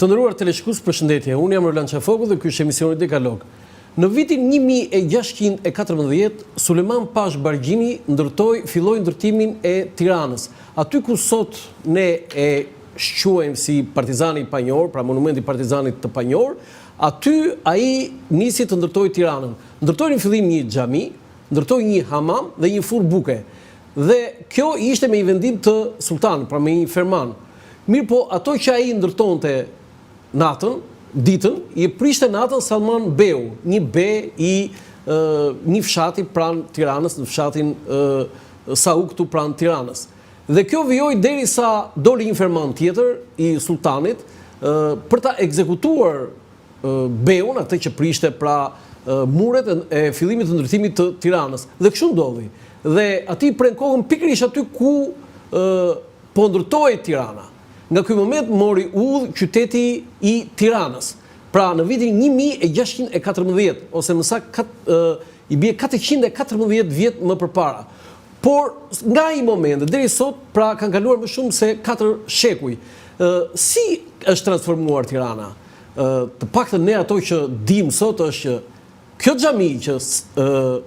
Të nderuar teleshikues, përshëndetje. Unë jam Roland Çafoku dhe ky është emisioni Dekalog. Në vitin 1614, Sulejman Pash Bargjini filloi ndërtimin e Tiranës. Aty ku sot ne e shquajmë si Partizani i Panjor, pra monumenti Partizanit të Panjor, aty ai nisi të ndërtojë Tiranën. Ndërtoi në fillim një xhami, ndërtoi një hamam dhe një furrë buke. Dhe kjo ishte me një vendim të sultanit, pra me një ferman. Mirë po, ato që ai ndërtonte ditën, i prishte natën Salman Beu, një be i një fshati pranë Tiranës, në fshatin Sauk këtu pranë Tiranës. Dhe kjo vijoi derisa doli një ferman tjetër i sultanit për ta ekzekutuar Beun, atë që prishte pra muret e fillimit të ndërtimit të Tiranës. Dhe kështu ndodhi. Dhe aty pren kohën pikërisht aty ku po ndërtohej Tirana. Nga ky moment mori udhë qyteti i Tiranës. Pra në vitin 1614, ose më saktë i bie 414 vjet më përpara. Por nga ai moment deri sot, pra kanë kaluar më shumë se 4 shekuj. Si është transformuar Tirana? Të paktën ne ato që dim sot është që kjo xhami që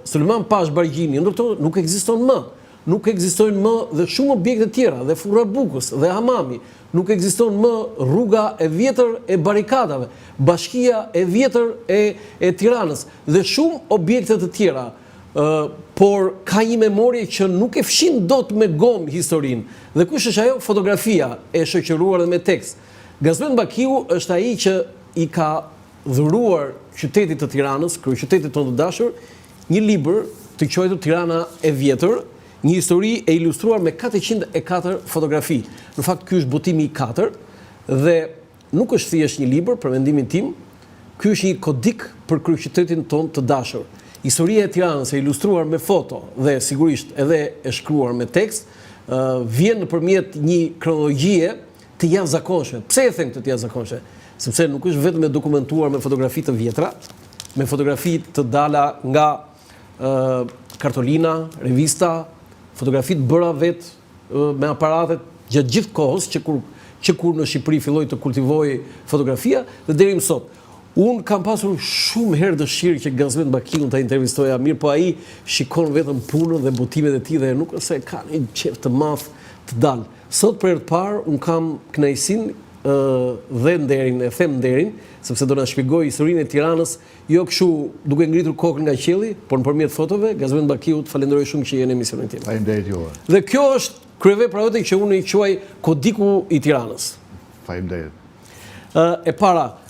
Sulejman Pash Bargjini ndërtoi nuk ekziston më. Nuk ekzistojnë më dhe shumë objekte tjera, dhe furra bukës, dhe hamami. Nuk ekziston më rruga e vjetër e barikadave, bashkia e vjetër e Tiranës dhe shumë objekte të tjera. Por ka një memorie që nuk e fshin dot me gomë historinë. Dhe kush është ajo? Fotografia e shoqëruar dhe me tekst. Gazmend Bakiu është ai që i ka dhuruar qytetit të Tiranës, kryeqytetit tonë të dashur, një libër të quajtur Tirana e Vjetër, një histori e ilustruar me 404 fotografi. Në fakt, ky është botimi i 4 dhe nuk është thjesht një libër, për mendimin tim, ky është një kodik për kryeqytetin tonë të dashur. Historia e Tiranës e ilustruar me foto dhe sigurisht edhe e shkruar me tekst, vjen nëpërmjet një kronologjie të jashtëzakonshme. Pse e them këtë të jashtëzakonshme? Sepse nuk është vetëm e dokumentuar me fotografi të vjetra, me fotografi të dala nga kartolina, revista, fotografit bëra vetë me aparatet gjatë gjithë kohës që kur në Shqipëri filloi të kultivoj fotografia dhe deri më sot. Unë kam pasur shumë herë dëshirë që Gazmend Bakiun ta intervistoja, mirë po ai shikon vetëm punën dhe botimet e tij dhe nuk është se ka një qef të madh të dalë. Sot për herë të parë unë kam kënaqësinë dhe nderin, e them nderin, sepse do na shpjegoj historinë e Tiranës, jo kështu duke ngritur kokën nga qielli, por nëpërmjet fotove. Gazmend Bakiu, të falenderoj shumë që jeni në emisionin tim. Faleminderit juve. Dhe kjo është kryevepra jote që unë i quaj kodiku i Tiranës. Faleminderit. E para,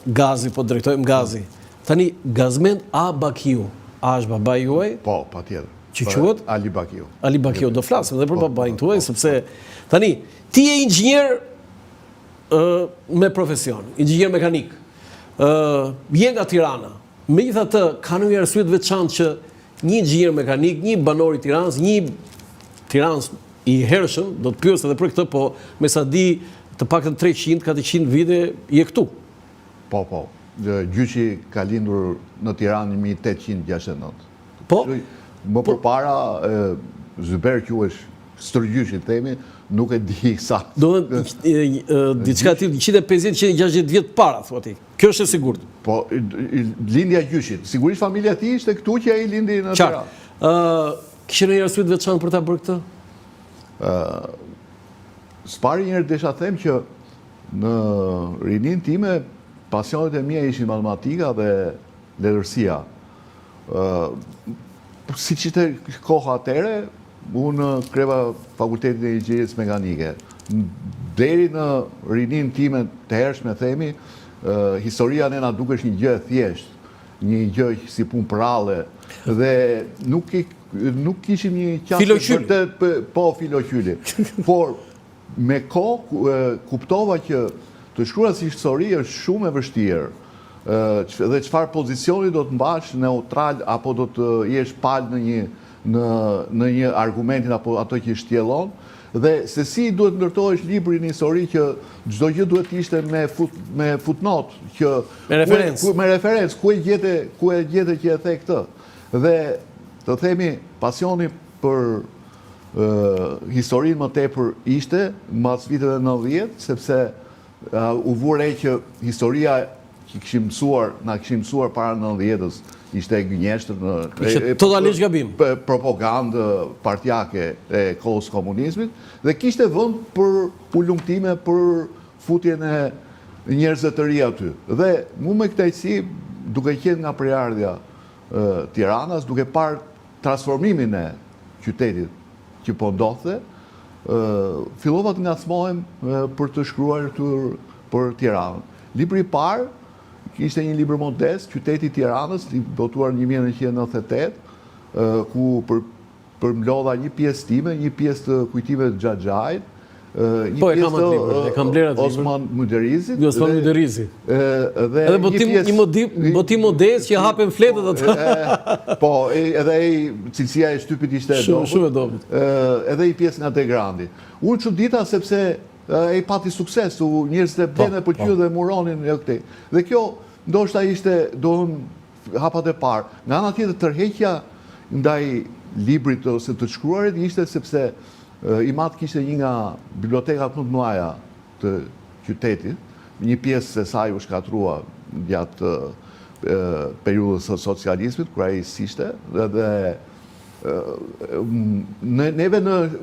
Gazi, po drejtojmë Gazi. Tani, Gazmend A. Bakiu, a është baba juaj? Po, patjetër. Që quhet? Ali Bakiu. Ali Bakiu, do flasim edhe për babain tuaj, sepse tani, ti je inxhinier me profesion, inxhinier mekanik. Je nga Tirana. Megjithatë, ka një arsye të veçantë që një inxhinier mekanik, një banor i Tiranës, një Tiranës i hershëm, do të pyes edhe për këtë, po me sa di, të paktën 300-400 vite je këtu. Po. Gjyqi ka lindur në Tiranë 1869. Po? Më përpara, Zyber quhesh stërgjyshi, themi, nuk e di sa. Do të diçka tillë 150-160 vjet para, thua ti. Kjo është e sigurt. Po, lindja e gjyqit. Sigurisht familja e tij ishte këtu që ai lindi në Tiranë. Kishte një arsye të veçantë për ta bërë këtë? Spari njëherë desha them që në rinin time pasionet e mia ishin matematika dhe letërsia. Siç ishte koha atëre, unë kreva fakultetin e inxhinierisë mekanike. Deri në rinin time të hershme, themi, historia ne na dukesh një gjë e thjeshtë, një gjë si punë prallë dhe nuk kishim një qasje po filoqyli. Por me kohë kuptova që të shkruash histori është shumë e vështirë. Dhe çfarë pozicioni do të mbash, neutral apo do të jesh palë në një argumentin apo ato që shtjellon, dhe se si duhet ndërtohesh libri në histori që çdo gjë duhet të ishte me footnote, që me referencë, ku e gjete që e the këtë. Dhe të themi pasioni për historinë më tepër ishte mbas viteve 90, sepse u vure që historia që na kishim mësuar para 90-s, ishte e gënjeshtër Ishte totalisht gabim. Propagandë partjake e kohës komunizmit dhe kishte vend për ulumtime për futjen e njerëzve të ri aty. Dhe mu me këtejsi, duke qenë nga prejardhja Tiranas, duke parë transformimin e qytetit që po ndodhte, fillova të ngacmohem për të shkruar për Tiranën. Libri i parë ishte një libër modest, Qyteti i Tiranës, i botuar në 1998, ku përmlodha një pjesë time, një pjesë të kujtimeve të Xhaxhait, një pjesë të Osman Muderizit. Osman Muderizi. Edhe botim modest që hapen fletët atë. Po, edhe cilësia e shtypit ishte shumë e dobët. Edhe i pjesë nga Te Grandi. Unë çudita sepse e pati sukses, njerëzit e blenë dhe pëlqyen dhe muronin e këtej. Dhe kjo ndoshta ishte hapat e parë. Nga ana tjetër tërheqja ndaj librit ose të shkruarit ishte sepse Imat kishte një nga bibliotekat më të mëdha të qytetit, një pjesë e saj u shkatrua gjatë periudhës së socializmit, kur ai ishte, dhe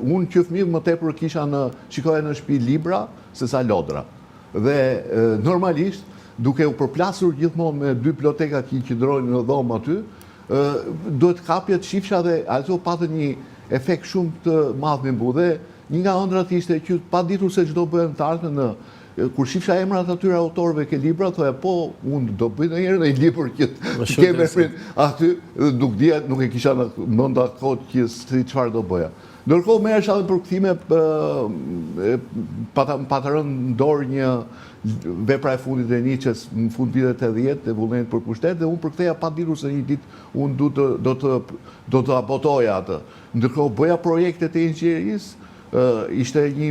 unë që fëmijë më tepër shikoja në shtëpi libra se sa lodra. Dhe normalisht, duke u përplasur gjithmonë me dy biblioteka që i qëndrojnë në dhomë aty, duhet kapjet shifsha dhe ato patën një efekt shumë të madh me mbu. Dhe një nga ëndrat ishte që pa ditur se ç'do bëhen të ardhmen kur shifsha emrat atyre autorëve ke libra, thoya po, unë do bëj ndonjëherë një libër që të kemë aty, nuk e kisha në mend akot që si çfarë do bëja. Ndërkohë merresh edhe për kthime, pa të rënë në dorë një vepra e fundit e Nietzsches në fund vitet 80 e vullnetit për pushtet, dhe unë përktheja pa ditur se një ditë unë do të abotoja atë. Ndërkohë bëja projektet e inxhinierisë, ishte një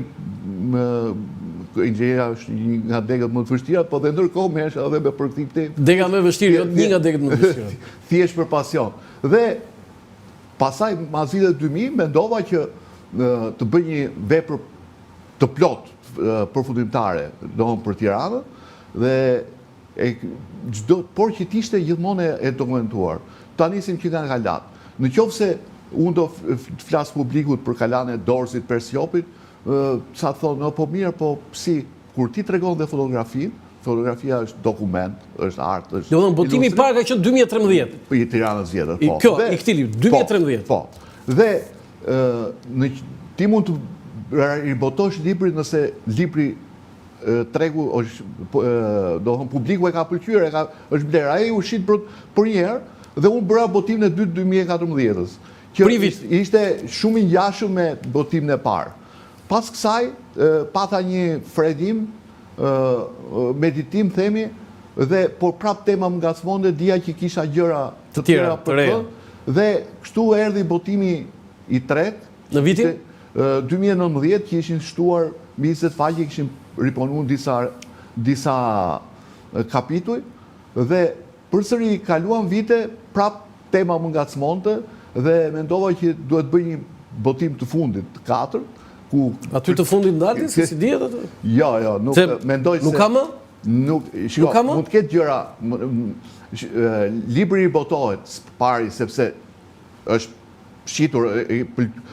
inxhinieria është një nga degët më të vështira, po dhe ndërkohë merresh edhe me përkthim të dega më vështirë, jo një nga degët më të vështira. Thjesht për pasion. Dhe pasaj mas vitet 2000 mendova që të bëj një vepër të plot përfundimtare, domethënë për Tiranën, dhe por që t'ishte gjithmonë e dokumentuar. Ta nisim që nga Kalat. Në qoftë se unë do të flas publikut për Kalan e Dorësit, Persiopit, sa të thonë, po mirë, po si, kur ti tregon dhe fotografia është dokument, është art, është... Do të thonë, botimi i parë ka qenë 2013. I Tiranës vjetër, po. Kjo, i këtij libri, 2013. Po. Dhe ti mund të ribotosh librin nëse libri tregu do të thonë publiku e ka pëlqyer, është bler. Ai u shit për një herë dhe unë bëra botimin e dytë 2014-s. Që ishte shumë i ngjashëm me botimin e parë. Pas kësaj, pata një fredim, meditim, themi, dhe por prap tema më ngacmonte, dija që kisha gjëra të tjera për të, dhe kështu erdhi botimi i tretë, në vitin 2019, që ishin shtuar mbi 20 faqe, kishin ripunuar disa kapituj, dhe përsëri kaluan vite, prap tema më ngacmonte, dhe mendova që duhet bëj një botim të fundit, të katërt. Aty të fundit ndalin, se si dihet atë? Jo, nuk mendoj se... Nuk ka më? Nuk ka më? Mund të ketë gjëra... Libri i botohet pari, sepse është shqitur,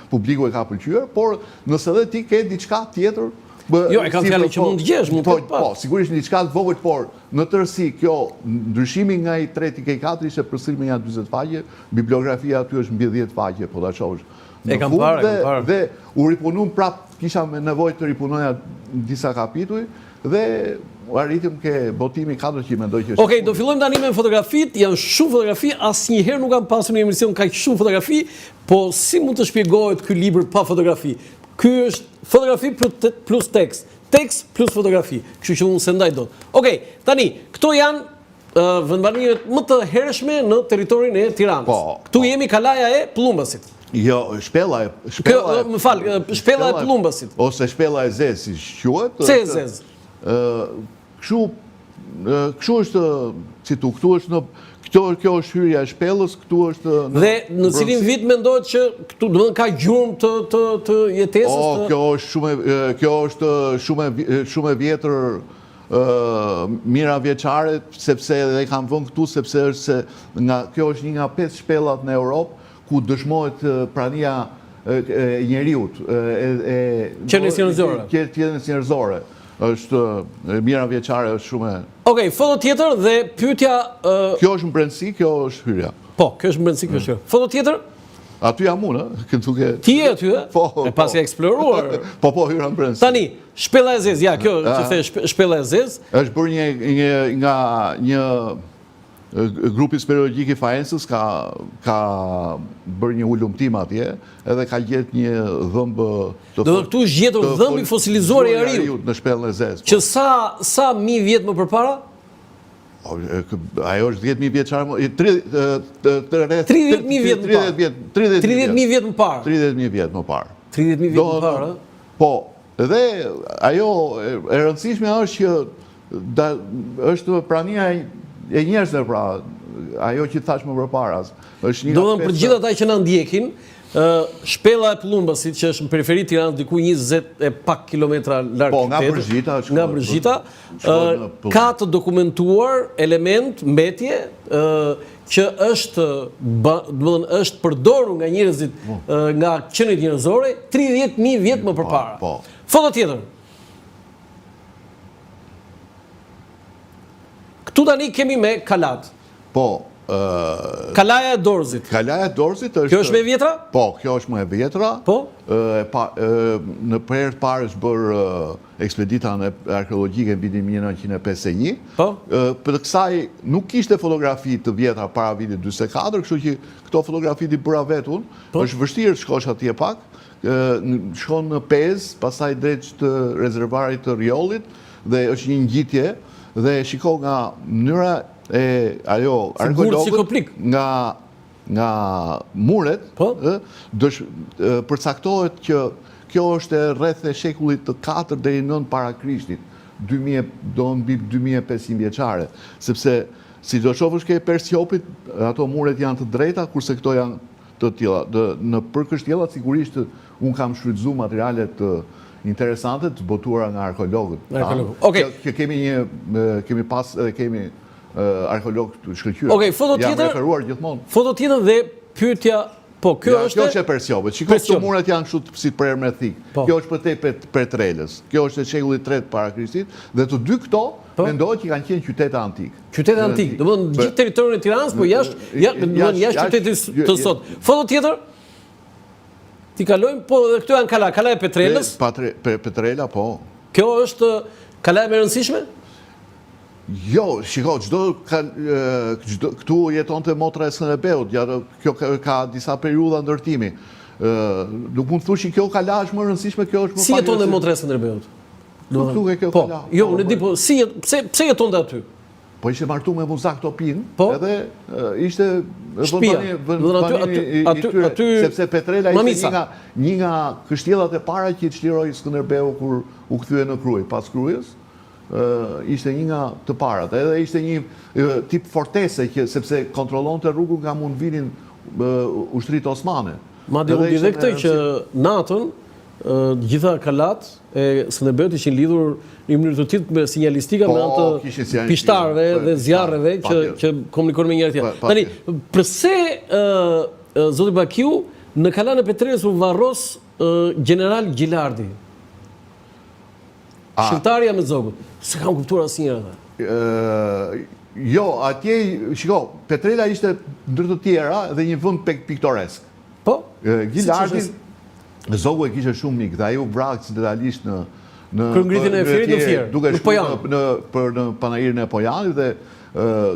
publiku e ka pëlqyer, por nëse dhe ti ke diçka tjetër... Jo, e kam fjalën që mund të gjesh, mund të po, sigurisht një diçka të vogël, por në tërësi kjo ndryshimi nga i 3 ke 4 ishte përsërimi nga 40 faqe, bibliografia aty është mbi 10 faqe, po ta shohësh. E kam parë. Dhe u ripunum prap, kisha me nevojë të ripunoja disa kapituj dhe arritëm ke botimi 400, mendoj që është. Okej, do fillojmë tani me fotografit, janë shumë fotografi, asnjëherë nuk kam pasur një emision kaq shumë fotografi, po si mund të shpjegohet ky libër pa fotografi? Ky është fotografi plus tekst, tekst plus fotografi, kështu që unë se ndaj dot. Okej, tani, këto janë vendbanimet më të hershme në territorin e Tiranës. Ktu jemi Kalaja e Pllumbasit. Jo, shpella e shpella e Pllumbasit. Ose shpella e Zezë, si quhet? Pse e Zezë? Kështu është, si tu, këtu është në... Kjo është hyrja e shpellës, këtu është... Dhe në cilin vit mendohet që këtu do të ka gjurmë të jetesës? Kjo është shumë e vjetër mira vjeçare, sepse edhe kam vënë këtu, sepse është se kjo është një nga 5 shpellat në Europë ku dëshmohet prania e njeriut. Qenies njerëzore. Qenies njerëzore. Është mira vjeçare, është shumë e... Okej, foto tjetër dhe pyetja... Kjo është në brendësi, kjo është hyrja. Po, kjo është në brendësi, kjo është hyrja. Foto tjetër? Aty jam unë, këtu Ti je aty, e? Po. E pasi eksploruar. Po, hyra në brendësi. Tani, shpella e zezë, ja, kjo që the shpella e zezë. Është bërë nga një grupi speleologjik i Faensës ka bërë një ulumtim atje, edhe ka gjetë një dhëmbë Do të këtu është gjetur dhëmbi fosilizuar i ariut në shpellën e zezë. Që sa mijë vjet më përpara? Ajo është 10.000 vjeçare, 30.000 vjet më parë. 30.000 vjet më parë. 30.000 vjet më parë. 30.000 vjet më parë, Po, dhe ajo e rëndësishme është që është prania e njerëzve, pra, ajo që thash më përpara. Do të për gjithë ata që na ndjekin, shpella e Pllumbasit, që është në periferi Tiranës, diku 20 e pak kilometra larg qytetit. Nga Bërgjita, ka të dokumentuar element mbetje që është përdorur nga njerëzit nga qeniet njerëzore 30.000 vjet më përpara. Foto tjetër. Këtu tani kemi me kalat. Po. Kalaja e Dorëzit. Kalaja e Dorëzit është... Kjo është më e vjetra? Po, kjo është më e vjetra. Po? Në herë të parë është bërë ekspedita arkeologjike në vitin 1951. Po? Për kësaj nuk kishte fotografi të vjetra para vitit 44, kështu që këto fotografi i bëra vetun. Është vështirë të shkosh atje pak. Shkon në Pez, pastaj drejt të rezervarit të Riollit, dhe është një ngjitje dhe shiko nga mënyra ajo arkeologët nga muret përcaktohet që kjo është rreth e shekullit të 4 deri në 9 para Krishtit, do në mbi 2500 vjeçare, sepse si do shohësh ke Persiopit, ato muret janë të drejta, kurse këto janë të tilla. Në përkështjellat sigurisht un kam shfrytzuar materiale të interesante të botuara nga arkeologët. Kemi arkeolog të shkëlqyer. Okej, foto tjetër. Jam referuar gjithmonë. Foto tjetër dhe pyetja, po kjo është... Kjo është e Persiopit. Shikoj këto muret janë kështu si prerë me thik. Kjo është për Petrelës. Kjo është e shekullit 3 para Krishtit dhe të dy këto mendohet që kanë qenë qytete antik. Qytete antik, domethënë gjithë territorin e Tiranës, po jashtë qytetit të sot. Foto tjetër. Ti kalojmë, po dhe këtu janë kala e Petrelës. Petrela, po. Kjo është kala e më e rëndësishme? Jo, shiko, këtu jeton të motra e Skënderbeut, kjo ka disa periudha ndërtimi. Nuk mund të thush që kjo kala është më rëndësishme, kjo është më pak. Si jeton të motra e Skënderbeut? Nuk duke kjo kala. Jo, unë e di, po, pse jeton të aty? Po ishte martu me Muzak Topin, edhe ishte Shpia, sepse Petrela ishte një nga kështjellat e para që i çliroi Skënderbeu kur u kthye në Krujë, pas Krujës. Ishte një nga të parat, edhe ishte një tip fortese sepse kontrollonte rrugën nga mund vinin ushtrit osmane. Madje u di edhe këtë që natën gjitha kalat e Skënderbeut ishin lidhur në mënyrë të tillë me sinjalistika me anë pishtarëve dhe zjarreve që komunikojnë me njëri tjetrin. Tani, pse zoti Bakiu në kalan e Petrelës u varros general Gjilardi? Shqiptarja me zogut. Se kam kuptuar asnjëherë ata. Jo, atje, shiko, Petrela ishte ndër të tjera dhe një vend piktoresk. Po? Gjilardi, zogu e kishte shumë mik, dhe ai u vra aksidentalisht në kërngritjen e Fierit në Fier. Duke shkuar në panairin e Pojanit dhe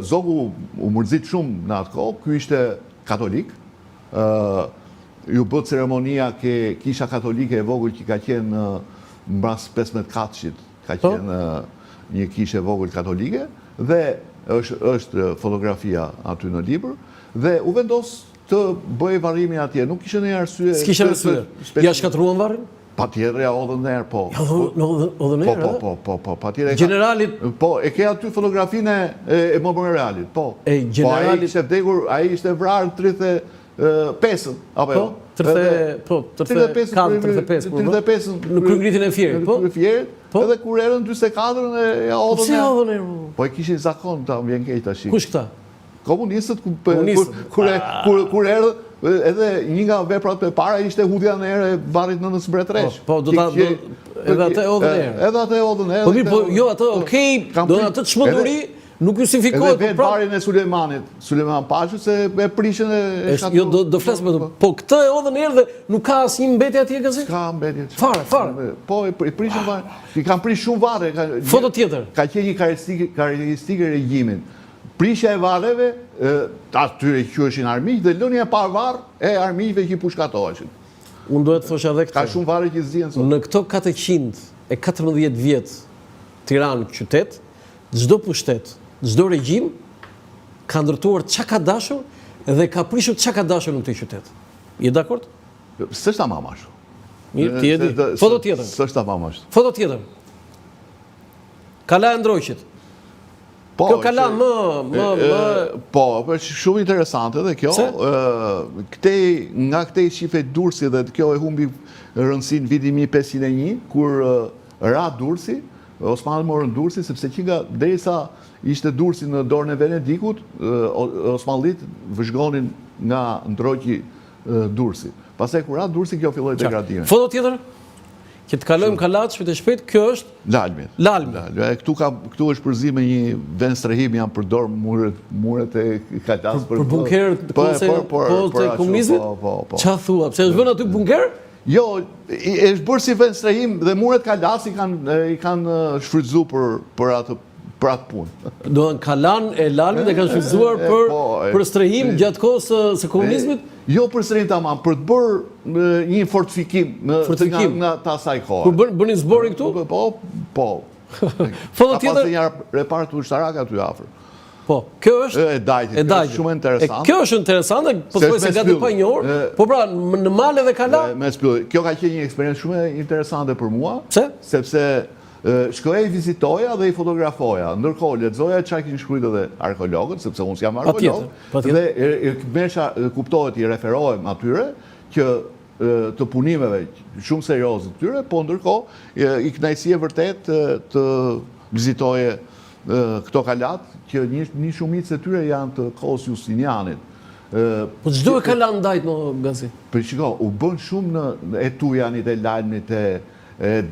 zogu u mërzit shumë në atë kohë, ky ishte katolik. Ju bë ceremonia ke kisha katolike e vogël që ka qenë në mbas 15 katëshit, ka qenë një kishë e vogël katolike, dhe është fotografia aty në libër, dhe u vendos të bëj varrimin atje. Nuk kishte ndonjë arsye. S'kishte arsye. Ja shkatruan varrin? Patjetër, ja odhën erë, po. Odhën erë? Po, patjetër. Generalit? Po, e ke aty fotografinë e Memorialit, po. E generalit? Po, ai ishte vdekur, ai ishte vrarë 35-ën, apo jo? 34, 35, në kryengritjen e Fierit, po? Në Fierit, edhe kur erën 44-ën e hodhën. Si hodhën erë? Po e kishin zakon, ta më vjen keq tash. Kush këta? Komunistët, kur erë, edhe një nga veprat e para ishte hudhja në erë e Barrit Nënës Mbretëresh. Po, edhe atë e hodhën erë. Edhe atë e hodhën erë. Po mirë, po jo atë, okej, do në atë të shmënduri, nuk justifikohet. Edhe vetë barin e Sulejmanit, Sulejman Pashu, se e prishën e shkatu. Jo, do flasë me të, po këtë e hodhën erë dhe nuk ka asë një mbetje atje gazet? Ka mbetje. Fare. Po, i prishën varë. I kam prish shumë varë. Foto tjetër. Ka qenë një karakteristikë e regjimin. Prishja e vareve, atyre quheshin armiq dhe lënia e parë varë e armiqve që pushkatoheshin. Unë duhet të thosha edhe këtë. Ka shumë varë që zgjen sot. Në këto 414 vjet Tiranë qytet, çdo pushtet, çdo regjim ka ndërtuar çka ka dashur dhe ka prishur çka ka dashur në këtë qytet. Je dakord? S'është tamam ashtu. Mirë, ti e di. Foto tjetër. S'është tamam ashtu. Foto tjetër. Kala e Ndroqit. Kjo kala Po, është shumë interesante dhe kjo. Nga këtej shife Durrësi dhe kjo e humbi rëndësinë viti 1501, kur ra Durrësi, Osmanët morën Durrësi, sepse që nga derisa ishte Durrësi në dorën e Venedikut, Osmanlit vëzhgonin nga Ndroqi Durrësi. Pastaj kur ra Durrësi, kjo filloi degradime. Foto tjetër? Që të kalojmë kalat shpejt e shpejt, kjo është Lalmi. Këtu është përzim me një vend strehim, janë përdor muret e kalas për bunker të komunizmit? Qa thua? Pse është vënë aty bunker? Jo, është bërë si vend strehim dhe muret kalas i kanë shfrytzu për atë punë. Do në kalan e Lalmit e kanë shfrytzuar për strehim gjatë kohës së komunizmit? Jo për strehim tamam, për të bërë një fortifikim nga ta asaj kohë. Kur bënin zbori këtu? Po. Foto tjetër? Ka pasë një repartë ushtarak aty afër. Po, kjo është e Dajtit, kjo është shumë interesant. Kjo është interesante, po të se gati pa një orë, po pra, në Male dhe Kala? Kjo ka qenë një eksperiencë shumë interesante për mua, pse? Sepse shkoja i vizitoja dhe i fotografoja, ndërkohë lexoja çfarë kishin shkruajtur edhe arkeologët, sepse unë jam arkeolog, dhe mesha kuptohet i referohem atyre që të punimeve shumë serioze të tyre, po ndërkohë i kënaqësie vërtet të vizitoje këto kalat, që një shumicë e tyre janë të kohës Justinianit. Po çdo e kalan ndajt në Gazi? Po shiko, u bën shumë në Tujanit, e Lalmit, e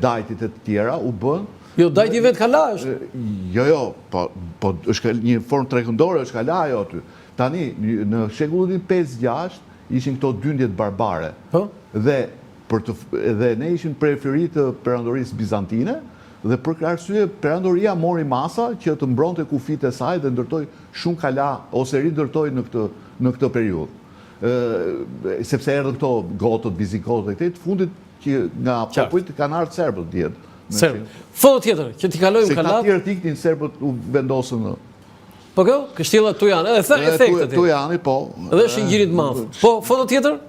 Dajtit e të tjera, u bën. Jo, Dajti vetë kala është? Jo, po është një formë tregëndore, është kala ajo aty. Tani, në shekullin 5-6, ishin këto dyndjet barbare. Dhe ne ishin preferit të perandorisë bizantine, dhe për këtë arsye perandoria mori masa që të mbronte kufit e saj dhe ndërtoi shumë kala ose rindërtoi në këtë periudhë. Sepse erdhën këto gotët, vizigotët e këtej të fundit që nga popujt kanë ardhur serbët diet. Foto tjetër, që t'i kalojmë kalat. Se këta tjerë t'iknin serbët u vendosën në. Po kjo, kështjella Tujan, edhe thekët e ti. Tujani, po. Edhe shingjirit madh. Po, foto tjetër?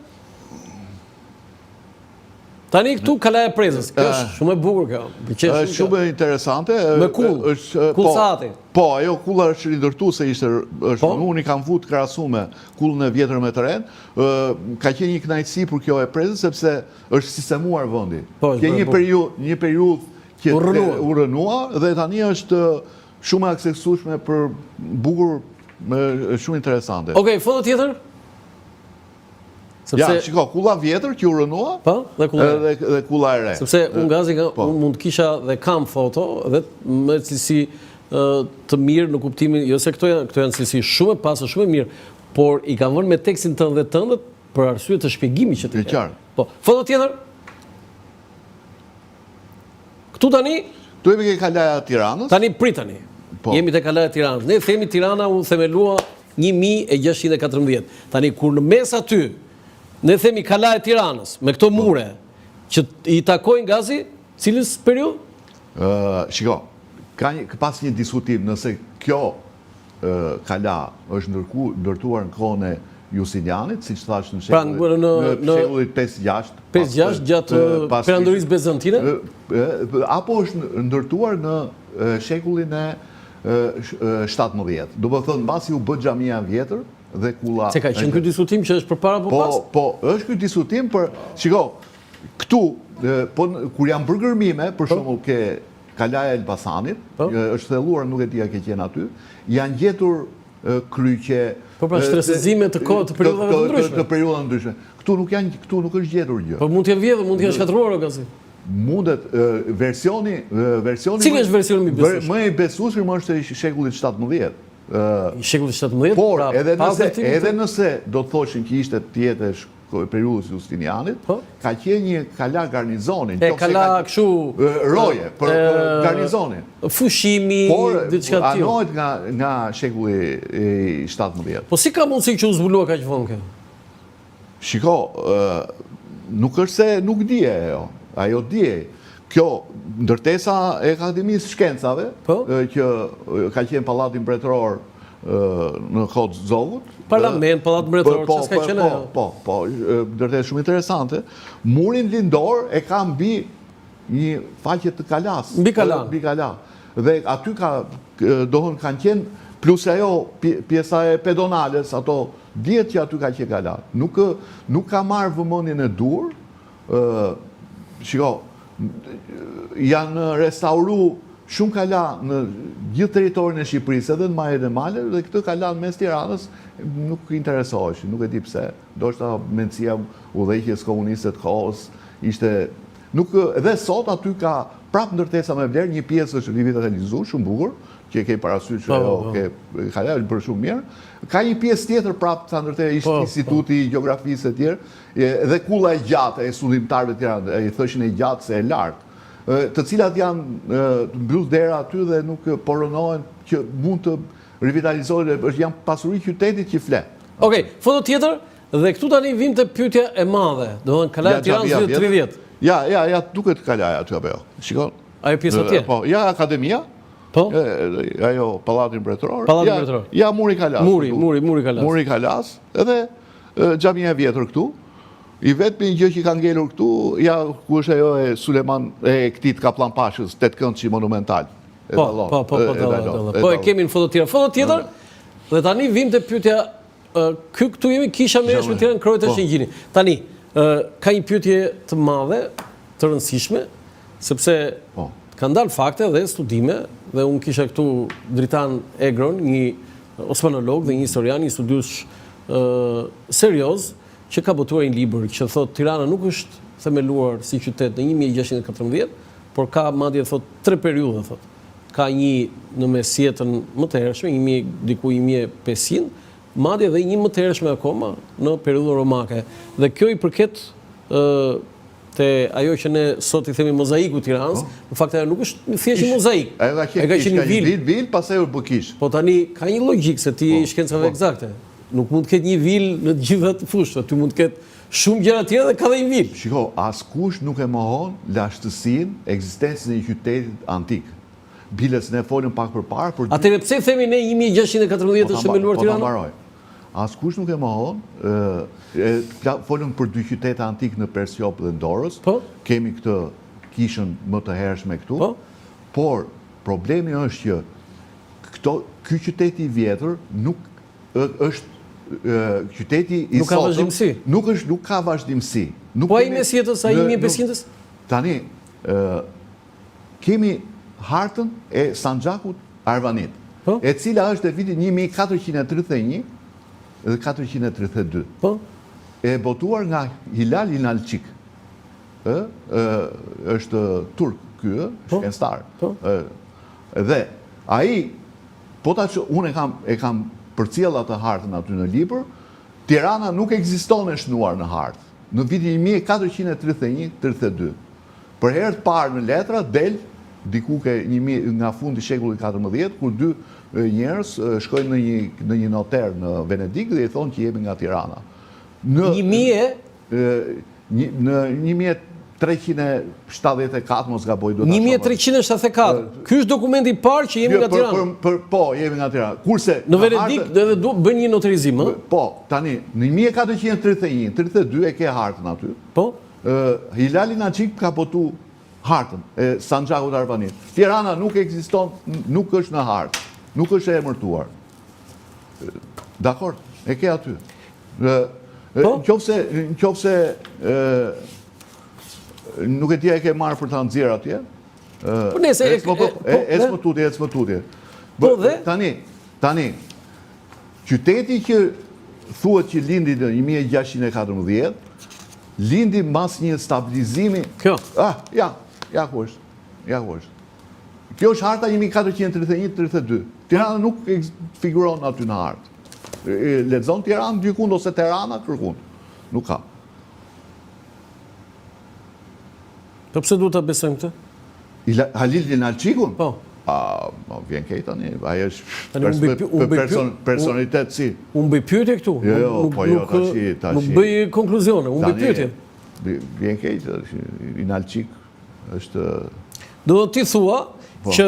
Tani këtu Kala e Prezës, kjo është shumë e bukur kjo. Është shumë interesante. Me kullsati. Po, ajo kulla është rindërtu se unë i kam vut krahasume kullën e vjetër me të ren. Ka qenë një kënaqësi për kjo e Prezës, sepse është sistemuar vendi. Ka një periudhë që u rënua dhe tani është shumë aksesueshme për bukur, shumë interesante. Okej, foto tjetër? Ja, shiko, kulla vjetër që u rënua dhe kulla e re. Sepse unë Gazi mund të kisha dhe kam foto dhe me cilësi të mirë në kuptimin, jo se këto janë cilësi shumë e pasur, shumë e mirë, por i kam vënë me tekstin tënd dhe tëndet për arsye të shpjegimit që të ke. Po, foto tjetër? Këtu tani? Tu jemi ke Kalaja Tiranës. Tani pritani. Jemi te Kalaja Tiranës. Ne themi Tirana u themelua 1614. Tani kur në mes aty ne themi Kala e Tiranës, me këto mure, që i takojnë Gazi, cilës periud? Shiko, ka pas një diskutim nëse kjo Kala është ndërtuar në kohën e Justinianit, si që thash në shekullit 5-6. 5-6 gjatë perandorisë bizantine? Apo është ndërtuar në shekullin e 17. Do të thënë, mbasi u bë xhamia vjetër, dhe kulla. Se ka qenë ky diskutim që është përpara apo pas? Po, është ky diskutim për, shiko, këtu kur janë bërë gërmime, për shembull ke Kalaja Elbasanit, është thelluar, nuk e di a ke qenë aty, janë gjetur kryqe. Po pra shtresëzime të kohë të periudhave të ndryshme. Të periudhave ndryshme. Këtu nuk është gjetur gjë. Po mund të jenë vjedhur, mund të jenë shkatruar o gazi. Mundet versioni Cili është versioni më i besueshëm? Më i besueshëm është i shekullit 17. I shekullit 17, por edhe nëse do të thoshin që ishte tjetër periudhës Justinianit, ka qenë një kala garnizonin. Kala kështu roje për garnizonin. Fushimi, diçka të tillë. Anohet nga shekulli i 17. Po si ka mundësi që u zbulua kaq vonë kjo? Shiko, nuk është se nuk dije ajo. Ajo dije. Kjo ndërtesa e Akademisë Shkencave, që ka qenë Pallati Mbretëror në kohë Zogut. Parlament, Pallat Mbretëror, çfarë ka qenë ajo? Po, ndërtesë shumë interesante. Murin lindor e ka mbi një faqe të kalas. Mbi kala. Dhe aty dohën kanë qenë, plus ajo pjesa e pedonales, ato dihet që aty ka qenë kala. Nuk ka marrë vëmendjen e dur. Shiko, janë restauru shumë kala në gjithë territorin e Shqipërisë, edhe në Majën e Malë, dhe këtë kala në mes Tiranës nuk interesoheshin, nuk e di pse. Ndoshta mendësia udhëheqjes komuniste të kohës ishte edhe sot aty ka prapë ndërtesa me vlerë, një pjesë është rivitalizuar shumë bukur, që e ke parasysh që ajo ke kalal për shumë mirë. Ka një pjesë tjetër prapë të ndërtesa ishte Instituti i Gjeografisë e tjerë, dhe kulla e gjatë e studimtarëve të Tiranës, i thoshin e gjatë se e lartë, të cilat janë mbyll dera aty dhe nuk poronohen që mund të rivitalizohen, janë pasuri qytetit që flet. Okej, foto tjetër, dhe këtu tani vim të pyetja e madhe, domethënë Kalaja Tiranës vitet 30. Ja, duket Kalaja aty apo jo. Shikon. Ajo pjesa tjetër. Po, ja Akademia. Po. Ajo Pallati Mbretëror. Pallati Mbretëror. Ja Muri Kalas. Muri Kalas. Muri Kalas, edhe xhamia e vjetër këtu. I vetmi gjë që ka ngelur këtu, ja ku është ajo e Suleman e këtij Kaplan Pashës, 8 këndshi monumental. Po, e kemi në foto tjetër. Foto tjetër, dhe tani vim të pyetja, këtu jemi kisha me me Tiranë Krojët e Shëngjini. Tani, ka një pyetje të madhe, të rëndësishme, sepse kanë dalë fakte dhe studime, dhe unë kisha këtu Dritan Egron, një osmanolog dhe një historian, një studius serioz, që ka botuar një libër që thot Tirana nuk është themeluar si qytet në 1614, por ka madje thot 3 periudha thot. Ka një në mesjetën më të hershme, diku 1500, madje dhe një më të hershme akoma në periudhën romake. Dhe kjo i përket te ajo që ne sot i themi mozaiku Tiranës, në fakt ajo nuk është thjesht një mozaik. Ajo ka qenë vil, pastaj u bë kish. Po tani ka një logjik se ti je shkencave eksakte. Nuk mund të ketë një vil në të gjitha të fushët, ty mund të ketë shumë gjëra tjera dhe ka dhe një vil. Shiko, askush nuk e mohon lashtësinë ekzistencën e një qytetit antik. Biles ne folëm pak përpara. Atëherë pse themi ne 1614 është themeluar Tirana? Askush nuk e mohon, folëm për 2 qytete antik në Persiop dhe Dorës, kemi këtë kishën më të hershme këtu, por problemi është që ky qyteti i vjetër nuk është qyteti i sotëm, nuk ka vazhdimsi. Po ai mesjetës, ai 1500-s? Tani, kemi hartën e Sanxhakut Arvanit, e cila është e vitit 1431 dhe 432. E botuar nga Hilal Inalçik. Është turk ky, shkencëtar. Dhe ai, po ta që unë e kam përcjell atë hartën aty në libër, Tirana nuk ekziston e shënuar në hartë. Në vitin 1431-32. Për herë të parë në letra del diku nga fundi shekullit 14, kur 2 njerëz shkojnë në një noter në Venedik dhe i thonë që jemi nga Tirana. Në 1374, mos gaboj do ta shoh. 1374. Ky është dokumenti i parë që jemi nga Tirana. Po, jemi nga Tirana. Kurse në Venedik edhe bën një noterizim, ëh? Po, tani në 1431-32 e ke hartën aty. Po. Hilal Inalçik ka botu hartën e Sanxhakut Arvanit. Tirana nuk ekziston, nuk është në hartë, nuk është e emërtuar. Dakor? E ke aty. Nëse nuk e dia e ke marrë për ta nxjerrë atje. Ecë më tutje. Po dhe? Tani, qyteti që thuhet që lindi në 1614, lindi mbas një stabilizimi. Kjo. Ja ku është. Kjo është harta 1431-32. Tirana nuk figuron aty në hartë. Lexon Tiranë dykund ose Tirana kërkund. Nuk ka. Po pse duhet ta besojmë këtë? Halil Linalçikun? Po. Vjen keq tani, ai është personalitet si. Unë bëj pyetje këtu. Tash. Nuk bëj konkluzione, unë bëj pyetje. Vjen keq, Linalçik është. Do ti thua që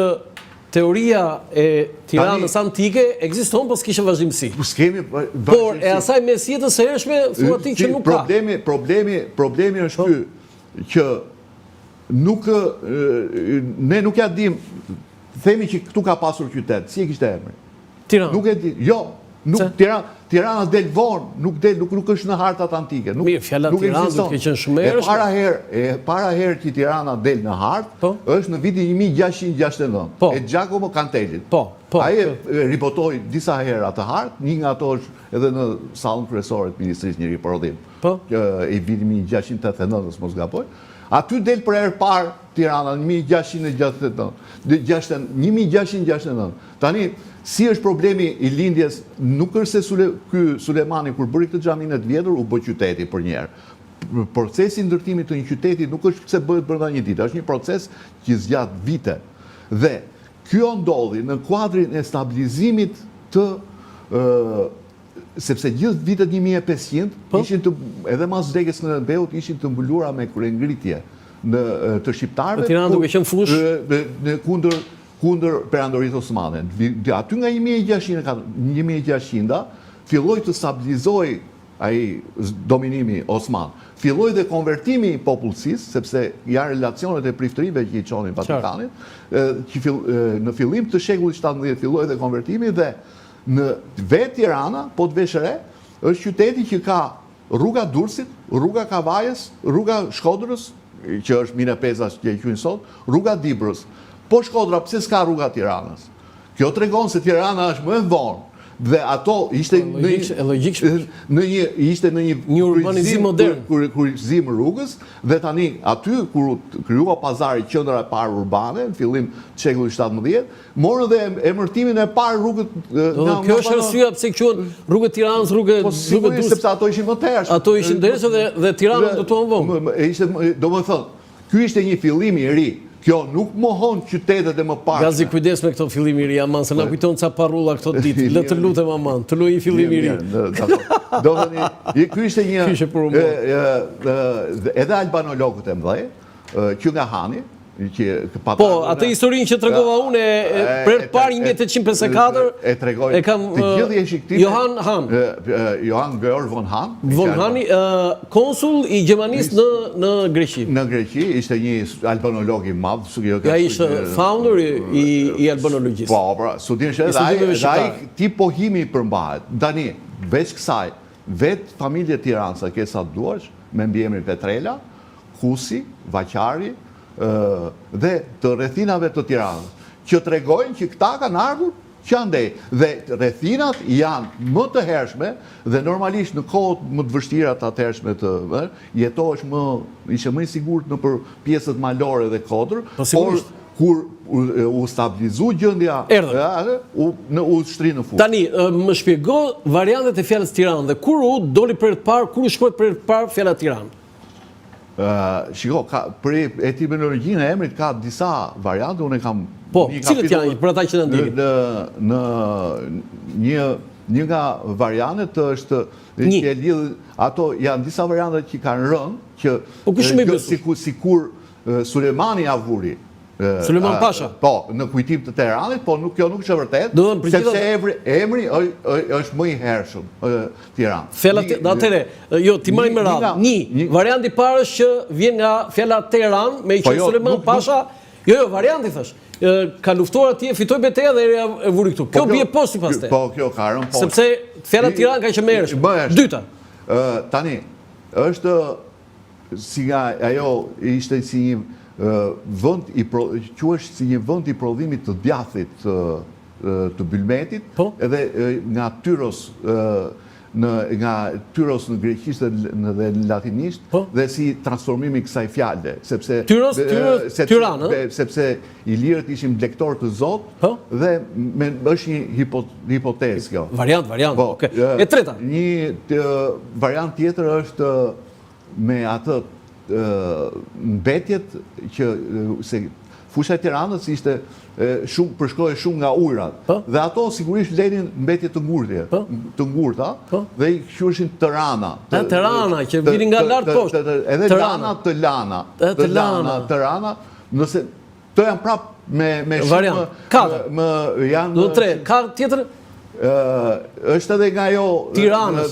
teoria e Tiranës antike ekziston, po s'kishte vazhdimsi. Por e asaj mes jetës së hershme thua ti që nuk ka. Problemi është ky që ne nuk ja dim, themi që këtu ka pasur qytet, si e kishte emrin? Tiranë. Nuk e di. Jo, Tirana del vonë, nuk është në hartat antike. Mirë, fjala Tiranë duke qenë shumë hershme. Para herë që Tirana del në hartë, është në vitin 1669, e Giacomo Cantellit. Ai ripotoi disa herë atë hartë, një nga ato është edhe në sallën kryesore të Ministrisë Njëri Prodhim. I vitin 1689, mos gaboj. Aty del për herë parë Tirana në 1669. Tani, si është problemi i lindjes, nuk është se ky Sulemani kur bëri këtë xhaminë të vjetër u bë qyteti për një herë. Procesi i ndërtimit të një qyteti nuk është se bëhet brenda një dite, është një proces që zgjat vite. Dhe kjo ndodhi në kuadrin e stabilizimit të sepse gjithë vitet 1500 ishin edhe mas vdekjes së Beut ishin të mbuluara me kryengritje të shqiptarëve. Tirana duke qenë fush kundër perandorisë osmane. Aty nga 1600 filloi të stabilizoi ai dominimi osman. Filloi dhe konvertimi i popullsisë, sepse janë relacionet e priftërive që i çonin Vatikanit, që në fillim të shekullit 17 filloi dhe konvertimi dhe në vetë Tirana, po të veshëre, është qyteti që ka rruga Durrësit, rruga Kavajës, rruga Shkodrës, që është Mine Pezas që e quajnë sot, rruga Dibrës. Po Shkodra, pse s'ka rruga Tiranës? Kjo tregon se Tirana është më e vonë. Dhe ato ishte në një urbanizim modern, kryqëzim rrugës, dhe tani aty kur krijua pazari qendra e parë urbane në fillim të shekullit 17, morën dhe emërtimin e parë rrugët. Kjo është arsyeja pse quhen rrugët Tiranës, rrugët Durrësit, sepse ato ishin më të hershme. Ato ishin të hershme dhe Tirana ndërtuan vonë. Domethënë, ky ishte një fillim i ri. Kjo nuk mohon qytetet e më parë. Gazi, kujdes me këto fillim i ri, aman, se na kujton ca parrulla këto ditë. Le të lutem aman, të luaj një fillim i ri. Ky ishte një edhe albanologët e mëdhej, që nga Hani, po, atë historinë që tregova unë për parë 1854 e kam të gjithë jeshiktimin Johan Han. Johan Georg von Han. Von Hani, konsul i Gjermanisë në Greqi. Në Greqi ishte një albanolog i madh, ja ishte founder i albanologjisë. Po, pra, studien dhe ai ti pohimi përmbahet. Tani, veç kësaj, vetë familje Tiranës, ke sa duash, me mbiemrin Petrela, Kusi, Vaqari, dhe të rrethinave të Tiranës, që tregojnë që këta kanë ardhur që andej. Dhe rrethinat janë më të hershme dhe normalisht në kohët më të vështira të atëhershme të jetohesh ishe më i sigurt në për pjesët malore dhe kodër, por kur u stabilizu gjendja u shtri në fund. Tani, më shpjego variantet e fjalës Tiranë dhe kur u doli për të parë, kur u shkruhet për të parë fjala Tiranë? Shiko, për etimologjinë e emrit ka disa variante, unë e kam... Po, cilët janë për ata që në ndikin? Një nga variantet është... Ato janë disa variantet që kanë rënë, sikur Sulemani Avuri, Suleman Pasha. Po, në kujtim të Teheranit, po kjo nuk është e vërtet, sepse emri është më i hershëm Tiranë. Atëre, jo, ti marrim me radhë. Një, varianti parë është që vjen nga fjala Teheran, me që Suleman Pasha, jo, varianti thash, ka luftuar atje, fitoi betejë dhe erja e vuri këtu. Kjo bie poshtë sipas te. Po, kjo ka rënë poshtë. Sepse fjala Tiranë ka qenë më hershme. Dyta. Tani, është si nga ajo ishte si një vend i quhesh si një vend i prodhimit të djathit të Bylmetit, edhe nga Tyros nga Tyros në greqisht dhe në latinisht, dhe si transformimi i kësaj fjale, sepse Tiranë, sepse ilirët ishin blektor të Zot, dhe është një hipotezë kjo. Variant. E treta. Një variant tjetër është me atë mbetjet që se fusha e Tiranës ishte përshkrohej shumë nga ujrat. Dhe ato sigurisht lenin mbetje të ngurta, dhe i quheshin Tërana. Tërana, që vinin nga lart poshtë. Edhe Lana të Lana. Tërana, nëse to janë prapë me shumë më janë. Do tre, ka tjetër? Është edhe nga ajo Tiranës.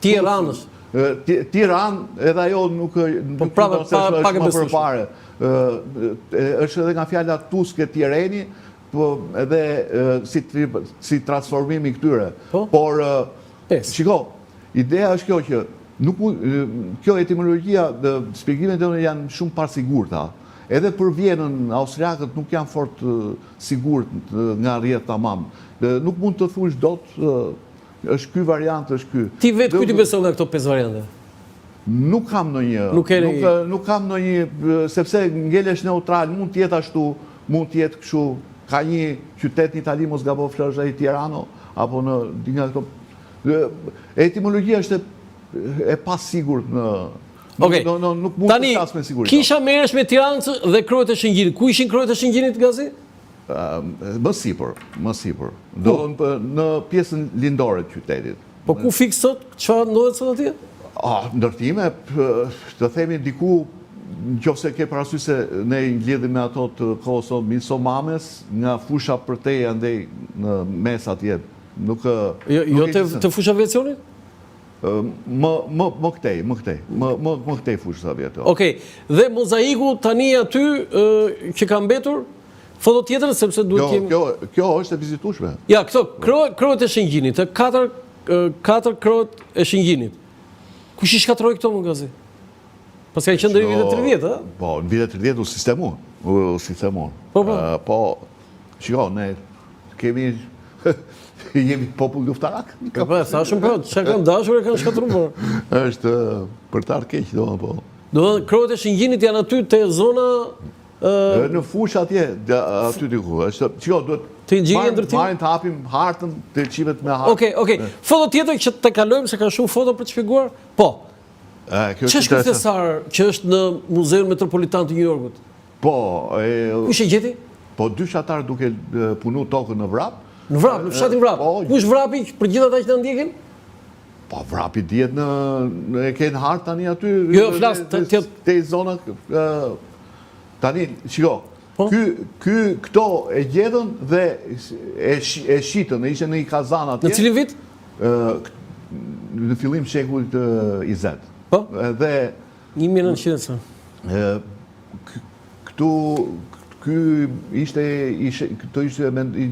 Tiranës. Tiranë edhe ajo nuk prapë pak e përpare. Është edhe nga fjala Tuske Tireni, edhe si transformimi këtyre. Por, shiko, ideja është kjo që kjo etimologjia, shpjegimet e janë shumë pasigurta. Edhe për Vienën, austriakët nuk janë fort sigurt nga rrjet tamam. Nuk mund të thush dot, është ky variant, është ky. Ti vetë kujt i beson nga këto 5 variante? Nuk kam ndonjë. Nuk kam ndonjë, sepse ngelesh neutral, mund të jetë ashtu, mund të jetë kështu. Ka një qytet në Itali, mos gaboj flash ai Tirano, apo në nga këto. Etimologjia është e pasigurt në nuk mund të flas me siguri. Kisha merresh me Tiranës dhe krojet e Shëngjinit. Ku ishin krojet e Shëngjinit, Gazi? Më sipër. Do në pjesën lindore të qytetit. Po ku fiks sot? Çfarë ndodhet sot atje? Ndërtime, të themi diku, nëse ke parasysh se ne i lidhim me ato të kohës sot Misomames, nga fusha përtej andej në mes atje. Nuk jo të fusha aviacionit? Më këtej fusha aviacionit. Okej, dhe mozaiku tani aty që ka mbetur, foto tjetër sepse duhet kemi. Kjo është e vizitueshme. Ja, këto krojet e Shëngjinit, katër krojet e Shëngjinit. Kush i shkatroi këto, më Gazi? Pas kanë qenë deri në vitet 30, ha? Po, në vitet 30 u sistemon. Po, shiko, ne kemi jemi popull luftarak. Po, thashëm po, çka kanë dashur e kanë shkatruar. Është për të ardhur keq, domethënë po. Domethënë krojet e Shëngjinit janë aty te zona në fush atje, aty diku. Është, shiko, duhet marrin të hapim hartën të qivet me hartë. Okej. Foto tjetër që të kalojmë, se ka shumë foto për të shpjeguar? Po. Ç'është ky thesar që është në Muzeun Metropolitan të New Yorkut? Po. Kush e gjeti? Po, 2 shtatar duke punu tokën në Vrap. Në Vrap, në fshatin Vrap. Kush Vrapi për gjithë ata që na ndjekin? Po, Vrapi dihet e kanë hartë tani aty. Jo, flas te zona tani, shiko. Këto e gjedën dhe e shitën, e ishte në i kazan atje. Në cilin vit? Në fillim shekullit 20. Po? Dhe 1900. Këtu ishte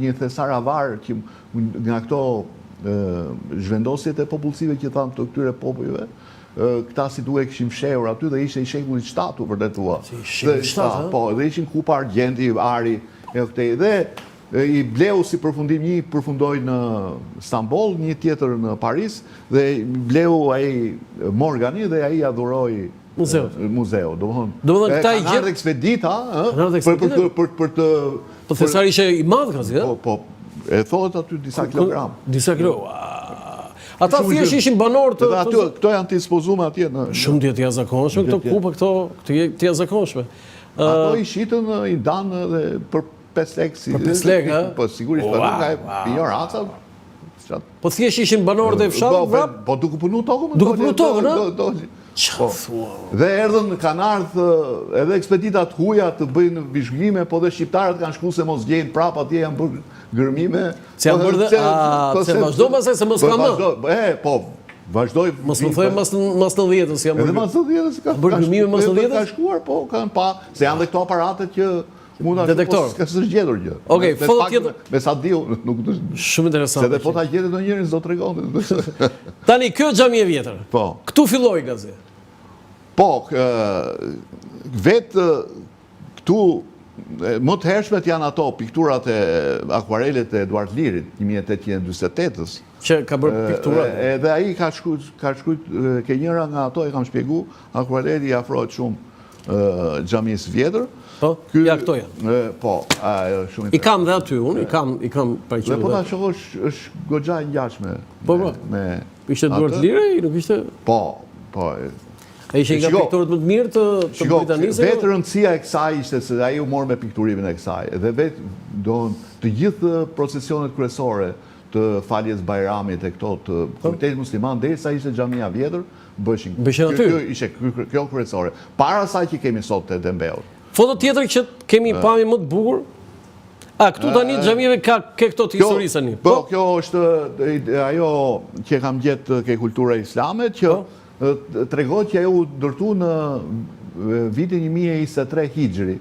një thesar avar që nga këto zhvendosjet e popullsive që thanë të këtyre popujve, këta si duhe këshim fshehur aty dhe ishte i shekullit 7 për detua. Po, dhe ishin kupa argjenti, ari, dhe i bleu si përfundim, një përfundoi në Stamboll, një tjetër në Paris, dhe bleu ai Morgani dhe ai adhuroi muzeu. Domethënë këta i kanë ekspedita, për të po thesari ishte i madh kasi, ha? Po, e thohet aty disa kilogram. Disa kilogram. Ata thjesht ishin banorë të... Këto janë të dispozume atje në... Shumë të jashtëzakonshme, këto kupa, këto të jashtëzakonshme. Ato i shitën, i danë dhe për 5 lekë. Për 5 lekë, ha? Po, sigurisht, për nuk ka ignoranca. Po thjesht ishin banorë dhe fshatë Vrap? Po, duke punu tokën. Duke punu tokën, ha? Qa thua? Dhe erdhën kanë ardhë edhe ekspeditat huja të bëjnë vizhgime, po dhe shqiptarët kanë shku se mos gjejnë prap atje janë bërë gërmime. Se janë bërë dhe... Se vazhdo pasaj se mos ka më? Po, vazhdoj... Mos më thojë mas 90-ës si janë bërë... Edhe mas 90-ës ka bërë gërmime mas 90-ës? Ka shkuar, po, kanë pa... Se janë dhe këto aparatet që Detektor. S'është gjetur gjë. Okej, foto tjetër. Me sa diu, nuk do. Shumë interesant. Se dhe po ta gjetë ndonjërin s'do tregonte. Tani kjo xhami e vjetër. Po. Ktu filloi gazi. Po, vetë këtu më të hershmet janë ato pikturat e akuarelet e Eduard Lirit, 1848-ës. Që ka bërë piktura. Edhe ai ka shkruajt ke njëra nga ato e kam shpjegu, akuareli i afrohet shumë xhamisë vjetër. Po, ja këto janë. Po, shumë I kam dhe aty, unë i kam paraqetur. Dhe po ta shohësh është goxha e ngjashme. Po. Me ishte Eduard Liri, nuk ishte? Po. Ai ishte nga pikturët më të mirë të Britanisë. Vetë rëndësia e kësaj ishte se ai u mor me pikturimin e kësaj. Dhe vetë të gjithë procesionet kryesore të faljes Bajramit e këto të Komunitetit Musliman, derisa ishte xhamia vjetër, bëshin aty. Kjo ishte kjo kryesore. Para asaj që kemi sot te Dembeu. Foto tjetër që kemi pamje më të bukur. Këtu tani xhamive ke këto të historisë tani. Po, kjo është ajo që kam gjetë ke kultura islame që tregon që ajo u ndërtu në vitin 1023 Hijri,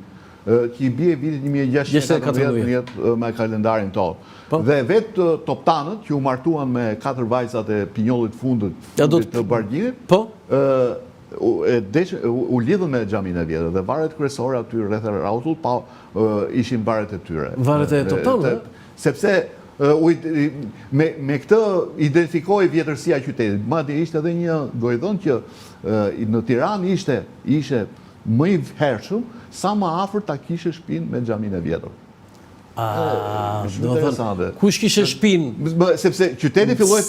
që i bie vitit 1614 me kalendarin tonë. Dhe vetë toptanët që u martuan me 4 vajzat e pinjollit fundit të Bargjinit, u lidhën me xhaminë e vjetër dhe varet kryesore aty rreth Rautull ishin varet e tyre. Varet e toptanëve? Sepse me këtë identifikoi vjetërsia e qytetit. Madje ishte edhe një gojdhën që në Tiranë ishte më i hershëm sa më afër ta kishe shtëpinë me xhaminë e vjetër. Do të thënë, kush kishe shtëpinë? Sepse qyteti filloi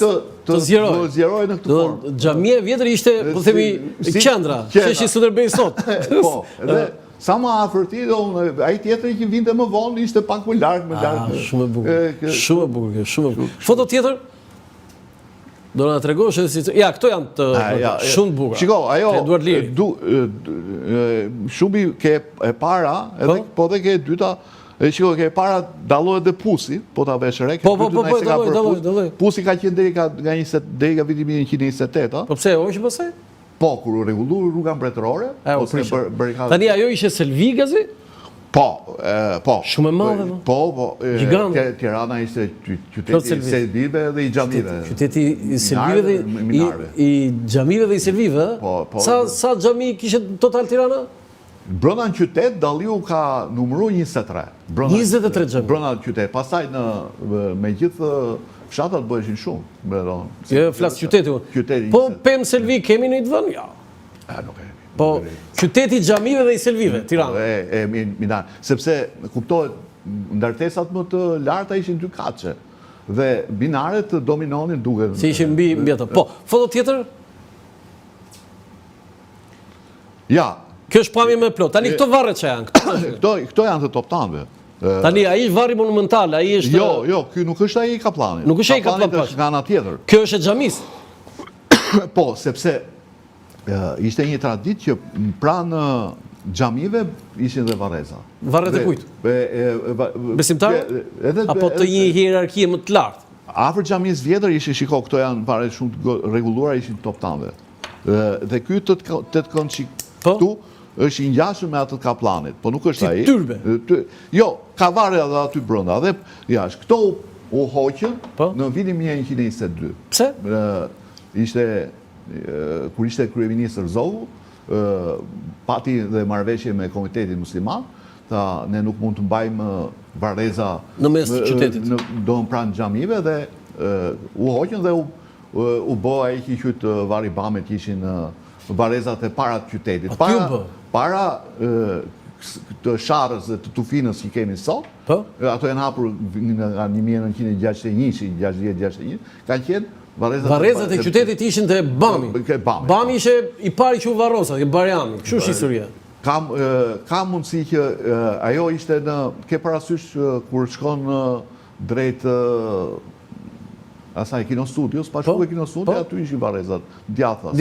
të zgjeroj në këtë formë. Xhamia e vjetër ishte, po themi, qendra, sheshi Skënderbej sot. Po, dhe sa më afër ti, ai tjetri që vinte më vonë ishte pak më larg, Shumë e bukur. Shumë e bukur, shumë e bukur. Foto tjetër? Do na tregosh se ja, këto janë të shumë bukura. Shiko, ajo Eduard Liri. Shumë ke e para, edhe po dhe ke e dyta. Shiko, ke para dallohet dhe Pusi, po ta vesh re. Po, dalloj. Pusi ka qenë deri nga viti 1928, Po pse, hoqë pastaj? Po, kur u rregullu rruga mbretërore, tani ajo ishte Selvi gazi? Po. Shumë e madhe, po. Gigante. Tirana ishte qyteti i Selvive dhe i xhamive. Qyteti i Selvive dhe i xhamive dhe i Selvive. Sa xhami kishte total Tirana? Brenda në qytet dalliu ka numëruar 23. 23 xhami. Brenda në qytet. Pastaj me gjithë fshatat bëheshin shumë. Jo, flas qyteti. Po Pem Selvi kemi në një vend? Ja. Nuk e. Po qyteti i xhamive dhe i Selvive, Tirana. Minar, sepse kuptohet ndartesat më të larta ishin 2 katëshe dhe binaret dominonin duke. Si ishin mbi ato. Po, foto tjetër? Ja. Kjo është pamje me plot. Tani këto varret që janë. Këto janë të toptanëve. Tani ai është varri monumental, ai është. Jo, ky nuk është ai kaplani. Nuk është ai kaplani. Kaplani është nga ana tjetër. Kjo është e xhamis. Po, sepse ishte një traditë që pranë xhamive ishin dhe varreza. Varret e kujt? Besimtar? Apo të një hierarkie më të lartë? Afër xhamisë vjetër ishin, shiko, këto janë varret shumë të rregulluara, ishin toptanëve. Dhe ky të këtu është i ngjashëm me atë të kaplanit, po nuk është ai. Tyrbe. Jo, ka varre edhe aty brenda. Dhe jashtë këto u hoqën në vitin 1922. Pse? Kur ishte kryeministër Zogu, pati dhe marrëveshje me Komitetin Musliman, tha ne nuk mund të mbajmë varreza në mes të qytetit. Do në pranë xhamive dhe u hoqën dhe u bë ai që quhet Varri Bamit, që ishin varrezat e para të qytetit. Para të Sharrës dhe të Tufinës që kemi sot, ato janë hapur nga 1961, kanë qenë varrezat e qytetit ishin te Bami. Bami ishte i pari që u varrosa, ke Bajrami. Kështu është historia. Ka mundësi që ajo ishte ke parasysh kur shkon drejt asaj Kinostudios, pa shku e Kinostudio, aty ishin varrezat, djathas.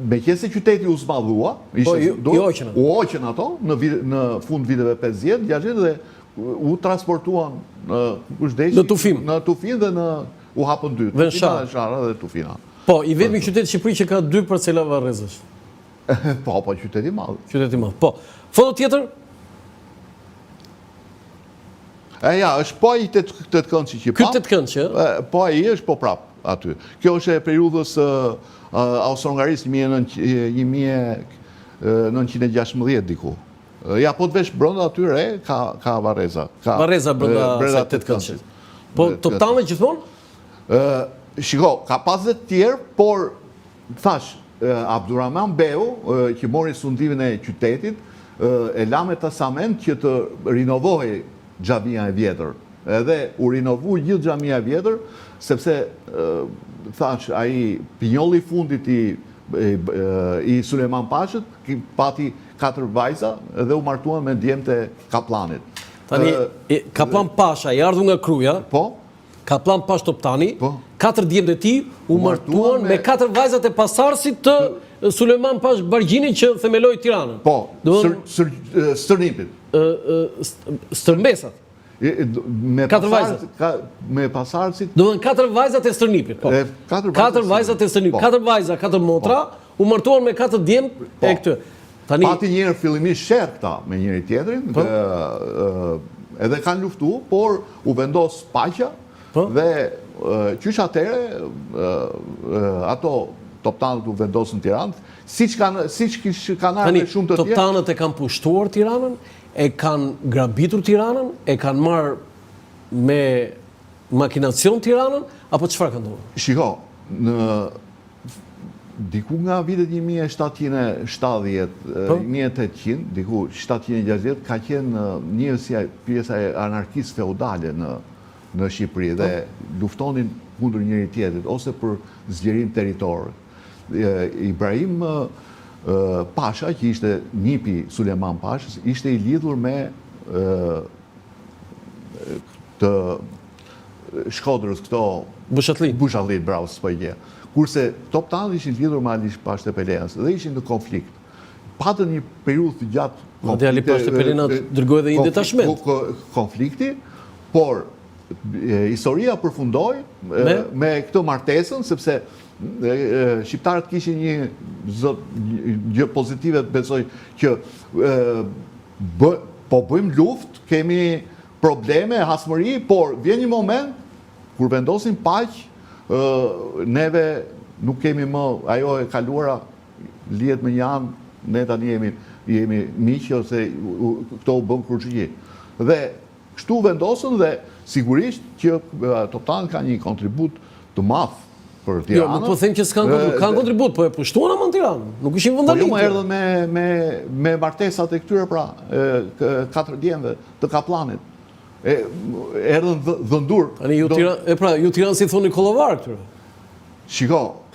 Me qenë se qyteti u zmadhua, u hoqën ato në fund viteve 50-60 dhe u transportuan në Tufin dhe u hapën 2, Tufina dhe Sharra dhe Tufina. Po, i vetmi qytet Shqipëri që ka 2 parcela varrezash. Po, qyteti madh. Qyteti madh. Po, foto tjetër? Ja, është po ai të këndçi që Ky të këndçi, po ai është po prap aty. Kjo është e periudhës Austro-Hungarisë 1916 diku. Ja, po të vesh brenda aty re, ka Varreza. Varreza brenda të këndçit. Po Toptane gjithmonë? Shiko, ka pas dhe të tjerë, por thash, Abdurrahman Beu, që mori sundimin e qytetit, e la me testament që të rinovohej xhamia e vjetër. Edhe u rinovu gjithë xhamia e vjetër, sepse thash, ai pinjolli i fundit i Sulejman Pashët pati 4 vajza dhe u martuan me djemtë e kaplanit. Tani, Kaplan Pasha i ardhur nga Kruja, po? Kaplan Pash Toptani, Po. 4 djemtë e tij u martuan me 4 vajzat e pasardhësit të Sulejman Pash Bargjini që themeloi Tiranën. Po, Stërnipit. Stërmbesat. Me pasardhësit. Do të thënë 4 vajzat e Stërnipit, po. 4 vajzat e Stërnipit, 4 vajza, 4 motra, u martuan me 4 djemtë e këtyre. Pati njërë fillimisht sherë këta me njëri tjetrin, edhe kanë luftu, por u vendos paqja, dhe qysh atere, ato Toptanët u vendosën Tiranë, siç kanë ardhur me shumë të tjerë. Toptanët e kanë pushtuar Tiranën, e kanë grabitur Tiranën, e kanë marrë me makinacion Tiranën, apo çfarë kanë ndodhur? Shiko, diku nga vitet 1770, 1800, diku 760, ka qenë një si pjesa e anarkisë feudale në Shqipëri dhe luftonin kundër njëri tjetrit ose për zgjerim territor. Ibrahim Pasha, që ishte nipi Sulejman Pashës, ishte i lidhur me të Shkodrës këto Bushatlit, bravo, s'po i gje. Kurse Toptanët ishin lidhur me Ali Pash Tepelenas dhe ishin në konflikt. Patën një periudhë të gjatë konflikti. Ali Pash Tepelenas dërgoi edhe një detachment. Konflikti, por historia përfundoi me këtë martesën, sepse shqiptarët kishin një gjë pozitive, besoj që po bëjmë luftë, kemi probleme, hasmëri, por vjen një moment kur vendosin paqë, neve nuk kemi më ajo e kaluara lihet me një anë, ne tani jemi miqë ose këto u bën kruçi. Dhe kështu vendosën dhe sigurisht që Toptanët ka një kontribut të madh për Tiranën. Jo, nuk po them që kanë kontribut, po e pushtuan ama në Tiranë. Nuk ishin vandalizë. Po jo më erdhën me martesat e këtyre pra 4 djemve të kaplanit. Erdhën dhëndur. Ju Tiranë si thoni kollovar këtyre. Shiko,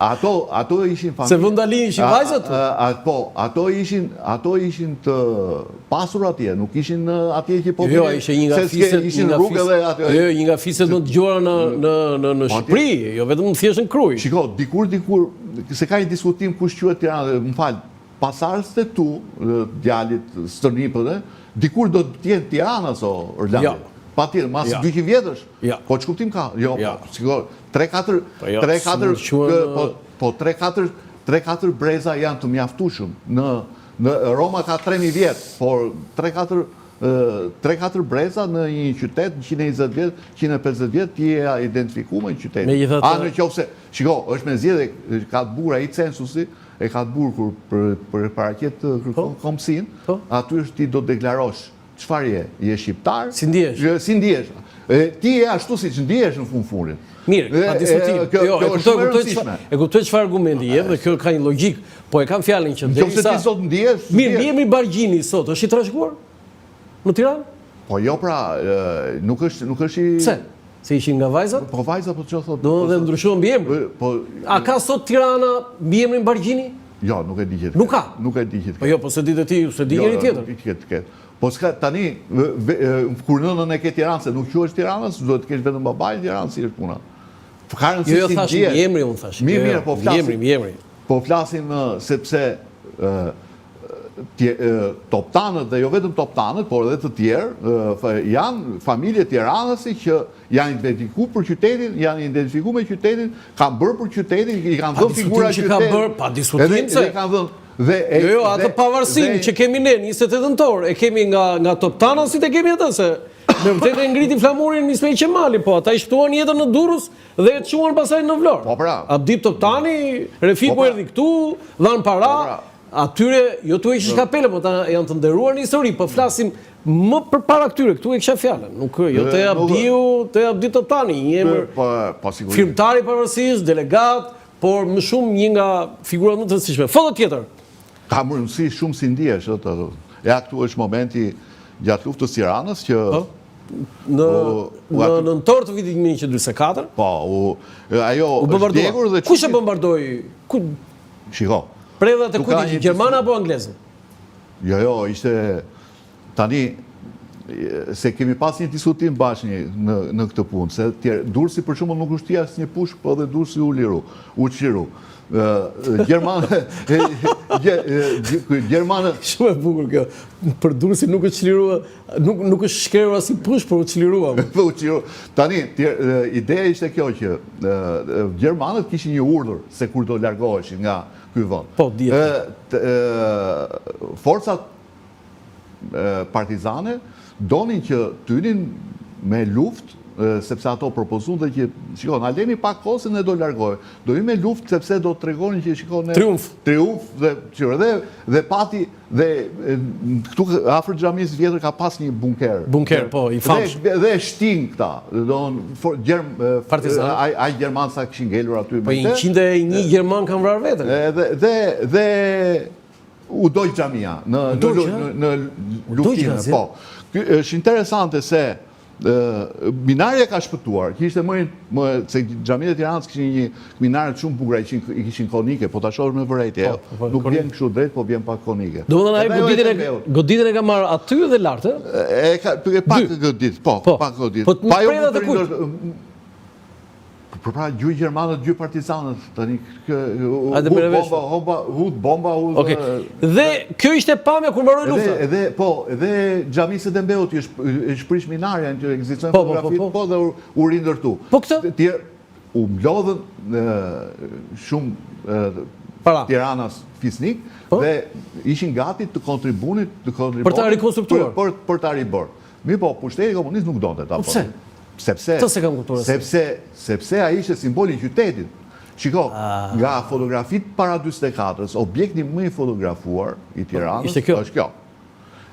ato ishin familje. Se vëndali ishin vajzat? Po, ato ishin të pasur atje, nuk ishin atje që po jo, ishin një nga fiset më të gjora në Shqipëri, jo vetëm në thjesht në Krujë. Shiko, dikur, se ka një diskutim kush quhet Tirana, më fal, pasardhësit e tu, djalit Stërnipët, dikur do të jenë Tirana o Orlandi. Pa tjetër, mas 200 vjetësh. Po që kuptim ka? Jo, sigur, 3-4 breza janë të mjaftueshëm. Në Roma ka 3000 vjetë, por 3-4 breza në një qytet, 120 vjetë, 150 vjetë, ti e identifiku me një qytet. Në qofse, shiko, është me zjedhe, ka të burë, i censusi, e ka të burë për paraqet të kërkon komësin, aty është ti do të deklarosh çfarë je? Je shqiptar? Si ndihesh? Si ndihesh. Ti je ashtu siç ndihesh në fund. Mirë, pa diskutim. E kuptoj çfarë argumenti jep dhe kjo ka një logjik, po e kam fjalën që derisa ti sot ndihesh. Mirë, jemi Bargjini sot, është i trashëguar në Tiranë? Po jo pra, nuk është i Pse? Se ishin nga vajzat? Po vajzat po çfarë thotë? Do të ndryshuan mbiemrin. A ka sot Tirana mbiemrin Bargjini? Jo, nuk e di gjithë. Nuk ka. Nuk e di gjithë. Po jo, po se ditë ti, se di njëri tjetër. Jo, nuk e di. Po tani, kur nënën e ke Tiranë, se nuk quhesh Tiranës, duhet të kesh vetëm babaj Tiranë, si është puna. Jo, thash, mjemri, unë thash. Mirë, po flasim. Mjemri. Po flasim sepse Toptanët dhe jo vetëm Toptanët, por edhe të tjerë, janë familje tiranësi që janë identifiku për qytetin, janë identifiku me qytetin, kanë bërë për qytetin, i kanë dhënë figura qytetin. Pa diskutim se. Jo, atë pavarësinë që kemi ne 28 nëntor, e kemi nga Top Tanasit e kemi atë se me vërtetë e ngriti flamurin Ismail Qemali, po ata i shtuan jetën në Durrës dhe e çuan pasaj në Vlorë. Po pra. Abdip Toptani, Refiku erdhi këtu, dhan para. Atyre, jo tu e kisha shkapele, po ta janë të nderuar në histori, po flasim më përpara këtyre, këtu e kisha fjalën. Nuk jo te Abdiu, te Abdi Toptani, një emër firmtari pavarësisht, delegat, por më shumë një nga figurat më të rëndësishme. Foto tjetër. Ka mundësi shumë si ndihesh, ja këtu është momenti gjatë luftës Tiranës që në nëntor të vitit 1944. Po, ajo është djegur dhe kush e bombardoi? Shiko. Predhat e kujt, gjermana apo anglezë? Jo, ishte tani se kemi pas një diskutim bashkë në këtë punë, se Durrësi për shembull nuk ushtia asnjë pushk, po edhe Durrësi u çliru. Gjermanë shumë e bukur kjo. Për Durrësi nuk është çlirua, nuk është shkerur as i pushk, por u çlirua. Po u çliru. Tani ideja ishte kjo që gjermanët kishin një urdhër se kur do largoheshin nga ky vend. Po, dihet. Forcat partizane donin që tynin me luftë, sepse ato propozun dhe që, shiko, na leni pak kohë se ne do largohej. Do i me luftë sepse do të tregonin që, shiko, ne... Triumf, dhe pati, dhe këtu afër xhamisë vjetër ka pas një bunker. Bunker, po, i famshëm. Dhe shtin këta, partizan. Ai gjerman sa kishin ngelur aty. Po 101 gjerman kanë vrarë veten. Dhe u doj xhamia në luftinë, po. Është interesante se minarja ka shpëtuar, kishte se xhamitë e Tiranës kishin një minare shumë bukur, i kishin konike, po ta shohësh me vërejtje, nuk vjen kështu drejt, po vjen pak konike. Domethënë ai goditën e ka marrë aty dhe lart, pak godit, po, pak godit. Po më predhat e kujt? Pra gjy gjermanët, gjy partizanët, tani bomba. Dhe kjo ishte pamja kur mbaroi lufta. Edhe xhamisë e Dembeut i shprish minarjen që ekzistojnë fotografit, po dhe u rindërtu. Po këtë? U mblodhën shumë Tiranas fisnik dhe ishin gati të kontribunin për ta rikonstruktuar. Për ta ribërë. Mi po, pushteti komunist nuk donte ta. Pse? Sepse ai ishte simboli i qytetit. Shiko, nga fotografit para 44-s, objekti më i fotografuar i Tiranës është kjo.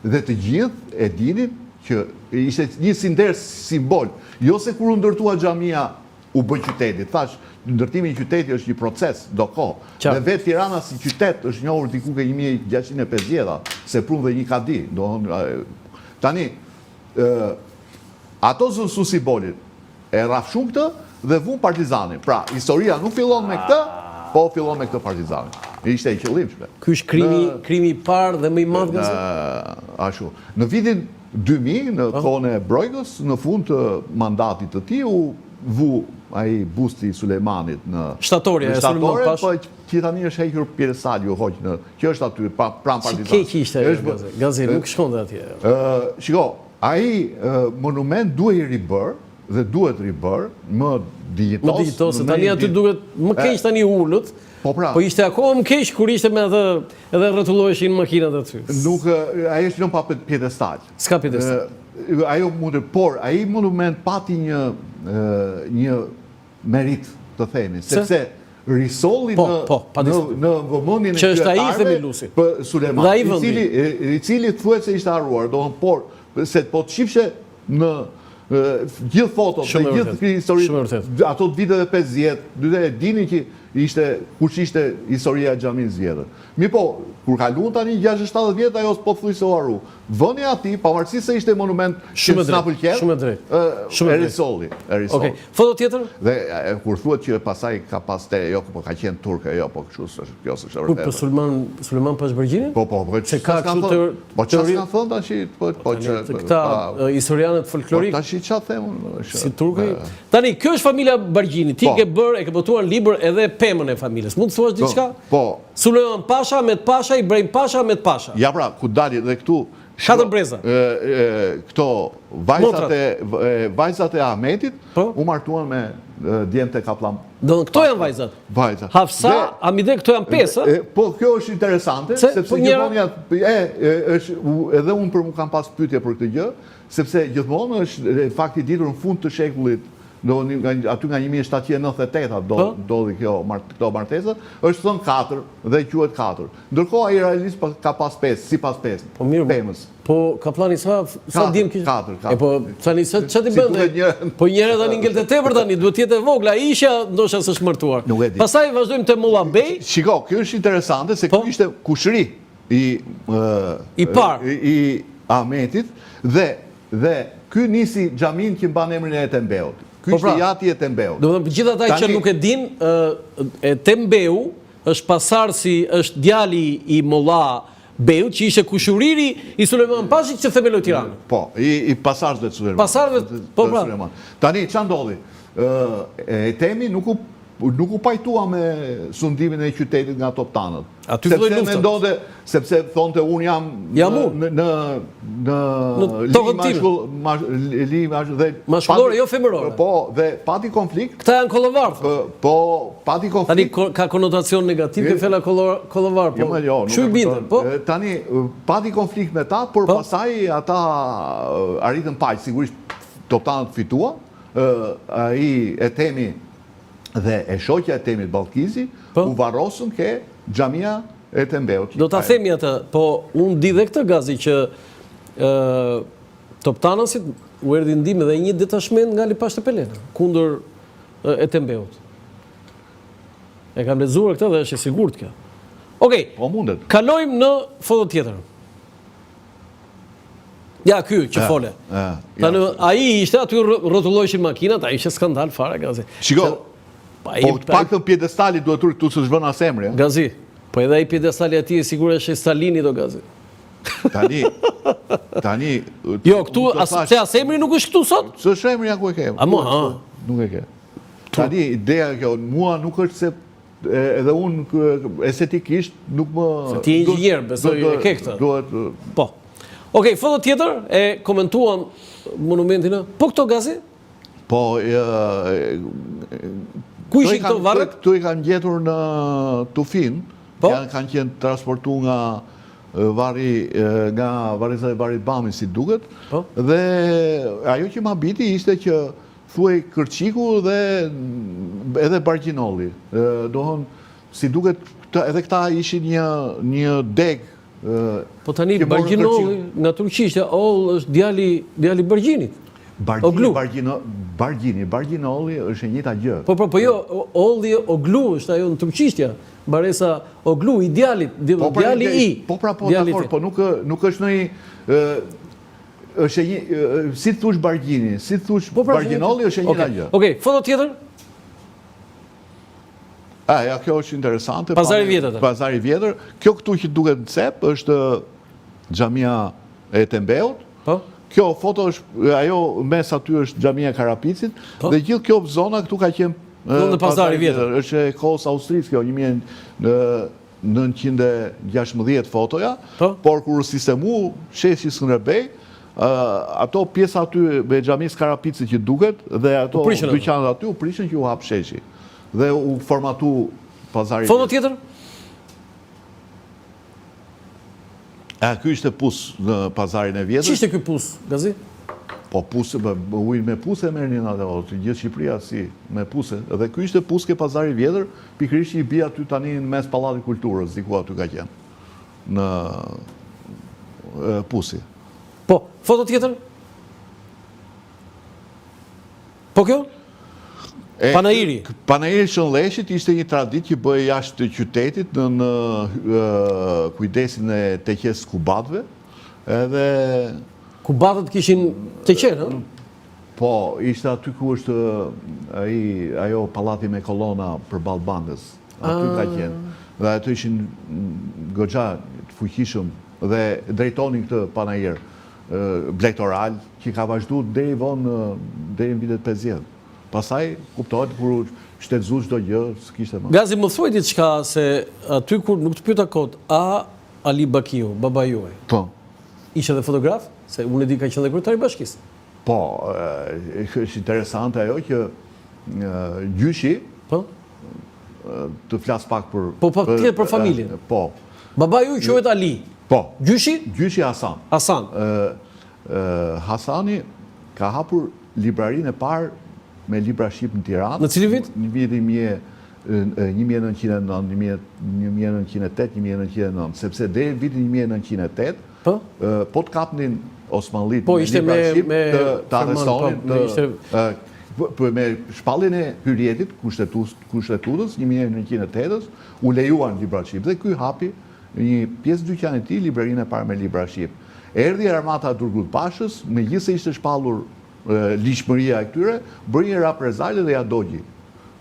Dhe të gjithë e dinin që ishte një simbol. Jo se kur u ndërtua xhamia u bë qyteti. Thash, ndërtimi i qytetit është një proces, do kohë. Dhe vetë Tirana si qytet është njohur diku ke 1650-a, se prunë dhe një kadi. Tani, ato su simbolit, e rafshun këtë dhe vun partizanin. Pra, historia nuk fillon me këtë, po fillon me këtë partizanin. Ishte i qëllimshme. Ky është krimi i parë dhe më i madh nga ashtu. Në vitin 2000, në kohën e Brojgës, në fund të mandatit të tij, u vu ai busti i Sulejmanit në shtatorja e Sulejmanit Pash. Po që tani është hequr pjedestali u hoq në, që është aty pranë partizanit. Keq ishte Gazi, nuk shkonte atje. Shiko, ai monument duhet i ribër dhe duhet ribër më digjitos. Tani aty duhet më keq tani ulët. Po ishte akoma më keq kur ishte me atë edhe rrotulloheshin makinat aty. Nuk ai është pa pjedestal. S'ka pjedestal. Ajo por ai monument pati një merit, të themi, sepse risolli në vëmendjen e qytetarëve për Sulejman, i cili thuhet se ishte harruar, por se po të shifshe në gjithë fotot dhe gjithë historitë, ato të viteve 50, e dini që kush ishte historia e xhamisë vjetër. Mi po, kur kaluan tani 60-70 vjet, ajo pothuajse u harru. Vënia ati, pavarësisht se ishte monument që s'na pëlqen, e risolli. Okej, foto tjetër? Dhe kur thuhet që pasaj ka pas po ka qenë turke, jo, po kështu kjo s'është vërtetë. Për Sulejman Pash Bergjinin? Po, se ka kështu po çfarë kanë thënë tash, po këta historianët folklorik. Tash çfarë themun? Si turkëj. Tani, kjo është familja Bergjini. Ti ke botuar libër edhe pemën e familjes. Mund të thuash diçka? Po. Sulejman Pasha, Ahmet Pasha, Ibrahim Pasha, Ahmet Pasha. Ja pra, ku dali dhe këtu 4 breza. Këto vajzat e Ahmetit u martuan djemtë e Kaplan. Do këto janë vajzat. Vajza. Hafsa, Amide, këto janë 5, ë? Po kjo është interesante, sepse gjithmonë edhe unë për mu kam pas pyetje për këtë gjë, sepse gjithmonë është fakti ditur në fund të shekullit, aty nga 1798 doli këto martesa, është thënë 4 dhe quhet 4. Ndërkohë ai realisht ka pas 5, sipas temës. Po Kaplani sa dim kishte? 4. E po tani ç'a ti bën? Po njëra tani ngelte tepër tani, duhet të jetë e vogla, ishja ndoshta së shmërtuar. Pastaj vazhdojmë te Mulla Bey. Shiko, kjo është interesante se ky ishte kushëri i parë i Ahmetit dhe ky nisi xhamin që mban emrin e Etembeut. Ky ishte jati e Tembeut. Domethënë për gjithë ata që nuk e din, Tembeu është pasardhësi, është djali i Mulla Beut, që ishte kushuriri i Sulejman Pashit që themeloi Tiranën. Po, i pasardhësve të Sulejman. Pasardhëve, po pra. Tani ç'a ndodhi? Etemi nuk u pajtua me sundimin e qytetit nga toptanët. Aty filloi lufta. Sepse thonte unë jam në li mashkullore, jo femërore. Po, dhe pati konflikt. Këta janë kollovarë. Po, pati konflikt. Tani ka konotacion negativ ke fjala kollovar, po. Çu i binte, po. Tani pati konflikt me ta, por pasaj ata arritën paq, sigurisht toptanët fitua, ai Etemi dhe e shoqja e Temit Ballkizi u varrosën ke xhamia e Tembeut. Do ta themi atë, po unë di dhe këtë Gazi që toptanësit u erdhi ndihmë dhe një detashment nga Lipash të Pelena kundër e Tembeut. E kam lexuar këtë dhe është e sigurt kjo. Okej. Po mundet. Kalojmë në foto tjetër. Ja, ky që fole. Tani ai ishte aty rrotulloheshin makinat, ai ishte skandal fare Gazi. Shiko, po paktën pjedestali duhet tu s'është vënë as emri. Gazi, po edhe ai pjedestali aty sigurisht është Stalini do Gazi. Tani jo, këtu as emri nuk është këtu sot? S'është emri ku e ke. Nuk e ke. Tani ideja kjo mua nuk është se edhe unë estetikisht nuk më ti je inxhinier, besoj e ke këtë. Duhet po. Okej, foto tjetër e komentuan monumentin. Po këto Gazi? Po ku ishin këto varret? Këtu i kanë gjetur në Tufin, kanë qenë transportuar nga varreza e Varit Bami si duket, dhe ajo që ma biti ishte që thuaj Kërqiku dhe edhe Bargjinolli. Dohon si duket edhe këta ishin një deg. Po tani Bargjinolli nga turqishtja është djali Bargjinit. Bargjinolli është e njëjta gjë. Po jo, Olli Oglu është ajo në turqishtja. Baresa Oglu i djalit, djali i. Po dakor, po nuk është ndonjë është si thush Bargjini, si thush Bargjinolli është e njëjta gjë. Okej, foto tjetër? Ja, kjo është interesante. Pazari Vjetër. Pazari Vjetër. Kjo këtu që duket në cep është xhamia e Tembeut. Po. Kjo foto është, ajo mes aty është xhamia e Karapicit, dhe gjithë kjo zona këtu ka qenë Pazari Vjetër. Është e kohës austrisë kjo, 1916 fotoja, por kur sistemu sheshi Skënderbej, ato pjesa aty me xhamisë Karapicit që duket dhe ato dyqanet aty u prishën që u hap sheshi dhe u formatu Pazari Vjetër. Foto tjetër? Ky ishte pus në Pazarin e Vjetër. Ç'ishte ky pus, Gazi? Po puse, ujë me puse merrnin atë, gjithë Shqipëria si me puse. Dhe ky ishte pus ke Pazari i Vjetër, pikërisht i bie aty tani në mes Pallatit Kulturës, diku aty ka qenë. Në pusi. Po, foto tjetër? Po kjo? Panairi. Panairi Shënlleshit ishte një traditë që bëhej jashtë qytetit në kujdesin e teqes kubatëve. Edhe kubatët kishin teqen, ëh? Po, ishte aty ku është ajo pallati me kolona përballë bankës. Aty ka qenë. Dhe aty ishin goxha të fuqishëm dhe drejtonin këtë panair blektoral që ka vazhduar deri në vitet 50. Pastaj kuptohet kur shtetëzu çdo gjë, s'kishte më. Gazi, më thuaj diçka se aty kur nuk të pyeta kot, a Ali Bakiu, baba juaj? Po. Ishte edhe fotograf? Se unë e di ka qenë dhe kryetari i bashkisë. Po, është interesante ajo që gjyshi, Po? të flas pak për... Po, tjetër për familjen. Po. Baba ju quhet Ali. Po. Gjyshi? Gjyshi Hasan. Hasan. Hasani ka hapur librarinë e parë me libra shqip në Tiranë. Në cilin vit? Në vitin 1909, 1908, 1909, sepse deri vitin 1908, Po? Po të kapnin Osmanlit Po, ishte libra shqip të Ferman, arestonin, me shpalljen e hyrjetit kushtetutës 1908-ës u lejuan libra shqip dhe ky hapi një pjesë dyqan e tij librarinë e parë me libra shqip. Erdhi armata e Turgut Pashës, megjithëse ishte shpallur ligjshmëria e këtyre, bëri një reprezale dhe ja dogji.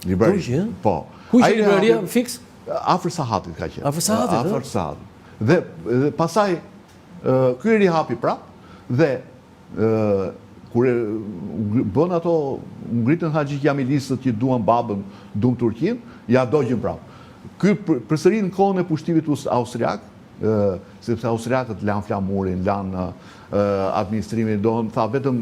Dogji, ëh? Po. Ku ishte libraria fiks? Afër Sahatit ka qenë. Afër Sahatit, ëh? Afër Sahatit. Dhe pastaj ky rihapi prap dhe kur bën ato ngritën Haxhi Jamilistët që duan babën, duan Turqinë, ja dogjën prap. Ky përsëri në kohën e pushtimit austriak, sepse austriakët lanë flamurin, lanë administrimin, tha vetëm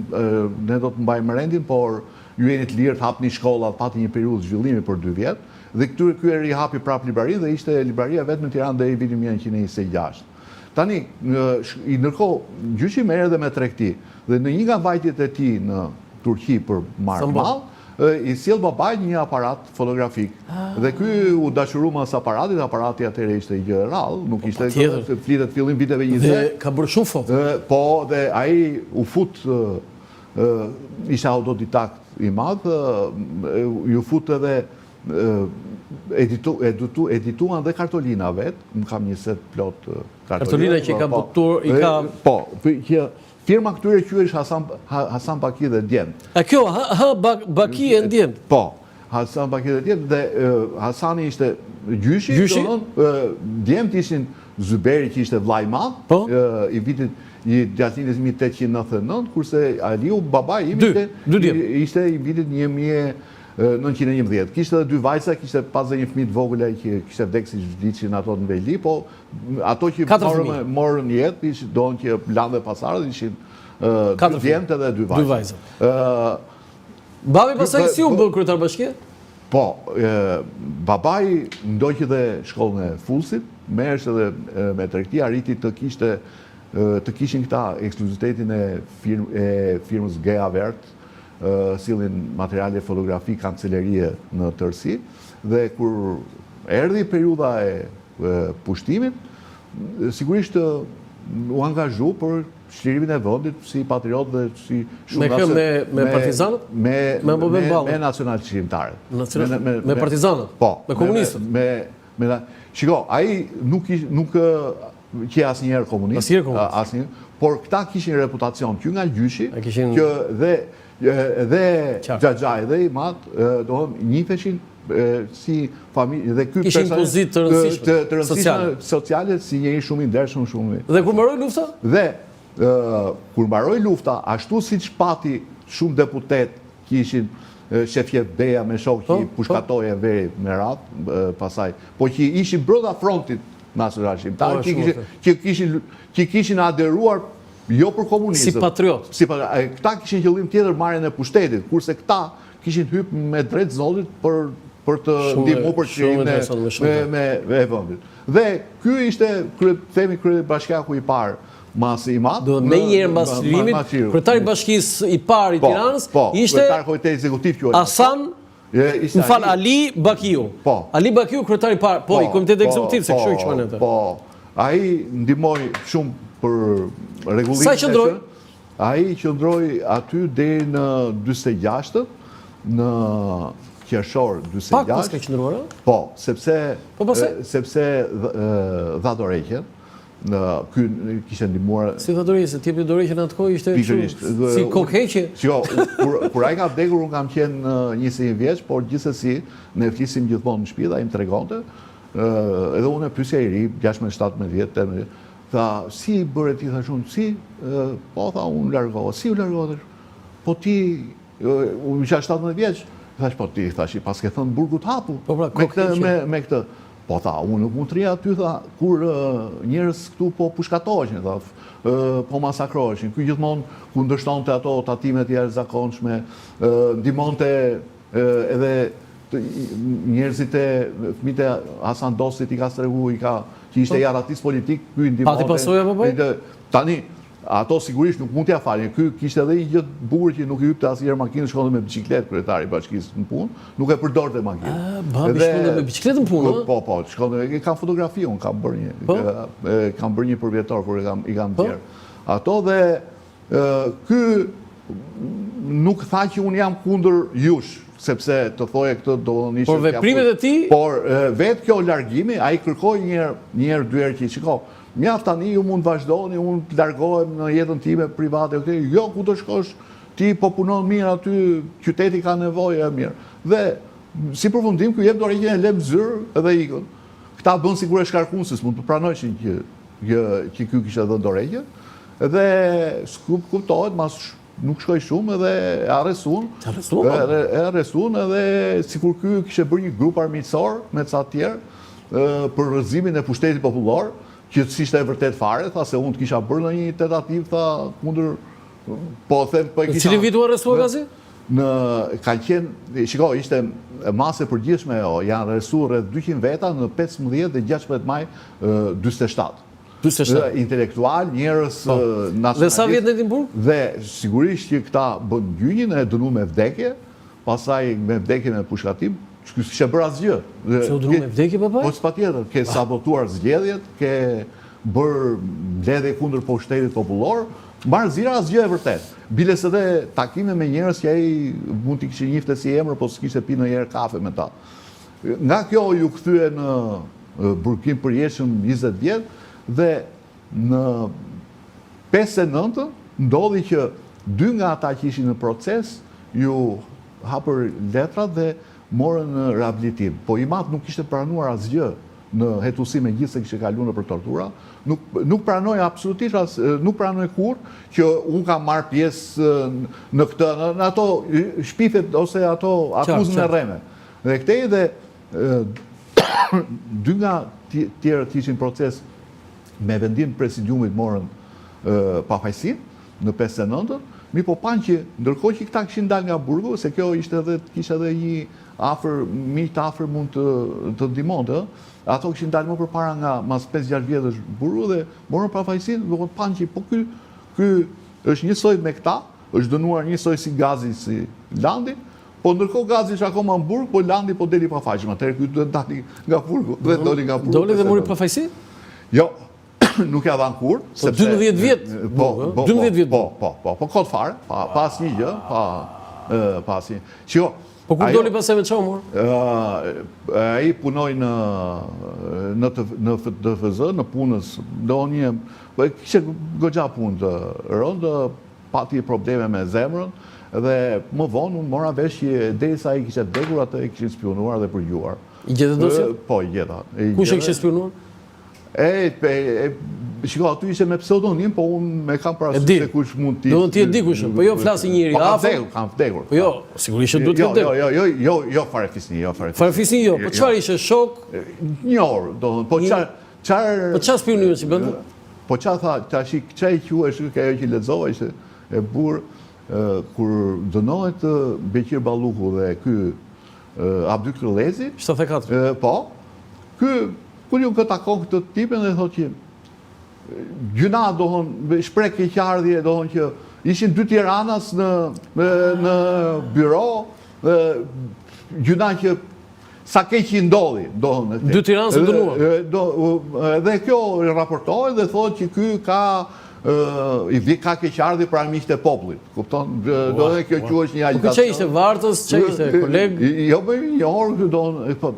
ne do të mbajmë rendin, por ju jeni të lirë të hapni shkollat, pati një periudhë zhvillimi për 2 vjet, dhe ky rihapi prap librarinë dhe ishte libraria vetëm në Tiranë deri vitin 1926. Tani, ndërkohë, gjyshi merr edhe me tregti, dhe në një nga vajtjet e tij në Turqi për marrë mall, i sjell babait një aparat fotografik. Dhe ky u dashuru mas aparatit, aparati atëherë ishte i gjeneral, nuk ishte flitet fillim viteve 20. Dhe ka bërë shumë foto. Po, dhe ai u fut, ishte autodidakt i madh, ju fut edhe edituan dhe kartolina vet, më kam një set plot kartolina që ka botur, i ka... Po, firma këtyre quhesh Hasan Baki dhe Djem. A kjo, Baki e Djem? Po, Hasan Baki dhe Djem, dhe Hasani ishte gjyshi, Djem të ishin Zyberi që ishte vllai i madh, i vitit i gjatësinës 1899, kurse Aliu, babai im, ishte i vitit 1911. Kishte edhe 2 vajza, kishte pas dhe një fëmijë të vogël që kishte vdekur siç vdiqin ato në Veli, po ato që morën jetë, doon që lanë dhe pasardhë, ishin 2 djemtë dhe 2 vajza. Babi pasaj si u bë kryetar bashkie? Po, babai ndoqi dhe shkollën e Fullsit, merresh edhe me tregti, arriti të kishin këta ekskluzivitetin e firmës Gea Vert, sillin materiale fotografi kancelerie në tërësi, dhe kur erdhi periudha e pushtimit, sigurisht u angazhu për shlirimin e vendit si patriot dhe si shumë me partizanët? Me nacional shqiptarët. Me partizanët? Po. Me komunistët? Shiko, ai nuk që asnjëherë komunist, por këta kishin reputacion që nga gjyshi, që dhe Xhaxhai dhe i matë, njifeshin si familje, dhe ky kishin pozitë të rëndësishme sociale si njëri shumë i ndershëm, shumë. Dhe kur mbaroi lufta? Dhe kur mbaroi lufta, ashtu siç pati shumë deputet që ishin Shefjet Beja me shok që pushkatoje veri me radhë pasaj, po që ishin brenda frontit nacional shqiptar, që kishin aderuar jo për komunistët. Si patriot. Këta kishin qëllim tjetër marrjen e pushtetit, kurse këta kishin hyrë me drejt zotit për të ndihmuar për çlimin e vendit. Dhe ky ishte kryebashkiaku i parë mas i madh. Me njëherë mbas çlimit, kryetari i bashkisë i parë i Tiranës ishte kryetari komiteti ekzekutiv quhet Hasan Ali Bakiu. Ali Bakiu kryetari i parë, i komitetit ekzekutiv, se kështu i quhen atë. Po, ai ndihmoi shumë për rregullimin. Sa qëndroi? Ai qëndroi aty deri në 46, në qershor 46. Pak pas ka qëndruar? Po, sepse dha dorëheqjen. Ky kishte ndihmuar. Si dha dorëheqje, se tipi dorëheqjen atë kohë ishte si kokheqje. Jo, kur ai ka vdekur unë kam qenë 21 vjeç, por gjithsesi ne flisim gjithmonë në shtëpi dhe ai më tregonte, edhe unë pyesja i ri, 16-17 vjet, 18. Tha, si bëre ti, thash unë, si? Po, tha, unë largova. Si u largova? Po ti, unë isha 17 vjeç. Thash, po ti, thash, pas ke thënë burgut hapu. Me këtë. Po, tha, unë nuk mund të rria aty, tha, kur njerëz këtu po pushkatoheshin, tha, po masakroheshin. Ky gjithmonë kundërshtonte ato tatimet e jashtëzakonshme, ndihmonte edhe njerëzit e fëmijët e Hasan Dosit i ka stregu, që ishte i arratist politik, ky i ndihmonte. Pati pasoja babaj? Tani, ato sigurisht nuk mund t'ja falin. Ky kishte edhe një gjë të bukur që nuk i hypte asnjëherë makinën, shkonte me biçikletë kryetari i bashkisë në punë, nuk e përdorte makinën. Babi shkonte me biçikletë në punë? Po, shkonte, kam fotografi, unë kam bërë një përvjetor kur i kam bjerë. Ato dhe ky nuk tha që unë jam kundër jush, sepse të thoje këtë do në ishte... Por veprimet e ti? Por vetë kjo largimi, a i kërkoj njerë dyherë që i shiko, mjaft tani ju mund vazhdoni, unë të largohem në jetën time private, jo ku të shkosh, ti po punon mirë aty, qyteti ka nevojë e mirë. Dhe si përfundim, kjo jep dorëheqjen e lem zyrë edhe ikën. Këta bën sigur e shkarkunësis, mund të pranojshin që ky kishte dhënë dorëheqje, dhe kuptohet mas nuk shkoj shumë edhe e arrestuan edhe sikur ky kishte bërë një grup armiqësor me ca tjerë për rrëzimin e pushtetit popullor, që s'ishte e vërtet fare, tha se unë të kisha bërë në një tentativë, tha kundër, po them po e kisha. Në cilin vit u arrestua gazi? Ka qenë, shiko, ishte masë e përgjithshme, janë arrestuar rreth 200 veta në 15 dhe 16 maj 47. Intelektual, njerëz nacionalistë. Dhe sa vjet në Edinburgh? Dhe sigurisht që këta bën gjynjin e dënu me vdekje, pastaj me vdekjen e pushkatim, s'kishe bërë asgjë. Se u dënu me vdekje, papaj? Po s'patjetër, ke sabotuar zgjedhjet, ke bërë mbledhje kundër pushtetit popullor, marrëzira asgjë e vërtet. Biles edhe takime me njerëz që ai mund t'i kishte njihte si emër, po s'kishte pi ndonjëherë kafe me ta. Nga kjo ju kthye në burkim përjetshëm 20 vjet. Dhe në 59 ndodhi që 2 nga ata që ishin në proces ju hapër letrat dhe morën në rehabilitim. Po Imam nuk kishte pranuar asgjë në hetusim me gjithë se kishte kaluar për tortura. Nuk pranoi absolutisht, nuk pranoi kurrë që unë kam marrë pjesë në këtë, në ato shpifet ose ato akuzën e rreme. Dhe këtej dhe 2 nga tjerët që ishin proces me vendim presidiumit morën pafajësinë në 59, mi po panë që ndërkohë që këta kishin dalë nga burgu, se kjo kishte edhe një miq të afër mund të ndihmonte, ato kishin dalë më përpara nga mas 5-6 vjetësh burgu dhe morën pafajësinë, do të panë që po ky është njësoj me këta, është dënuar njësoj si Gazi, si Landi, po ndërkohë Gazi është akoma në burg, po Landi po deli pafajshëm, atëherë ky duhet dali nga burgu, dhe doli nga burgu. Doli dhe mori pafajësi? Jo. Nuk ja dhanë kur. Po 12 vjet? Po, 12 vjet. Po, kot fare, pa asnjë gjë, pa asnjë. Qiko, po kur doli pasaj me çfarë mor? Ai punoi në DFZ, në punës, ndonjë, kishte goxha punë të rëndë, pati probleme me zemrën, dhe më vonë unë mora vesh që derisa ai kishte vdekur atë e kishin spionuar dhe përgjuar. I gjete dosje? Po, i gjeta. Kush e kishte spionuar? Shiko, aty ishe me pseudonim, po unë me kam parasysh se kush mund t'i... Do në ti e di kush, po jo flasi njëri afër. Kam vdekur. Po jo, sigurisht që duhet të vdekur. Jo farefisni, Farefisni jo, po çfarë ishe shok? Një orë, do në, po qarë... Po çfarë spionime që bëndë? Po qarë tha, qaj quhesh, ajo që lexova ishte e burë, kur dënohet Beqir Balluku dhe ky Abdy Kryllezi... 74. Po, kur ju këtë takon këtë tipin dhe thot që gjuna dohon, shpreh keqardhje dohon që ishin 2 Tiranas në byro, gjuna që sa keq i ndodhi, dohon. 2 Tiranas të dënuar. Dhe kjo raportohet dhe thot që ky ka keqardhje pra miqtë e popullit. Kupton? Do dhe kjo quhesh një agitacion. Po që ishte Vartës, që ishte koleg? Jo, një orë,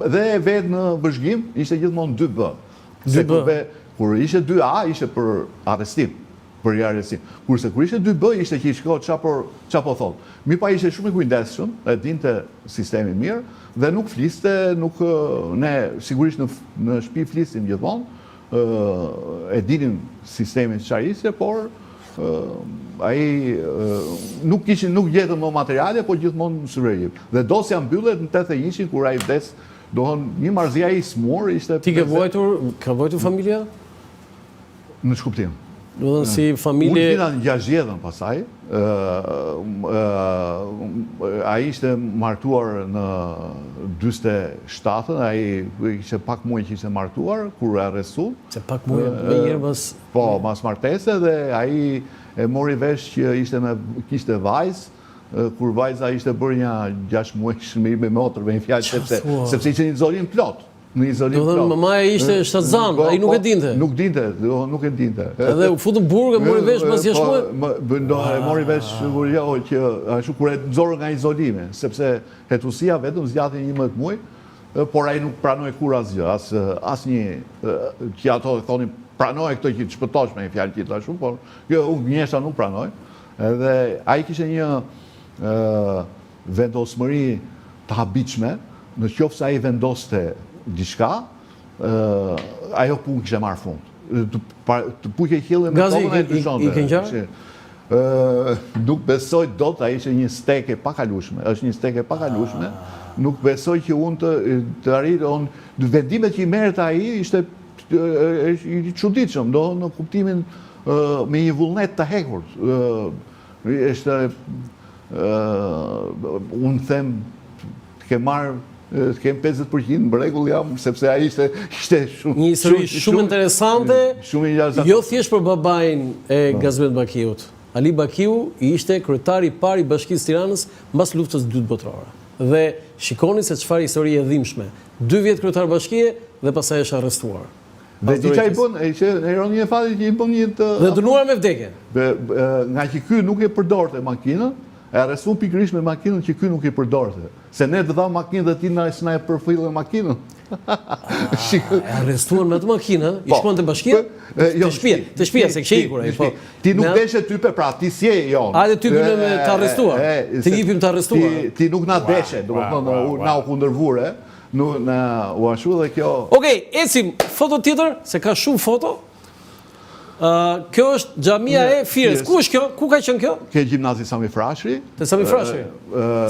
dhe vetë në vëzhgim ishte gjithmonë 2B. 2B. Kur ishte 2A, ishte për arrestim, për arrestim. Kurse kur ishte 2B, ishte që i shko qa po thotë. Mi pa ishte shumë i kujdesshëm, e dinte sistemin mirë, dhe nuk fliste, ne sigurisht në shtëpi flisnim gjithmonë, e dinim sistemin çfarë, por ai nuk gjetën më materiale, po gjithmonë syrejim. Dhe dosja mbyllet në 81 kur ai vdes, dohon një marrëzi ai smur ishte. Ti ka vojtur familja? Në shkuptim. Do të thënë si familje. Unë vina në 60 pasaj. Ai ishte martuar në 47, ai ishte pak muaj që ishte martuar kur e arrestu. Se pak muaj më herë mas. Po, mas martese dhe ai e mori vesh që kishte vajzë, kur vajza ishte bërë një 6 muaj shmiri me motor me një fjalë sepse ishte një izolim plot. Në izolim plot. Do thënë mamaja ishte shtatzan, ai nuk e dinte. Nuk dinte, nuk e dinte. Edhe u futu burg e mori vesh pas 6 muaj. Mori vesh që ashtu kur e nxorën nga izolimi, sepse hetusia vetëm zgjati 11 muaj, por ai nuk pranoi kur asgjë, asnjë që ato thonin pranoi këtë që të shpëtosh me një fjalë tjetër ashtu, por unë gënjesha nuk pranoj. Edhe ai kishte një vendosmëri të habitshme, në qoftë se ai vendoste diçka, ajo punë kishte marrë fund. Të puqe qellën me tokën e dyshonte. I këngjarë? Nuk besoj dot, ai ishte një stek e pakalueshme, është një stek e pakalueshme. Nuk besoj që unë të arrit, vendimet që i merret ai ishte i çuditshëm, do në kuptimin me një vullnet të hekur. Është unë them të kem marrë të kem 50% në rregull jam, sepse ai ishte shumë një histori shumë interesante, jo thjesht për babain e Gazmet Bakiut. Ali Bakiu ishte kryetari i parë i Bashkisë Tiranës mbas luftës dytë botërore. Dhe shikoni se çfarë histori e dhimbshme. 2 vjet kryetar bashkie dhe pastaj është arrestuar. Dhe di çfarë i bën, ishte ironi e fatit që i bën një dhe dënuar me vdekje. Nga që ky nuk e përdorte makinën, e arrestuan pikërisht me makinën që ky nuk i përdorte. Se ne të dham makinë dhe ti na e përfillë makinën. E arrestuan me atë makinë, i shkuan te bashkia? Te shtëpia, se kishte ikur ai. Ti nuk deshe type, pra ti si je jon. Hajde ty bëjmë të arrestuar. Të jepim të arrestuar. Ti nuk na deshe, domethënë na u kundërvure. U ashu dhe kjo... Okej, ecim foto tjetër, se ka shumë foto. Kjo është xhamia e Firës. Ku është kjo? Ku ka qenë kjo? Kjo gjimnazi Sami Frashëri. Te Sami Frashëri.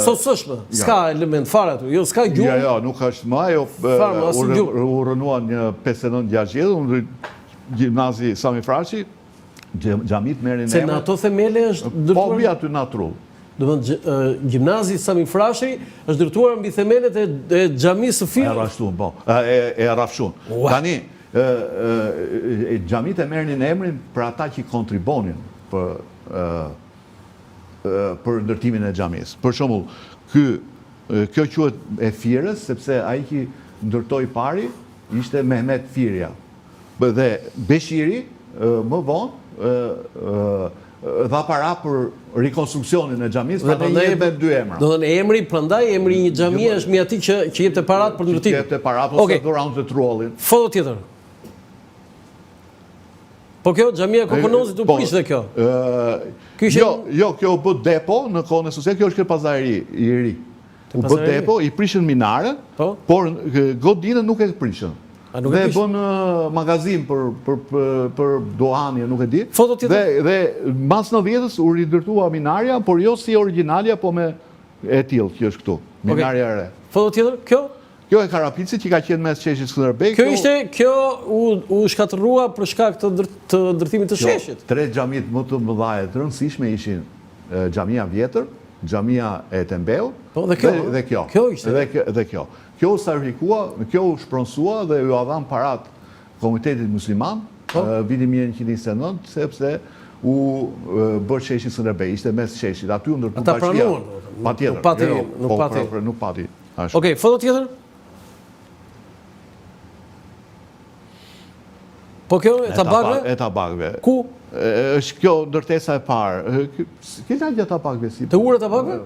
Sot s'është, s'ka element fare aty. Jo, s'ka gjuhë. Jo, nuk është më, u rënuan një 59-60, unë gjimnazi Sami Frashëri, xhamit merrin emrin. Se në ato themele është Po mbi aty natrull. Do të thonë gjimnazi Sami Frashëri është ndërtuar mbi themelet e xhamisë së Firës. E rrafshun, po. E rrafshun. Tani xhamit e merrnin emrin për ata që kontribonin për ndërtimin e xhamisë. Për shembull, kjo quhet e Firës sepse ai që ndërtoi pari ishte Mehmet Firja. Dhe Beshiri më vonë dha para për rikonstruksionin e xhamisë, prandaj i jep me 2 emra. Do të thënë emri, prandaj emri një xhamie është mbi atij që jepte parat për ndërtim. Jepte parat ose dhuratë të trullin. Foto tjetër. Po kjo xhamia Kokonozit u prish dhe kjo. Jo, kjo u bë depo në kohën e socialisë, kjo është pazari i ri. U bë depo, i prishën minare, por godinën nuk e prishën. Dhe bën magazin për dohanie, nuk e di. Foto tjetër. Dhe mas 90-s u rindërtua minarja, por jo si originalja, po me e tillë që është këtu. Minarja e re. Foto tjetër, kjo? Kjo e Karapici që ka qenë mes sheshit Skënderbej. Kjo u shkatërrua për shkak të ndërtimit të sheshit. 3 xhamit më të mëdha të rëndësishme ishin xhamia vjetër, xhamia e Tembeu dhe kjo. Kjo ishte. Dhe kjo. Kjo u sarfikua, kjo u shpronsua dhe ju dhan parat Komitetit Musliman vitin 1929 sepse u bërë sheshi Skënderbej, ishte mes sheshit. Aty u ndërtu bashkia. Patjetër. Nuk pati. Okej, foto tjetër. Po kjo e tabakve? E tabakve. Ku? Është kjo ndërtesa e parë. Këta gjë tabakve si? Të ura tabakve?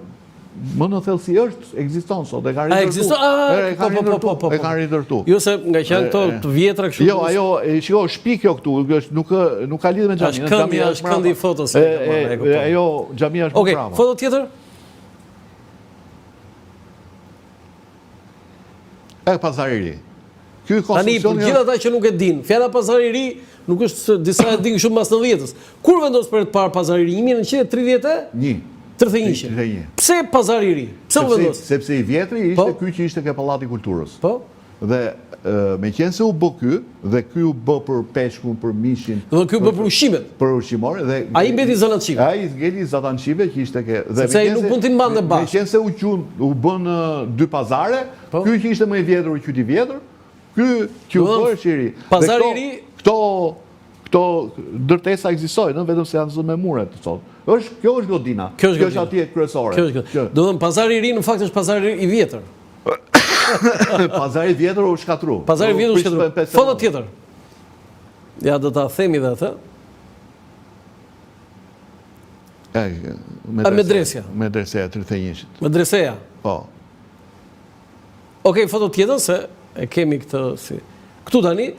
Më në thellësi është, ekziston sot, e ka ridërtu. E ka ridërtu. Jo se nga që janë këto të vjetra kështu. Jo, ajo, shiko, shpi kjo këtu, nuk ka lidhje me xhamin. Është këndi i fotos. Ajo xhamia është më brava. Okej, foto tjetër? E Pazari i Ri. Tani, për gjithë ata që nuk e din, fjala Pazari i Ri nuk është disa e din shumë mas 90-s. Kur vendos për të parë Pazari i Ri? 1931? 31. Pse Pazari i Ri? Pse u vendos? Sepse i vjetri ishte ky që ishte ke Pallati i Kulturës. Po? Dhe me qenë se u bë ky, dhe ky u bë për peshkun, për mishin. Dhe ky u bë për ushqimet. Për ushqimore dhe Ai mbeti zanatçive. Ai ngeli zanatçive që ishte ke. Dhe sepse ai nuk mund t'i mbante bashkë. Me qenë se u bën 2 pazare, ky që ishte më i vjetër u qyti i vjetër, ky që u bë është i ri. Pazari i ri, këto ndërtesa ekzistojnë, vetëm se janë zënë me mure të thotë. Kjo është godina. Kjo është atje kryesore. Do të thënë pazari i ri në fakt është pazari i vjetër. Pazari i vjetër u shkatru. Pazari i vjetër u shkatru. Foto tjetër. Ja do ta themi dhe atë. Medresja. Medresja 31-shit. Medreseja. Po. Okej, foto tjetër se e kemi këtë si. Këtu tani.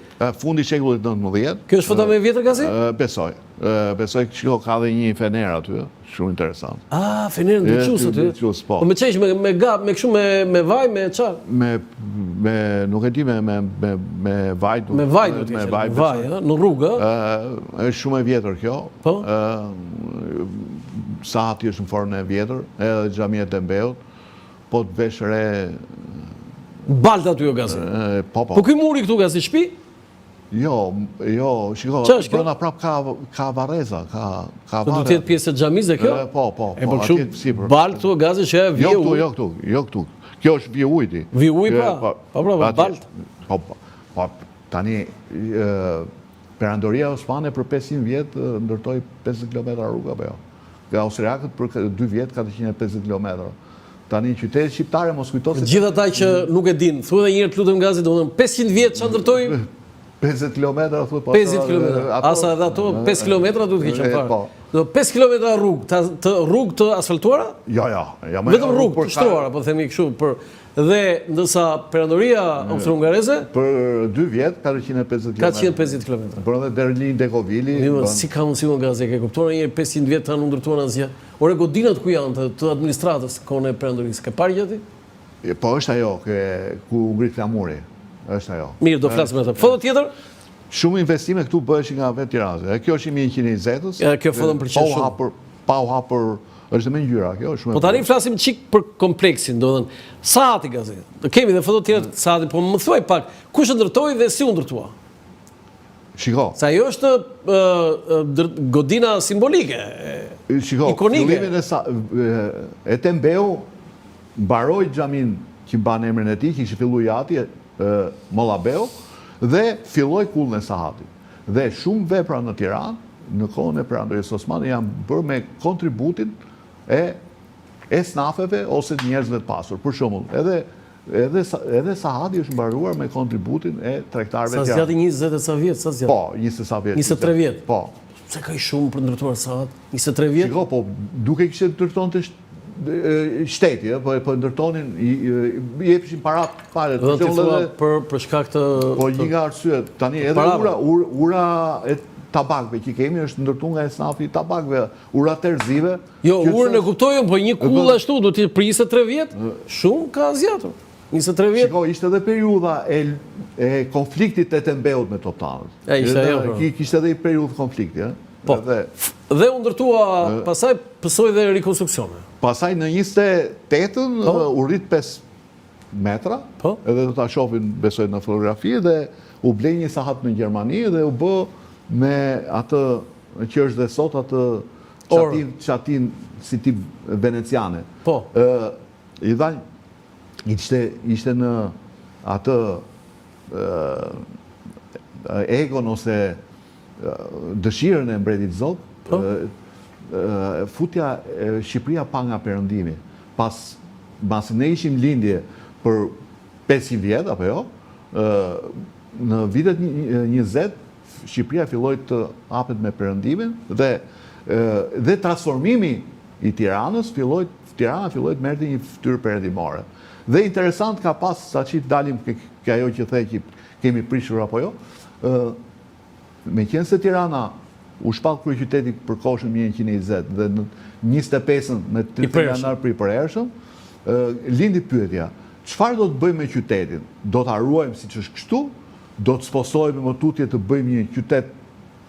Fundi i shekullit 19. Kjo është foto më e vjetër gazi? Besoj. Besoj që ka dhe një fener aty, shumë interesant. Fener në dyqus aty. Po. Me qesh, me gap, me kështu me vaj, me çfarë? Nuk e di me vaj. Me vaj do të thënë. Me vaj, në rrugë. Është shumë e vjetër kjo. Po. Sahati është në formën e vjetër, edhe xhamia e Tembeut. Po të vesh re Balta aty o gazi. Po. Po ky muri këtu gazi shtëpi? Jo, shiko, brenda prap ka varreza, ka varre. Do të jetë pjesë e xhamisë kjo? Po. Po kështu balt këtu gazi që e vje uji. Jo këtu. Kjo është vje ujti. Vje uji pa. Po balt. Po tani Perandoria Osmane për 500 vjet ndërtoi 50 km rrugë apo jo? Nga austriakët për 2 vjet ka 150 km. Tani qytetet shqiptare mos kujto se gjithë ata që nuk e din, thuaj edhe një herë lutem gazi, domethënë 500 vjet ç'a ndërtoi 50 kilometra thuaj po. 50 kilometra. Asa edhe ato 5 kilometra duhet të keqen fare. Do 5 kilometra rrugë të asfaltuara? Jo. Vetëm rrugë të shtruara, po themi kështu për dhe ndërsa Perandoria austro-hungareze për 2 vjet ka 150 km. Ka 150 km. Por edhe Derlin Dekovili. Si ka mundësi unë gazi, ke kuptuar një 500 vjet kanë ndërtuar asgjë. Ore godinat ku janë të administratës kohën e Perandorisë, ke parë gjati? Po është ajo ku ngrit flamuri. Është ajo. Mirë, do flasim atë. Foto tjetër? Shumë investime këtu bëheshin nga vetë Tirana. Kjo është 120-s. Kjo foto më pëlqen shumë. Pa u hapur, është me ngjyra, kjo është shumë. Po tani flasim çik për kompleksin, do të thënë, Sahati gazi. Kemi edhe foto tjetër të Sahatit, po më thuaj pak, kush e ndërtoi dhe si u ndërtua? Shiko. Sa ajo është godina simbolike. Shiko, fillimin e Tembeu mbaroi xhamin që mban emrin e tij, që kishte filluar ati Mollabeu dhe filloi kullën e Sahatit. Dhe shumë vepra në Tiranë në kohën e Perandorisë Osmane janë bërë me kontributin e snafeve ose njerëzve të pasur. Për shembull, edhe Sahati është mbaruar me kontributin e tregtarëve të Tiranës. Sa zgjati 20 sa vjet, sa zgjati? Po, 20 sa vjet. 23 vjet. Po. Pse ka shumë për ndërtuar Sahat? 23 vjet? Shiko, po duke kishte ndërtonte shteti, po ndërtonin, i jepshin para fare. Do të thua për shkak të po një nga arsyet, tani edhe ura e tabakve që kemi është ndërtuar nga snafi i tabakve, ura terzive. Jo, urën e kuptoj, po një kull ashtu do të për 23 vjet, shumë ka zgjatur. 23 vjet. Shiko, ishte edhe periudha e konfliktit të Tembeut me toptanët. Ishte ajo. Kishte edhe periudhë konflikti, Po. Dhe u ndërtua, pasaj pësoi dhe rekonstruksione. Pasaj në 28-ën u rrit 5 metra, edhe do ta shohin besoj në fotografi, dhe u blej një sahat në Gjermani dhe u bë me atë që është dhe sot atë qatin si tip veneciane. Po. I dhanj, ishte në atë egon ose dëshirën e mbretit Zot, futja Shqipëria pa nga perëndimi. Pasi ne ishim lindje për 500 vjet, apo jo, në vitet 20, Shqipëria filloi të hapet me perëndimin dhe transformimi i Tiranës Tirana filloi të merrte një fytyrë perëndimore. Dhe interesant ka pas, saqë dalim ke ajo që the që kemi prishur apo jo, me qenë se Tirana u shpall kryeqyteti për koshën 1920 dhe në 25-ën me 30 janar për i përhershëm, lindi pyetja, çfarë do të bëjmë me qytetin? Do ta ruajmë siç është kështu? Do të sposojmë më tutje të bëjmë një qytet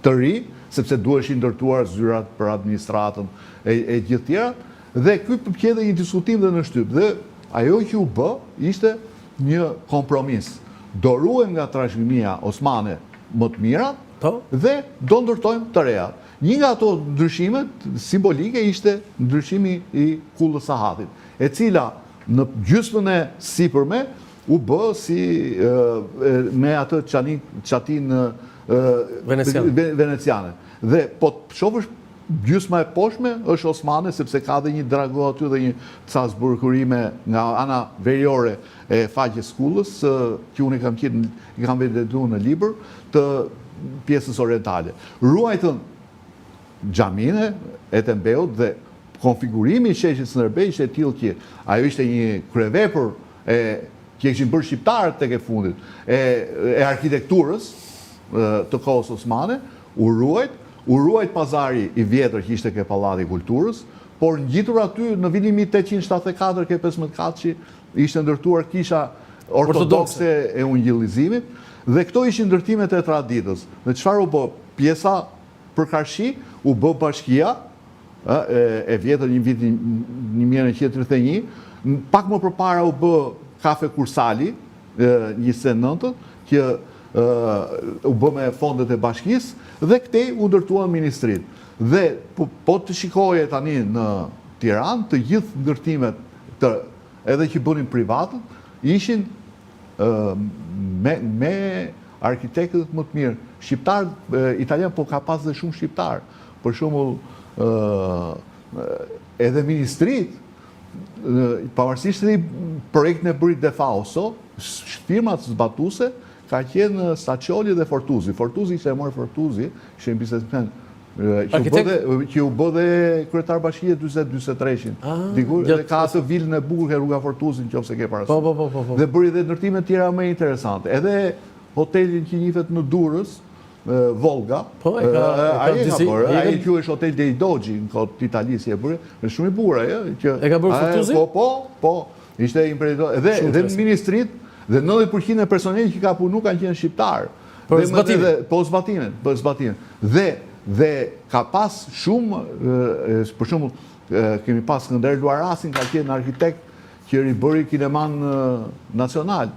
të ri, sepse duheshin ndërtuar zyrat për administratën e gjithë tjera, dhe ky përqedhe një diskutim dhe në shtyp. Dhe ajo që u bë ishte një kompromis. do ruajmë nga trashëgimia osmane më të mirat Po. dhe do ndërtojmë të reja. Një nga ato ndryshimet simbolike ishte ndryshimi i kullës Sahatit, e cila në gjysmën e sipërme u bë si me atë çatin veneciane. Dhe po të shohësh gjysma e poshtme është osmane, sepse ka dhe një drago aty dhe një ca zburkurime nga ana veriore e faqes kullës, që unë i kam vërtetuar në libër të pjesës orientale. Ruajtën xhamine e Tembeut dhe konfigurimi i sheshit Skënderbej ishte tillë që ajo ishte një kryevepër që kishin bërë shqiptarët tek e fundit e arkitekturës të kohës osmane, u ruajt pazari i vjetër që ishte ke Pallati i Kulturës, por ngjitur aty në vitin 1874 ke 15 katçi ishte ndërtuar kisha ortodokse e ungjillizimit, dhe këto ishin ndërtimet e traditës. Dhe çfarë u bë? Pjesa përkarshi u bë bashkia e vjetër një vitin 1931, pak më përpara u bë Kafe Kursali 29, që u bë me fondet e bashkisë, dhe këtej u ndërtuan ministrit. Dhe po të shikoje tani në Tiranë, të gjithë ndërtimet edhe që bënin privatët ishin me arkitektët më të mirë. Shqiptarë, italian, po ka pas dhe shumë shqiptarë. Për shembull, edhe ministrit, pavarësisht se projektin e bëri De Fausto, firmat zbatuese ka qenë Stacioli dhe Fortuzi. Fortuzi ishte marrë Fortuzi, ishte një biznesmen që u bë dhe kryetar bashkie 40-43-shin. Dikur dhe ka atë vilën e bukur ke rruga Fortuzin, nëse ke parasysh. Dhe bëri dhe ndërtime të tjera më interesante. Edhe hotelin që njihet në Durrës, Volga, ai e quhesh Hotel dei Dogi në kohët Italisë e bëri, është shumë i bukur ajo që e ka bërë Fortuzi? Po, ishte imperator. Dhe në ministrit dhe 90% e personelit që ka punu kanë qenë shqiptar. Për zbatimin. Po zbatimin. Dhe ka pas shumë, për shembull, kemi pas Skënder Luarasin, ka qenë arkitekt që ribëri kineman nacional.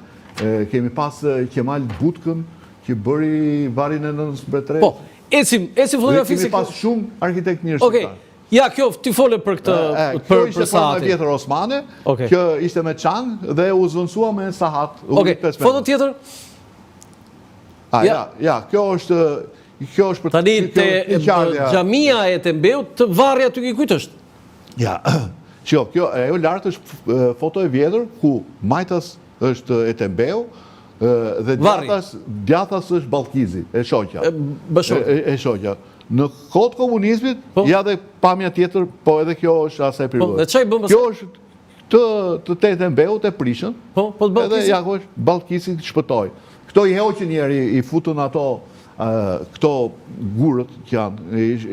Kemi pas Kemal Butkën, që bëri Varrin e Nënës Mbretëresë. Po, ecim fotografi. Kemi pas shumë arkitekt mirë shqiptar. Okej. Ja, kjo ti fole për këtë Kjo ishte forma e vjetër osmane, që ishte me çang dhe u zvendësua me sahat. Okej, foto tjetër? Ja, kjo është për tani te xhamia e Tembeut të Varri aty ke kujt është? Ja, kjo ajo lart është foto e vjetër ku majtas është e Tembeu dhe djathas është Ballkizi, e shoqja. E shoqja. Në kohët komunizmit, ja dhe pamja tjetër, po edhe kjo është asaj privat. Kjo është të Tembeut e prishën, edhe ja ku është Ballkisi të shpëtoi. Këto i heqin njeri, i futën ato këto gurët që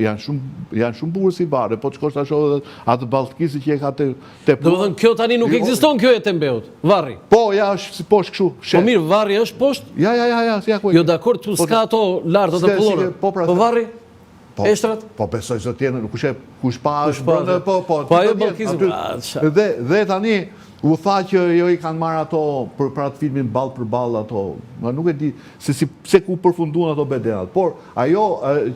janë shumë bukur si varre, po të shkosh ta shoh atë Ballkisi që e ka te Domethënë kjo tani nuk ekziston kjo e Tembeut, Varri. Po, ja është si poshtë kështu. Po mirë, Varri është poshtë? Ja ku. Jo, dakord, tu s'ka ato lart ato pullore. Po Varri? Eshtrat? Po besoj zot tjetër, kush pa është brenda, po ajo Ballkisi. Dhe tani u tha që jo i kanë marrë ato për atë filmin Ball për Ball ato, nuk e di se ku përfunduan ato bedenat, por ajo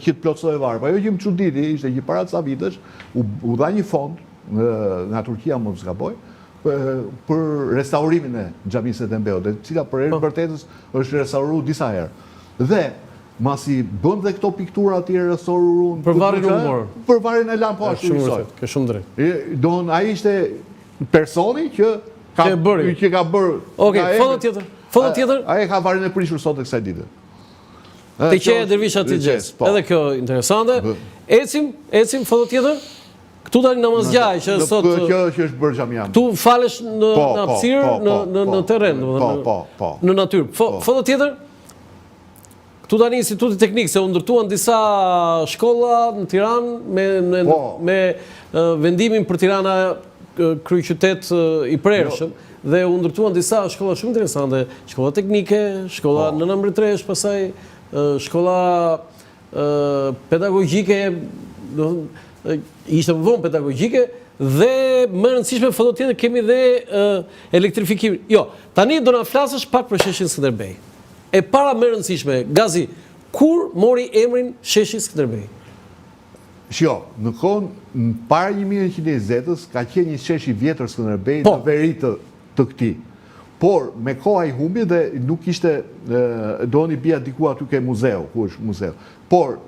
që të plotsoi Varri, ajo që më çuditi ishte që para ca vitesh u dha një fond nga Turqia, mos zgaboj, për restaurimin e xhamisë së Tembeut, e cila për herë vërtetës është restauruar disa herë. Dhe masi bën dhe këto piktura të tjera restauruar për Varrin Rumor. Për Varrin e lan po ashtu i soi. Ke shumë drejt. Don ai ishte personi që ka bërë. Okej, foto tjetër. Ai ka Varrin e prishur sot e kësaj dite. Te qeja Dervisha Tixhes. Edhe kjo interesante. Ecim foto tjetër. Këtu tani namazgjaj që sot kjo që është bërë xhamia. Tu falesh në hapësirë, në terren, domethënë. Në natyrë. Foto tjetër. Këtu tani Instituti Teknik, se u ndërtuan disa shkolla në Tiranë me vendimin për Tirana kryeqytet i prershëm, dhe u ndërtuan disa shkolla shumë interesante, shkolla teknike, shkolla Nëna Mbretëresë, pastaj shkolla pedagogjike, ishte më vonë pedagogjike, dhe më e rëndësishme foto tjetër kemi dhe elektrifikimin. Jo, tani do na flasësh pak për sheshin Skënderbej. E para më e rëndësishme, Gazi, kur mori emrin sheshi Skënderbej? Shjo, në kohën para 1920-s ka qenë një shesh i vjetër Skënderbej Po. në veri të këtij. Por me koha i humbi dhe nuk ishte doni bia diku aty ke muzeu, ku është muzeu. Por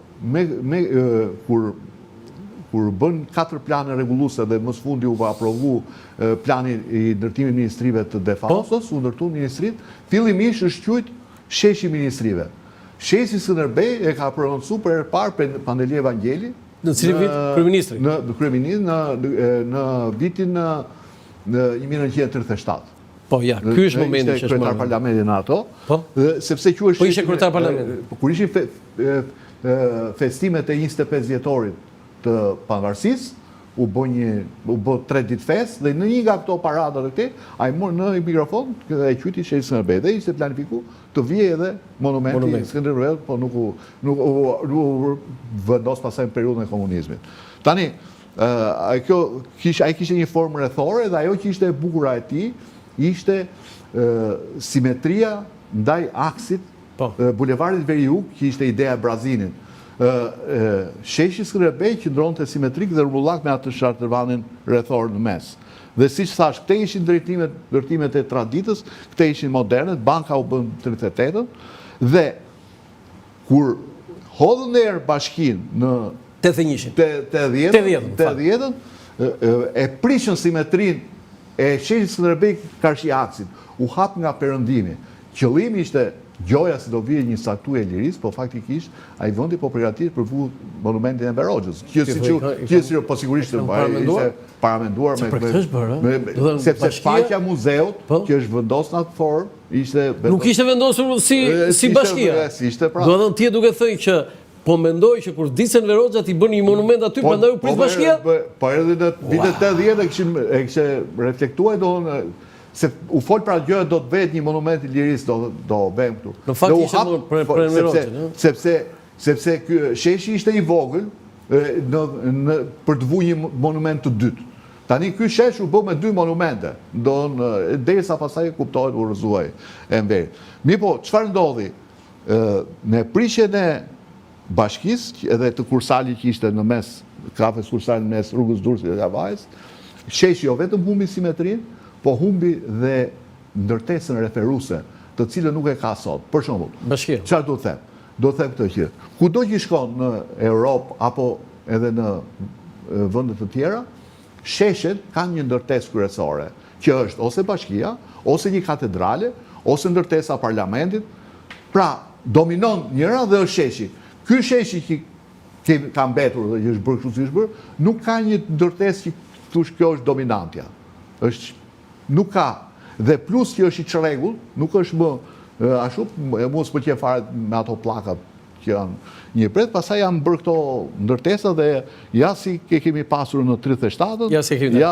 kur bën 4 plane rregulluese dhe më së fundi u aprovu plani i ndërtimit ministrive të defansos, u ndërtu ministrit, fillimisht është quajtur sheshi ministrive. Sheshi Skënderbej e ka prononcuar për herë parë Pandeli Evangeli Në cilin vit kryeministri? Në vitin 1937. Po ja, ky është momenti që është kryetar parlamentit në ato. Po. Sepse quhesh Po ishte kryetar parlamentit. Kur ishin festimet e 25 vjetorit të pavarësisë, u bë 3 ditë fest dhe në një nga këto parada të këtij, ai mor në mikrofon dhe e quajti sheshi Skënderbej dhe ishte planifikuar të vijë edhe monumenti Skënderbej, po nuk u vendos pasaj në periudhën e komunizmit. Tani, ai kishte një formë rrethore dhe ajo që ishte e bukur e tij ishte simetria ndaj aksit bulevardit Veriuk, që ishte ideja e Brazinit. Sheshi Skënderbej qëndronte simetrik dhe rregullak me atë shartërvanin rrethor në mes. Dhe siç thash, këte ishin ndërtimet e traditës, këte ishin moderne, banka u bën 38-ën dhe kur hodhën erë bashkinë në 80-ën, e prishën simetrin e sheshit Skënderbej karshi aksit, u hap nga perëndimi. Qëllimi ishte gjoja se do vije një statue e lirisë, po faktikisht ai vendi po përgatitet për vu monumentin e Berogjës. Që po sigurisht ishte paramenduar sepse faqja muzeut që është vendosur në atë formë ishte nuk ishte vendosur si bashkia. Do të thënë ti duke thënë që po mendoj që kur disen Verogja ti bën një monument aty, prandaj u prit bashkia? Po edhe në vitet 80 e kishte reflektuar doon se u fol pra gjë do të bëhet një monument i lirisë do bëjmë këtu. Në fakt ishte për Verogjen, sepse ky sheshi ishte i vogël për të vënë një monument të dytë. Tani ky shesh u bë me 2 monumente, derisa pastaj kuptohet u rrëzuai Enveri. Po, çfarë ndodhi? Në prishjen e bashkisë edhe të kursalit që ishte në mes, kafes kursali në mes rrugës Durrësit dhe Kavajës, sheshi jo vetëm humbi simetrinë, po humbi dhe ndërtesën referuese, të cilën nuk e ka sot. Për shembull, çfarë do të them? Do të them këtë që kudo që shkon në Europë apo edhe në vende të tjera, sheshet kanë një ndërtesë kryesore, që është ose bashkia, ose një katedrale, ose ndërtesa parlamentit. Pra, dominon njëra dhe është sheshi. Ky sheshi që ka mbetur dhe që është bërë kështu si është bërë, nuk ka një ndërtesë që thosh kjo është dominantja. Nuk ka. Dhe plus që është i çrregull, nuk është më ashtu, mua s'pëlqen fare me ato pllakat që janë një pret, pastaj janë bërë këto ndërtesa dhe ja si kemi pasur në 37-ën, ja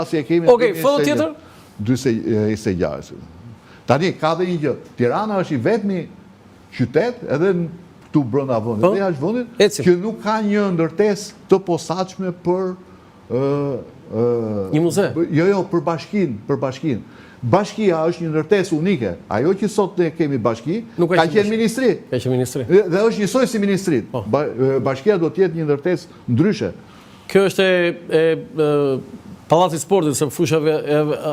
si e kemi. Okej, foto tjetër? 26. Tani ka dhe një gjë. Tirana është i vetmi qytet edhe këtu brenda vendit, dhe jashtë vendit, që nuk ka një ndërtesë të posaçme për një muze? Jo, për bashkinë. Bashkia është një ndërtesë unike. Ajo që sot ne kemi bashki, ka qenë ministri. Ka qenë ministri. Dhe është njësoj si ministrit. Bashkia do të jetë një ndërtesë ndryshe. Kjo është e Pallati Sportit, se fusha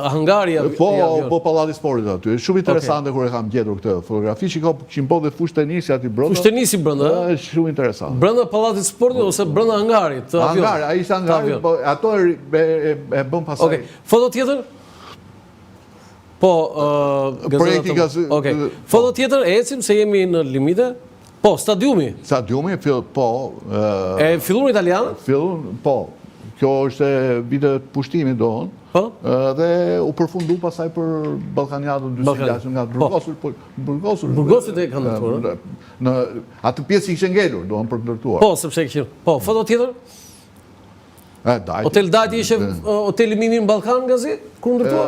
hangari. Po Pallati Sportit aty. Është shumë interesante kur e kam gjetur këtë fotografi, kishin bërë dhe fushë tenisi aty brenda. Fushë tenisi brenda. Është shumë interesante. Brenda Pallati Sportit ose brenda hangarit? Hangari, ai ishte hangari, po ato e bën pasaj. Okej, foto tjetër? Po, foto tjetër, ecim se jemi në limite. Po, stadiumi. Stadiumi, po. E fillun italian? Fillun, po. Kjo është vitet pushtimit doon, dhe u përfundu pasaj për Ballkaniadën 2006 nga Burgosur. Burgosit e kanë ndërtuar. Në atë pjesë që ishte ngelur, doon për të ndërtuar. Po, sepse kishin. Po, foto tjetër? Hotel Dajti ishte hoteli më i mirë në Ballkan, Gazi, kur ndërtuar?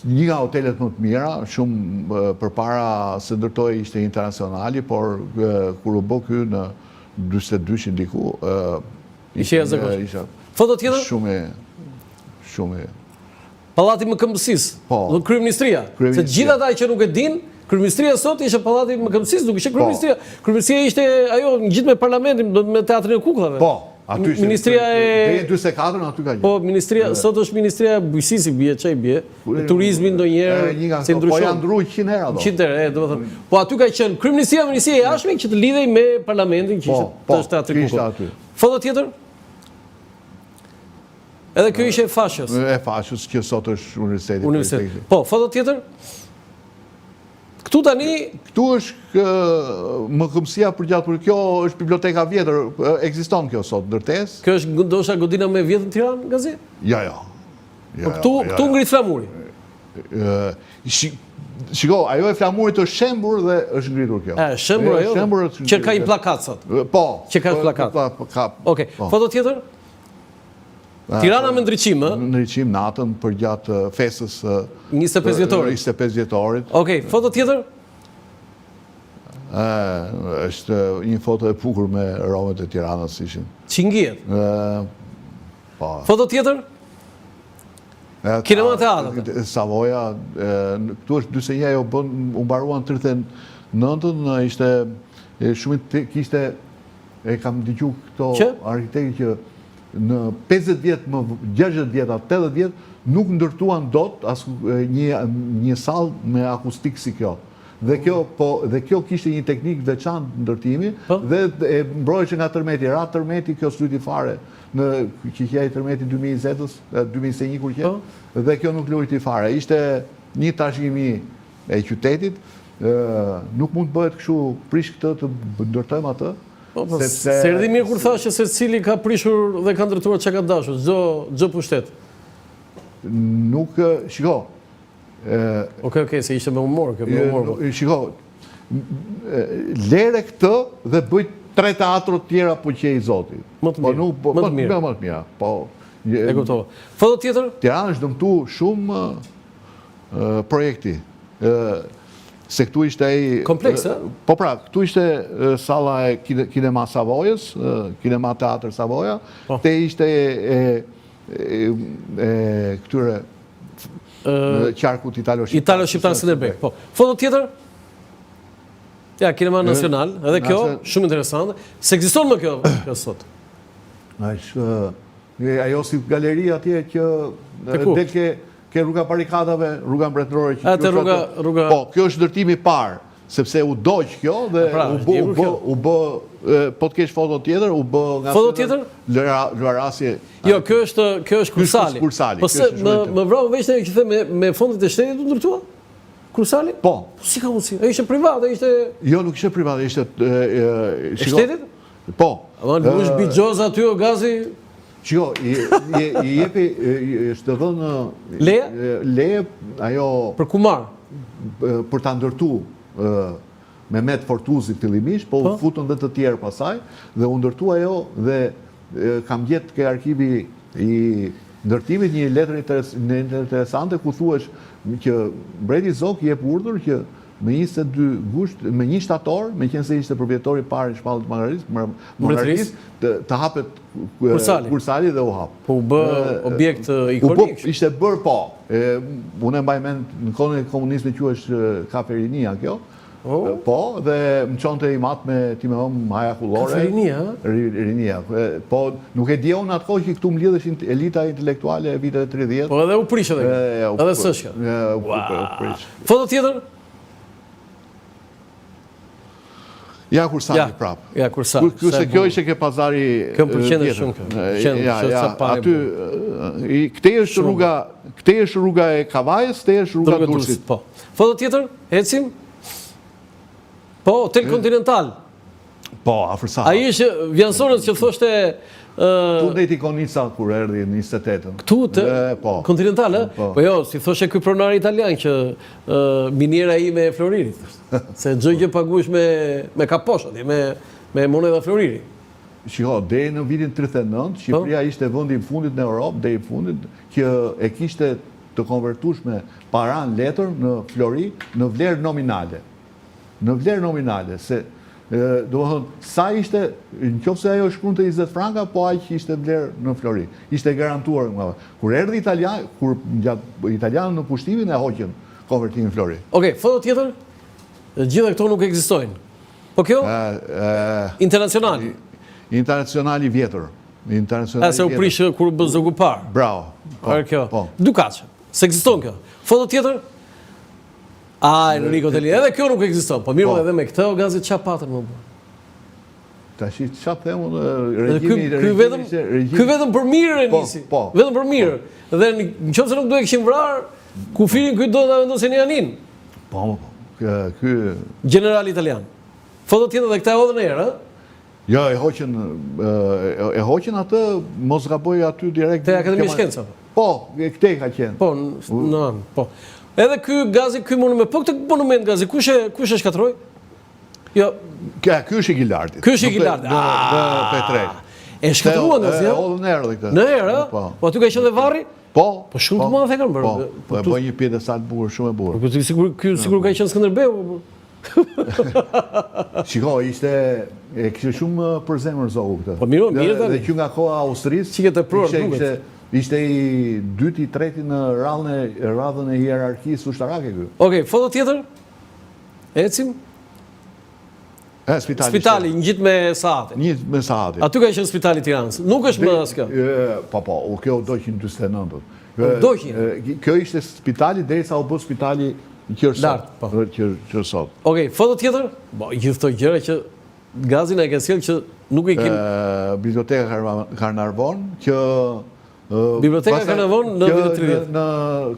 Një nga hotelet më të mira, shumë përpara se ndërtoi ishte internacionali, por kur u bë ky në 42 diku, ishte jashtëzakonisht. Foto tjetër? Shumë e. Pallati MKMS-së. Po. Do kryeministria. Se gjithë ata që nuk e din, kryeministria sot ishte pallati MKMS-së, nuk ishte kryeministria. Kryeministria ishte ajo ngjit me parlamentin, me teatrin e kukullave. Po. Aty ishte. Ministria e 44 aty ka gjë. Po, ministria sot është ministria e bujqësisë, bie çai bie. Turizmi ndonjëherë se ndryshon. Po janë ndruar 100 herë ato. 100 herë, domethënë. Po aty ka qenë kryeministria e jashtme që të lidhej me parlamentin që ishte teatri i kukull. Foto tjetër? Edhe kjo ishte fashës. E fashës që sot është universiteti. Po, foto tjetër? Këtu tani... Këtu është MKMS-ja përgjatë, kjo është biblioteka vjetër, ekziston kjo sot, ndërtesë. Kjo është ndoshta godina më e vjetër në Tiranë, Gazi? Ja. Po këtu ngrit flamuri. Shiko, ajo e flamurit është shembur dhe është ngritur kjo. Shembur ajo? Që ka një plakat sot. Po. Që ka plakat. Okej, foto tjetër? Tirana me ndriqim, ë? Ndriqim natën përgjatë festës 25 vjetorit. 25 vjetorit. Okej, foto tjetër? Është një foto e bukur me romet e Tiranës ishin. Qingjet. Po. Foto tjetër? Kinema teatrat. Savoja, këtu është 41, ajo u mbaruan 39-ën, ishte shumë kishte e kam dëgju këto arkitektë që në 50 vjetë, 60 vjetë, 80 vjetë, nuk ndërtuan dot as një sallë me akustik si kjo. Dhe kjo kishte një teknik veçantë ndërtimi dhe e mbrojshë nga tërmeti. Ra tërmeti kjo s'lyti fare në që qej tërmeti 2020-ës, 2021 kur qej, dhe kjo nuk lujti fare. Ishte një trashëgimi e qytetit, nuk mund të bëhet kështu prish këtë të ndërtojmë atë. Se erdhi mirë kur thashë se cili ka prishur dhe ka ndërtuar që ka dashur, çdo pushtet. Nuk, shiko. Okej, se ishte me humor. Shiko, lere këtë dhe bëjt 3 teatrot tjera po që i Zoti. Më të mirë. Më të mirë. E kuptova. Foto tjetër? Tiranë është dëmtu shumë projekti. Se këtu ishte ai... Kompleks, e? Po pra, këtu ishte sala e Kinema Savojës, Kinema Teatr Savoja, te ishte këtyre qarkut Italo-Shqiptar. Italo-Shqiptar Skënderbej, po. Foto tjetër? Ja, Kinema Nacional, edhe kjo, shumë interesante. Se ekziston më kjo sot? Ajo si galeri atje që delke ke rruga barikadave, rruga mbretërore. Po, kjo është ndërtimi parë, sepse u doq kjo dhe u bë, po të kesh foto tjetër, u bë nga... Foto tjetër? Luarasje. Jo, kjo është Kursali. Po se më vrau veç në që the me fondit e shtetit u ndërtua? Kursali? Po. Si ka mundësi? E ishte privat, e ishte... Jo, nuk ishte privat, e ishte... E shtetit? Po. Ama nuk është Bigjoz aty o Gazi... Qiko, i jepi, është të dhënë... Leja? Leje, ajo... Për kumar? Për të ndërtu Mehmet Fortuzi fillimisht, po futën dhe të tjerë pasaj, dhe u ndërtu ajo dhe kam gjetë ke arkivi i ndërtimit një letër interesante ku thuesh që Mbreti Zok jep urdhër që me 22 gusht, me 1 shtator, me qenë se ishte përvjetori parë në shpallët monarkisë, të hapet Kursali dhe u hap. Po u bë objekt ikonik? Ishte bërë, po. Unë e mbaj mend në kohën e komunizmit që është Kaferinia kjo, po, dhe më qonte i matë me ti me hëmë Haja Kullore. Kaferinia? Rinia. Po, nuk e dje unë atë kohë që këtu më lidheshin elita intelektuale e vitet e 30. Po, edhe u prishë edhe sëshka. Foto tjetër? Ja, Kursali prap. Ja, Kursali. Se kjo ishe ke pazari tjetër. Kjo më përqende shumë kjo. Aty, këte është rruga e Kavajës, këte është rruga Durrësit. Po. Foto tjetër? Ecim? Po, Hotel Continental. Po, afërsat. A ishë vjansorët që thoshte... Tu dhe ti Konica kur erdi në 28-ën. Këtu të Continental, e? Po jo, si thoshe këj pronari italian që miniera i me Floririt. Se gjë pagush me kaposh, me moneda Floriri. Shiko, deri në vitin 39, Shqipëria ishte vendi i fundit në Europë, deri i fundit, që e kishte të konvertueshme paran letër në Flori në vlerë nominale. Në vlerë nominale, se Do të thonë, sa ishte, nëse ajo shkronte 20 franka, po aq ishte vlerë në Flori. Ishte garantuar. Kur erdhi italianët në pushtimin e hoqën konvertimin Flori. Okej, foto tjetër? Gjitha këto nuk ekzistojnë. Po kjo? Internacionali. Internacionali vjetër. Se u prishë kur bë zogu parë. Bravo. Kjo. Dukaçe. Se ekziston kjo. Foto tjetër? Enrico Tellini. Edhe kjo nuk ekziston. Po mirë, edhe me këtë o gazi ç'a patën më bë. Tash ç'a them regjimi Ky vetëm për mirë e nisi. Vetëm për mirë. Dhe nëse nuk do e kishin vrarë, kufirin ky do ta vendosin Janin. Po, ky general italian. Foto tjetër dhe këta e hodhën herë, ë? Jo, e hoqën atë, mos gaboj aty direkt. Te Akademia e Shkencave. Po, këtej ka qenë. Po, po. Edhe ky gazi, ky monument, po këtë monument gazi, kush e shkatroi? Jo, ky është i Gilardit. Ky është i Gilardit. Në Petrek. E shkatruan gazi, ja? Hodhën herë dhe këtë. Në herë, ë? Po aty ka qenë dhe varri? Po. Po shumë të madh e kanë bërë. Po, e bën një piedestal të bukur, shumë e bukur. Po ky sigur ka qenë Skënderbeu. Shiko, e kishte shumë për zemër zogu këtë. Po mirë tani. Dhe që nga koha Austrisë, ishte i dyti, i treti në radhën e hierarkisë ushtarake ky. Okej, foto tjetër? Ecim? Spitali, ngjit me Saatin. Ngjit me Saatin. Aty ka qenë Spitali i Tiranës. Nuk është më as kjo. Po, kjo doqin 49. Kjo ishte spitali derisa u bë spitali Qërsot. Okej, foto tjetër? Po, gjithë këto gjëra që gazin e ka sjellë që nuk i kim... Biblioteka Carnarvon, që... Biblioteka Carnarvon në vitet 30. Në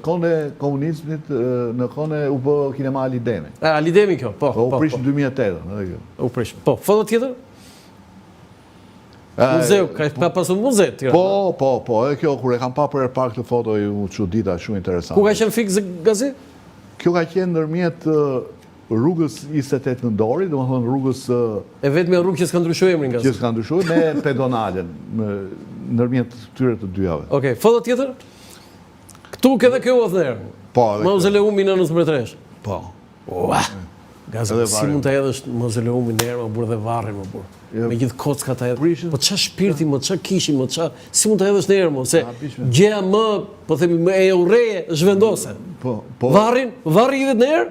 kohën e komunizmit, në kohën e u bë kinema Alidemi. Alidemi kjo, po. U prish në 2008. U prish. Po, foto tjetër? Muzeu, ka pasur muze tjetër. Po, edhe kjo, kur e kam pa për pak të foto, u çudita shumë interesante. Ku ka qenë fikse gazi? Kjo ka qenë ndërmjet rrugës 28 Nëndori, domethënë rrugës... E vetëm rrugë që s'ka ndryshuar emrin gazi. Që s'ka ndryshuar, me pedonalen, ndërmjet këtyre të dyjave. Okej, foto tjetër? Këtu edhe kjo udhëher. Po, Mauzoleumi në Nënës Mbretëresh. Po. Gazi, si mund të hedhësh Mauzoleumin në herë, më burë dhe varrin më burë. Me gjithë kockat ta hedhë. Po ç'a shpirti, më ç'a kishi, më ç'a si mund të hedhësh në herë, më se gjëja më, po themi më e urreje zhvendose. Po. Varri hidhet në herë?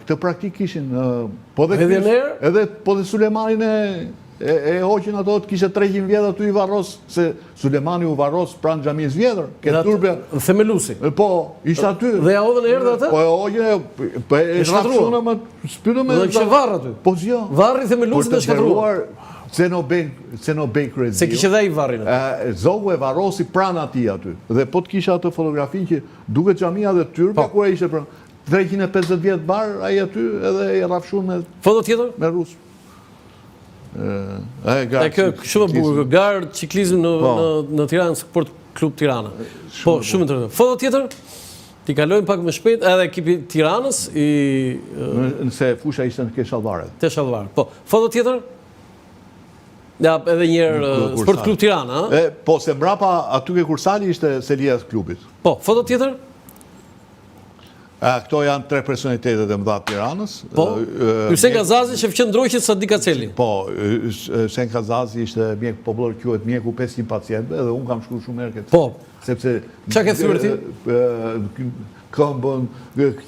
Këtë praktik kishin, po edhe po dhe Sulemanin e hoqin ato të kishe 300 vjetë aty i varros, se Sulemani u varros pranë xhamisë vjetër. Themelusi. Po, ishte aty. Dhe ja hodhën herë dhe atë? Po e hoqin, po e rrafshuna më spytën me... Dhe kishe varr aty? Po zjo. Varri Themelusi dhe shkatruar. Cenobej Kryezi. Se kishe dhe i varrin aty? Zogu e varrosi pranë atij aty. Dhe po të kisha atë fotografinë që duket xhamia dhe tyrbja ku e ishte pranë. 350 vjetë barë, ai aty edhe e rrafshun me... Foto tjetër? Me rusë. Shumë e bukur, garë ciklizm në Tiranë, Sport Klub Tirana. Po, shumë interesant. Foto tjetër? Ti kalojmë pak më shpejt, edhe ekipi Tiranës i... Nëse fusha ishte në ke Shallvaret. Te Shallvaret, po. Foto tjetër? Ja, edhe njerë Sport Klub Tirana. Po, se mbrapa aty ke Kursali ishte selia klubit. Po, foto tjetër? Këto janë 3 personalitetet e mëdha të Tiranës. Po, Hysen Kazazi, Shefqen Droqit, Sadik Aceli. Po, Hysen Kazazi ishte mjek popullor, quhet mjeku 500 pacientëve, dhe unë kam shkruar shumë herë këtë. Po. Sepse çka ke thyer ti? Këmbën,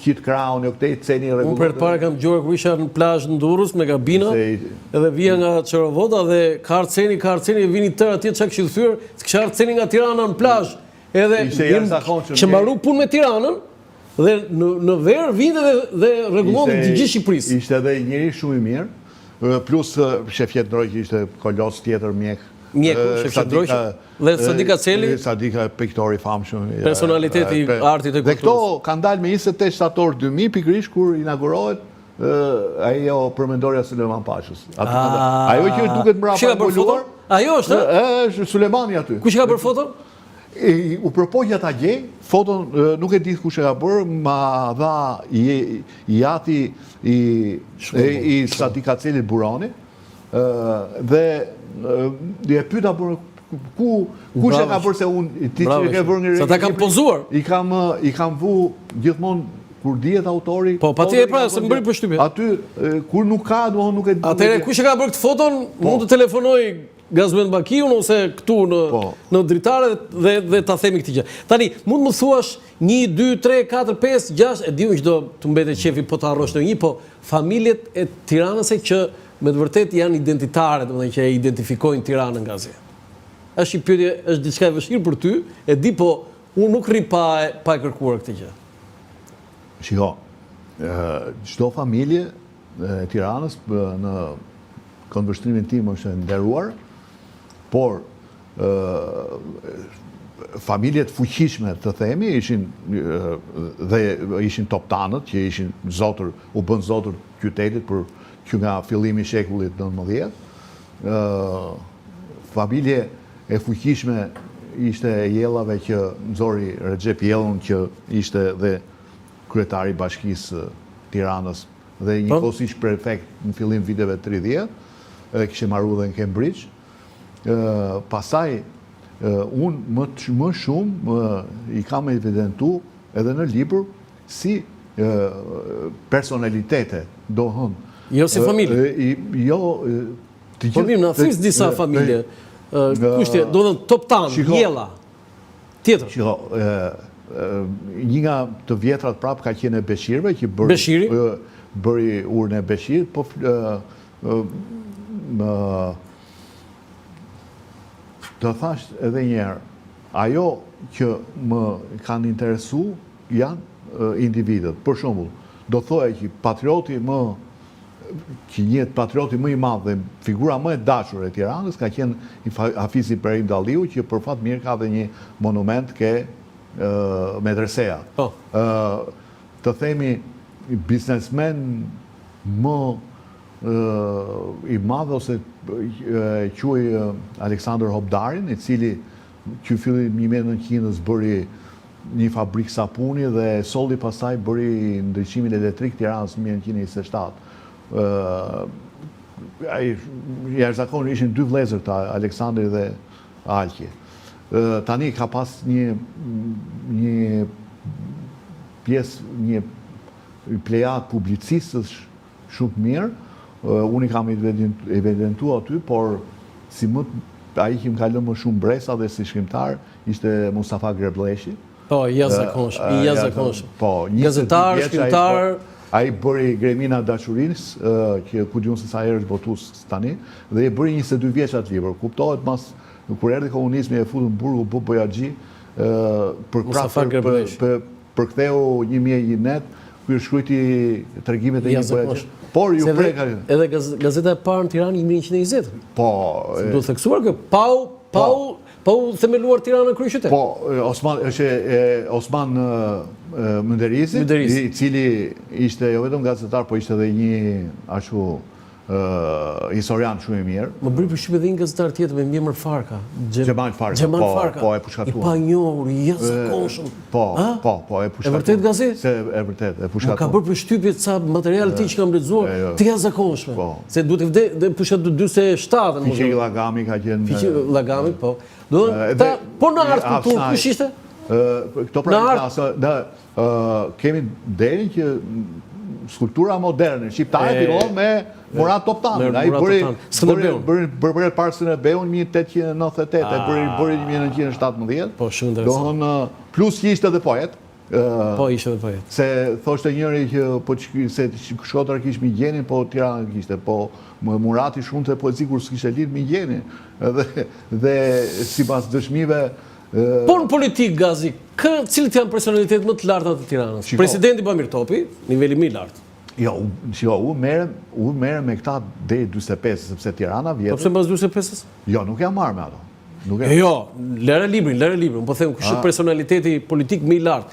Kit Crown, jo këtej ceni rregulluar. Unë për të parë kam dëgjuar kur isha në plazh në Durrës me kabina, edhe vija nga Çorovota dhe ka arceni e vini tërë atje, çka kishin thyer, kisha arceni nga Tirana në plazh. Edhe që mbaru punë me Tiranën. Dhe në verë vinte dhe rregullon të gjithë Shqipërisë. Ishte edhe njëri shumë i mirë, plus Shefqet Droqi ishte kolos tjetër mjek. Mjeku, Shefqet Droqi dhe Sadik Aceli. Sadik piktor i famshëm. Personaliteti i artit e kulturës. Dhe këto kanë dalë me 28 shtator 2000, pikërisht kur inaugurohet ajo përmendorja Suleman Pashës. Ajo që duket mbrapa mbuluar. Ajo është? Është Sulemani aty. Kush ka bërë foton? U propojja ta gjej, foton nuk e di kush e ka bërë, ma dha i ati i Sadik Acelit Burani, dhe e pyeta bërë kush e ka bërë, se unë ti që e ke bërë një sa ta kam pozuar. I kam vu gjithmonë kur dihet autori. Po, patjetër pra, se më bëri përshtypje. Aty kur nuk ka, domethënë nuk e di. Atëherë kush e ka bërë këtë foton, mund të telefonoj Gazmend Bakiun ose këtu në dritare dhe ta themi këtë gjë. Tani, mund më thuash 1, 2, 3, 4, 5, 6, e diun që do të mbetet qefi po të harrosh në një, po familjet e Tiranës që me të vërtet janë identitare, domethënë që e identifikojnë Tiranën nga zi. Është një pyetje, është diçka e vështirë për ty, e di, po unë nuk rri pa e kërkuar këtë gjë. Shiko, çdo familje e Tiranës në këndvështrimin tim është e nderuar, por familjet fuqishme të themi ishin toptanët që ishin zotur, u bën zotur qytetit për që nga fillimi i shekullit 19. Familje e fuqishme ishte e Jellave që nxori Recep Jellun që ishte dhe kryetari i Bashkisë Tiranës dhe njëkohësisht prefekt në fillim viteve 30, edhe kishte marrë dhe në Cambridge. Pastaj unë më shumë i kam evidentu edhe në libër si personalitete dohën. Jo si familje. Jo. Po mirë, na thys disa familje. Kushtje, do të toptan, Jella. Tjetër. Shiko, një nga të vjetrat prap ka qenë Beshirve, që bëri urën e Beshir, po të thash edhe njerë, ajo që më kanë interesu janë individet. Për shembull, do thoya që patrioti më i madh dhe figura më e dashur e Tiranës ka qenë Hafiz Ibrahim Dalliu, që për fat mirë ka dhe një monument ke medreseja. Të themi biznesmen më i madh ose quaj Aleksandr Hobdarin, i cili që fillim 1900 bëri një fabrikë sapuni dhe solli pastaj bëri ndriçimin elektrik Tiranës në 1927. Jashtëzakonisht ishin dy vëllezër ta Aleksandri dhe Alqi. Tani ka pas një pjesë, një plejad publicistësh shumë mirë. Unë i kam evidentuar aty, por si ai që më ka lënë më shumë bresa dhe si shkrimtar ishte Mustafa Grebleshi. Po, i jashtëzakonshëm. Gazetar, shkrimtar. Ai bëri Gremina Dashurisë, që ku diun se sa herë është botuar tani, dhe i bëri 22 vjeç atë libër. Kuptohet mas kur erdhi komunizmi e futu në burg u bë bojaxhi, përktheu 1001 net, ky shkruajti tregimet e një bojaxhi. Por ju preka. Edhe gazeta e parë në Tiranë 1920. Po, do të theksuar kjo pa u themeluar Tirana kryeqytet. Po, Osman Munderizi, i cili ishte jo vetëm gazetar, po ishte edhe një ashtu historian shumë i mirë. Më bëri përshtypje edhe një gazetar tjetër me emër Farka. Xhemal Farka. Po, e pushkatuar. I panjohur, i jashtëzakonshëm. Po, e pushkatuar. E vërtet gazet? E vërtet, e pushkatuar. Ka bërë përshtypje ca material ti që kam lexuar, të jashtëzakonshme. Se duhet të pushat 47. Fiqi Llagami ka qenë. Fiqi Llagami, po. Po në art kulturë, kush ishte? Këto pra kemi deri që skulptura moderne shqiptare fillon me Murat Toptan. Ai bëri Parksin e Beun 1898, bëri 1917. Po, shumë interesant. Plus që ishte edhe poet. Po, ishte edhe poet. Se thoshte njëri që se Shkodra kishte Migjenin, po Tirana kishte, po Murati shumë të poezi kur s'kishte lidh Migjenin. Dhe sipas dëshmive. Po në politik, Gazi, cilët janë personalitetet më të larta të Tiranës? Presidenti Bamir Topi, niveli më i lartë. Jo, u merrem me këta deri 45, sepse Tirana vjetër. Po pse mbas 45-s? Jo, nuk jam marrë me ato. Jo, lëre librin, po them kush është personaliteti politik më i lartë.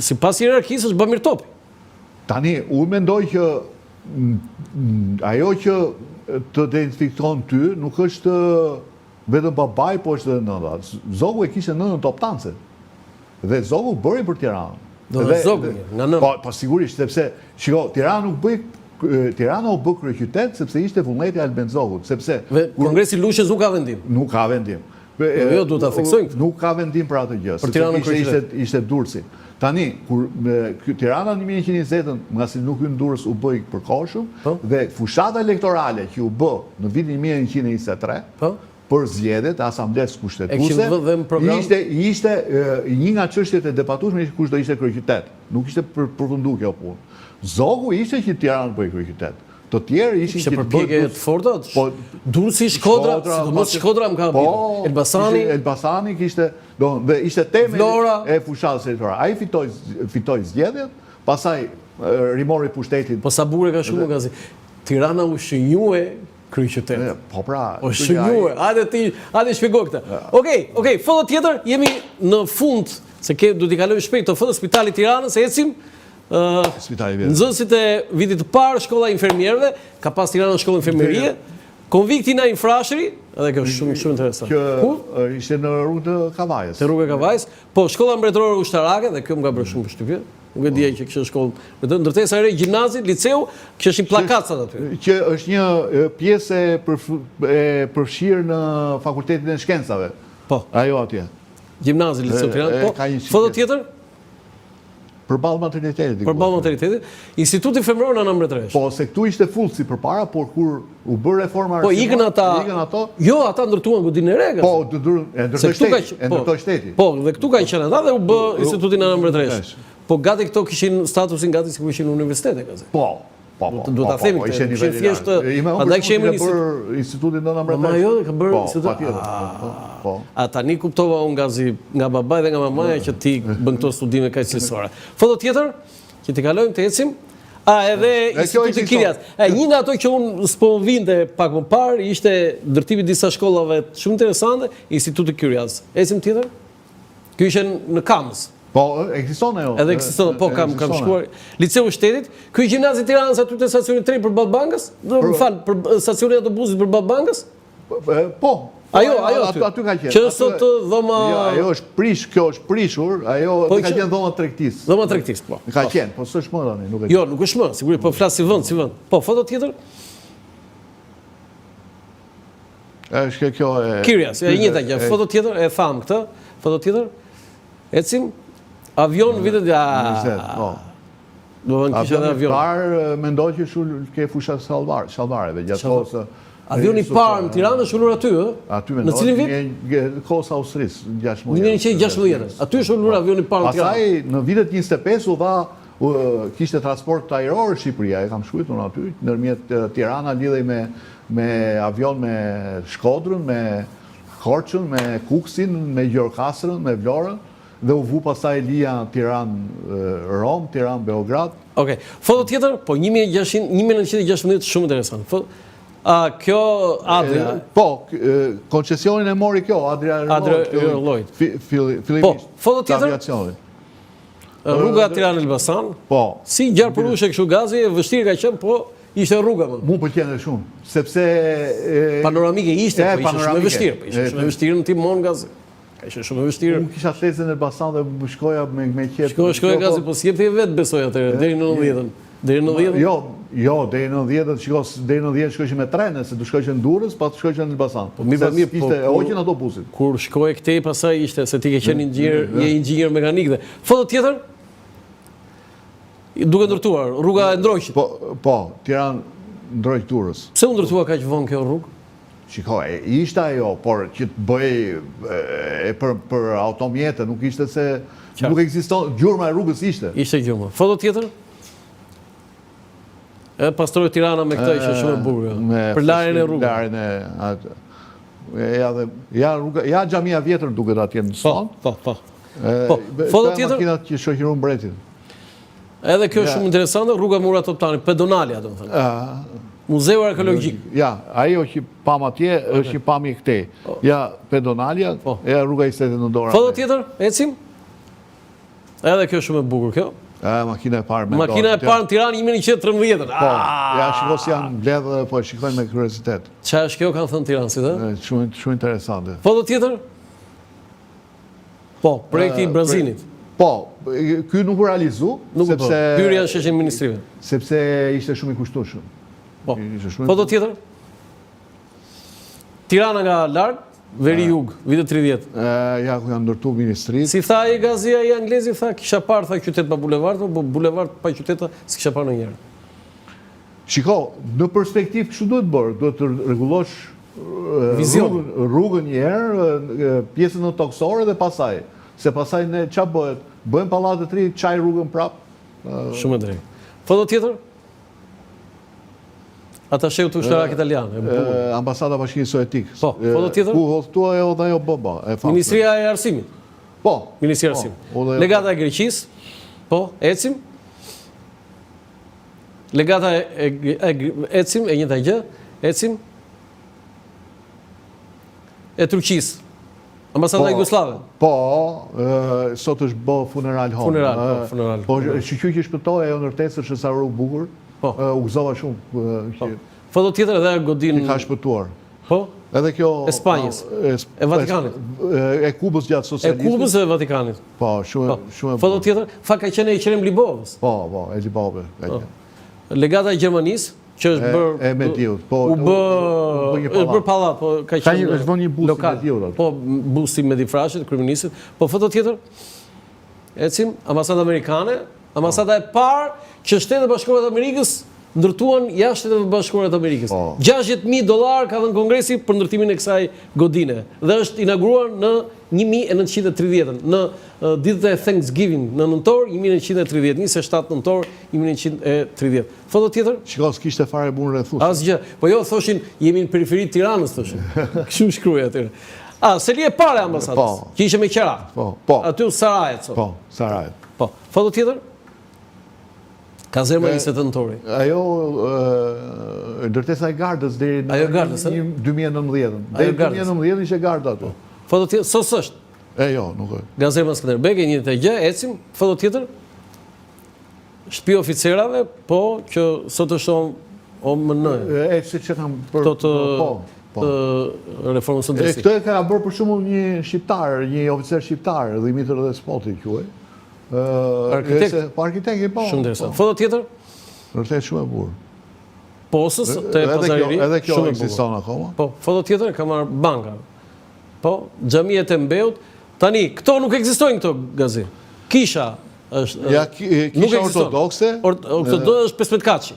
Sipas hierarkisë është Bamir Topi. Tani, unë mendoj që ajo që të identifikon ty nuk është vetëm babai, po është edhe nëna. Zogu e kishte nënën Toptance. Dhe Zogu bëri për Tiranën. Zogu nga nëna. Po sigurisht, sepse shiko, Tirana u bë kryeqytet sepse ishte vullneti Albin Zogut, sepse Kongresi Lushnjës nuk ka vendim. Nuk ka vendim. Jo, duhet ta theksojmë këtë. Nuk ka vendim për atë gjë. Për Tiranën sepse ishte Durrësi. Tani, kur Tirana 1120, nga si nuk hyn Durrës, u bë i përkohshëm dhe fushata elektorale që u bë në vitin 1123, për zgjedhjet e asamblesë kushtetuese, ishte një nga çështjet e debatueshme ishte kush do ishte kryeqytet. Nuk ishte përfunduar kjo punë. Zogu ishte që Tirana bëj kryeqytet. Të tjerë ishin që përpjekje të forta. Durrësi, Shkodra, sidomos Shkodra më ka bërë. Elbasani kishte, dhe ishte temeli e fushatës elektorale. Ai fitoi zgjedhjet, pastaj rimori pushtetin. Po sa bure ka shumë gazi. Tirana u shënjue kryeqytet. Po pra, o shënjue. Hajde shpjegoj këtë. Okej, foto tjetër, jemi në fund, se do t'i kalojmë shpejt të foto Spitali Tiranës, ecim. Nxënësit e vitit të parë, shkolla e infermierëve, ka pas Tirana shkollë infermierie, konvikti na infrashëri, edhe kjo është shumë interesant. Që ishte në rrugë të Kavajës. Te rruga e Kavajës, po shkolla mbretërore ushtarake, dhe kjo më ka bërë shumë përshtypje. Nuk e dija që kishte shkollë, ndërtesa e re gjimnazi, liceu, kishin pllakacat aty. Që është një pjesë e përfshirë në Fakultetin e Shkencave. Po. Ajo atje. Gjimnazi, liceu Tiranë. Po. Foto tjetër? Përballë maternitetit. Përballë maternitetit. Instituti Femëror në Mbretëresh. Po, se këtu ishte fullsi përpara, por kur u bë reforma po ikën ato. Jo, ata ndërtuan godinë e re. Po, ndërtoi shteti. Po, dhe këtu kanë qenë ata dhe u bë Instituti në Mbretëresh. Po gati këto kishin statusin gati sikur ishin universitete gazet. Po. Duhet ta themi këtë. Ishin thjesht andaj kishim për Institutin në Mbretëresh. Ma jo, ka bërë institut. Po. A tani kuptova unë gazi nga babai dhe nga mamaja që ti bën këto studime kaq cilësore. Foto tjetër që ti kalojmë të ecim. Edhe Instituti Kirias. Një nga ato që unë s'po vinte pak më parë ishte ndërtimi disa shkollave shumë interesante, Instituti Kirias. Ecim tjetër? Ky ishte në Kamës. Po, ekziston ajo. Edhe ekziston, po kam shkuar. Liceu i Shtetit, ky gjimnazi i Tiranës aty te stacioni 3 për Ballbankës, më fal, për stacionin e autobusit për Ballbankës? Po. Ajo aty ka qenë. Që sot dhoma ajo është kjo është prishur, ajo ka qenë dhoma tregtisë. Dhoma tregtisë, po. Ka qenë, po s'është më tani, nuk e di. Jo, nuk është më, sigurisht, po flas si vend. Po, foto tjetër? Është kjo e Kirias, e njëjta gjë. Foto tjetër, e tham këtë. Foto tjetër? Ecim. Avion vitet po. Do të kishte avion. Parë mendoj që ke fusha shallbareve gjatë kohës. Avioni i parë në Tiranë është ulur aty, ë? Aty mendoj. Në cilin vit? Kohës Austrisë, 16. 1916. Aty është ulur avioni i parë në Tiranë. Pastaj në vitet 25 u dha kishte transport ajror Shqipëria, e kam shkruar unë aty, ndërmjet Tirana lidhej me avion me Shkodrën, me Korçën, me Kuksin, me Gjorkastrën, me Vlorën. Dhe u vu pastaj Lia Tiranë-Rom, Tiranë-Beograd. Okej. Foto tjetër, po 1916 shumë interesant. Kjo Adria. Po, koncesionin e mori kjo, Adria Lloyd. Fillimisht. Po, foto tjetër. Rruga Tiranë-Elbasan. Po. Si gjarë përushe kështu gazi, vështirë ka qenë, po ishte rruga më. Mu pëlqen shumë, sepse panoramike ishte, po ishte shumë e vështirë, ishte shumë e vështirë në timon gazi. Ishte shumë e vështirë. Unë kisha thesën e Elbasan dhe shkoja me qetë. Shkoja gazi, po si jepte vetë besoj atëherë, deri në 90-ën. Deri në 90-ën? Jo, deri në 90-ën, deri në 90-ën shkojshim me trene, se du shkojshim në Durrës, pa të shkojshim në Elbasan. Po mirë, ishte hoqën autobusit. Kur shkoj këtej pasaj ishte se ti ke qenë inxhinier mekanik dhe. Foto tjetër? Duke ndërtuar, rruga e Ndroqit. Po, Tiranë Ndroq Durrës. Pse u ndërtua kaq vonë kjo rrugë? Shikoj, ishte ajo, por që të bëj për automjete, nuk ishte se nuk ekziston, gjurma e rrugës ishte. Ishte gjurma. Foto tjetër? Pastroj Tirana me këtë ishte shumë e bukur. Për larjen e rrugës. Ja xhamia vjetër duket atje në son. Po. Foto tjetër? Makinat që shoqëruan mbretin. Edhe kjo është shumë interesante, rruga Murat Toptani, Pedonalia, domethënë. Muzeu Arkeologjik. Ja, ajo që pam atje është që pam i këtej. Ja, Pedonalia, rruga 29 Nëndora. Foto tjetër, ecim. Edhe kjo është shumë e bukur kjo. Makina e parë. Makina e parë në Tiranë 1913. Po, ja shiko si janë mbledhë, po e shikojnë me kuriozitet. Çfarë është kjo kanë thënë tiranësit, ë? Shumë interesante. Foto tjetër? Po, projekti i Brazinit. Po, ky nuk u realizu, sepse hyrja në sheshin ministrive. Sepse ishte shumë i kushtueshëm. Po. Foto tjetër? Tirana nga larg, veri jug, vitet 30. Ja ku janë ndërtu ministrit. Si tha i Gazia i anglezi, tha kisha parë tha qytet pa bulevard, po bulevard pa qyteta s'kisha parë ndonjëherë. Shiko, në perspektivë kështu duhet bërë, duhet të rregullosh rrugën një herë, pjesën në toksore dhe pasaj. Se pasaj ne qa bëhet? Bëjmë pallate të ri, çaj rrugën prap. Shumë e drejtë. Foto tjetër? Atasheu të ushtarak italian. Ambasada Bashkinë Sovjetike. Po, foto tjetër? Ku hodhtua ajo dhe ajo bëba. Ministria e Arsimit. Po. Ministria e Arsimit. Legata e Greqisë. Po, ecim. Legata ecim, e njëjta gjë, ecim. E Turqisë. Ambasada Jugoslave. Po, sot është bë funeral home. Funeral. Po, shqyqy që shpëtoj ajo ndërtesër që sa rrugë bukur. Po. U gëzova shumë. Foto tjetër edhe Godin. Ka shpëtuar. Po. Edhe kjo... E Spanjës. E Vatikanit. E Kubës gjatë socialistit. E Kubës e Vatikanit. Po, shumë... Foto tjetër, fa ka qenë e Qerem Libovës. Po, e Libove. Legata e Gjermanisë, që është bërë... E Mediut. U bërë pallat, po ka qenë... është bërë një busti Mediut. Po, busti me difrashit, kryeministit. Po, foto tjetër, ecim, ambasada amerikane, ambasada e parë që Shtetet e Bashkuara të Amerikës ndërtuan jashtë Shtetet e Bashkuara të Amerikës. $60.000 ka dhënë Kongresi për ndërtimin e kësaj godine dhe është inauguruar në 1930, në ditët e Thanksgiving, në nëntor 1930, 27 nëntor 1930. Foto tjetër? Shiko, s'kishte fare bunë rrethuese. Asgjë. Po jo, thoshin jemi në periferi të Tiranës, thoshin. Kështu shkruaj aty. Seli e parë e ambasadës, që ishte me qera. Po. Aty u Sarajet. Po, Sarajet. Po. Foto tjetër? Kazerma 20 nëntori. Ajo ndërtesa e gardës deri në 2019. Deri 2019 ishte garda aty. Foto tjetër, sos është? Jo, nuk është. Gazerma Skënderbeg, e njëjtë gjë, ecim. Foto tjetër? Shtëpi oficerave, po, që sot është OMN. Si që kam për... Reformën së ndërësit. Këtë e ka bërë për shumë një shqiptar, një oficer shqiptar, Dimitër Despoti, quaj. Arkitekt? Po, arkitekt, po. Shumë interesant. Foto tjetër? Vërtet shumë e burë. Posës të pazariri. Edhe kjo ekziston akoma. Po, foto tjetër ka marrë banka. Po, xhamiet e Mbeut. Tani, këto nuk ekzistojnë këto gazi. Kisha është... Kisha ortodokse. Ortodokse është 15 kaçi.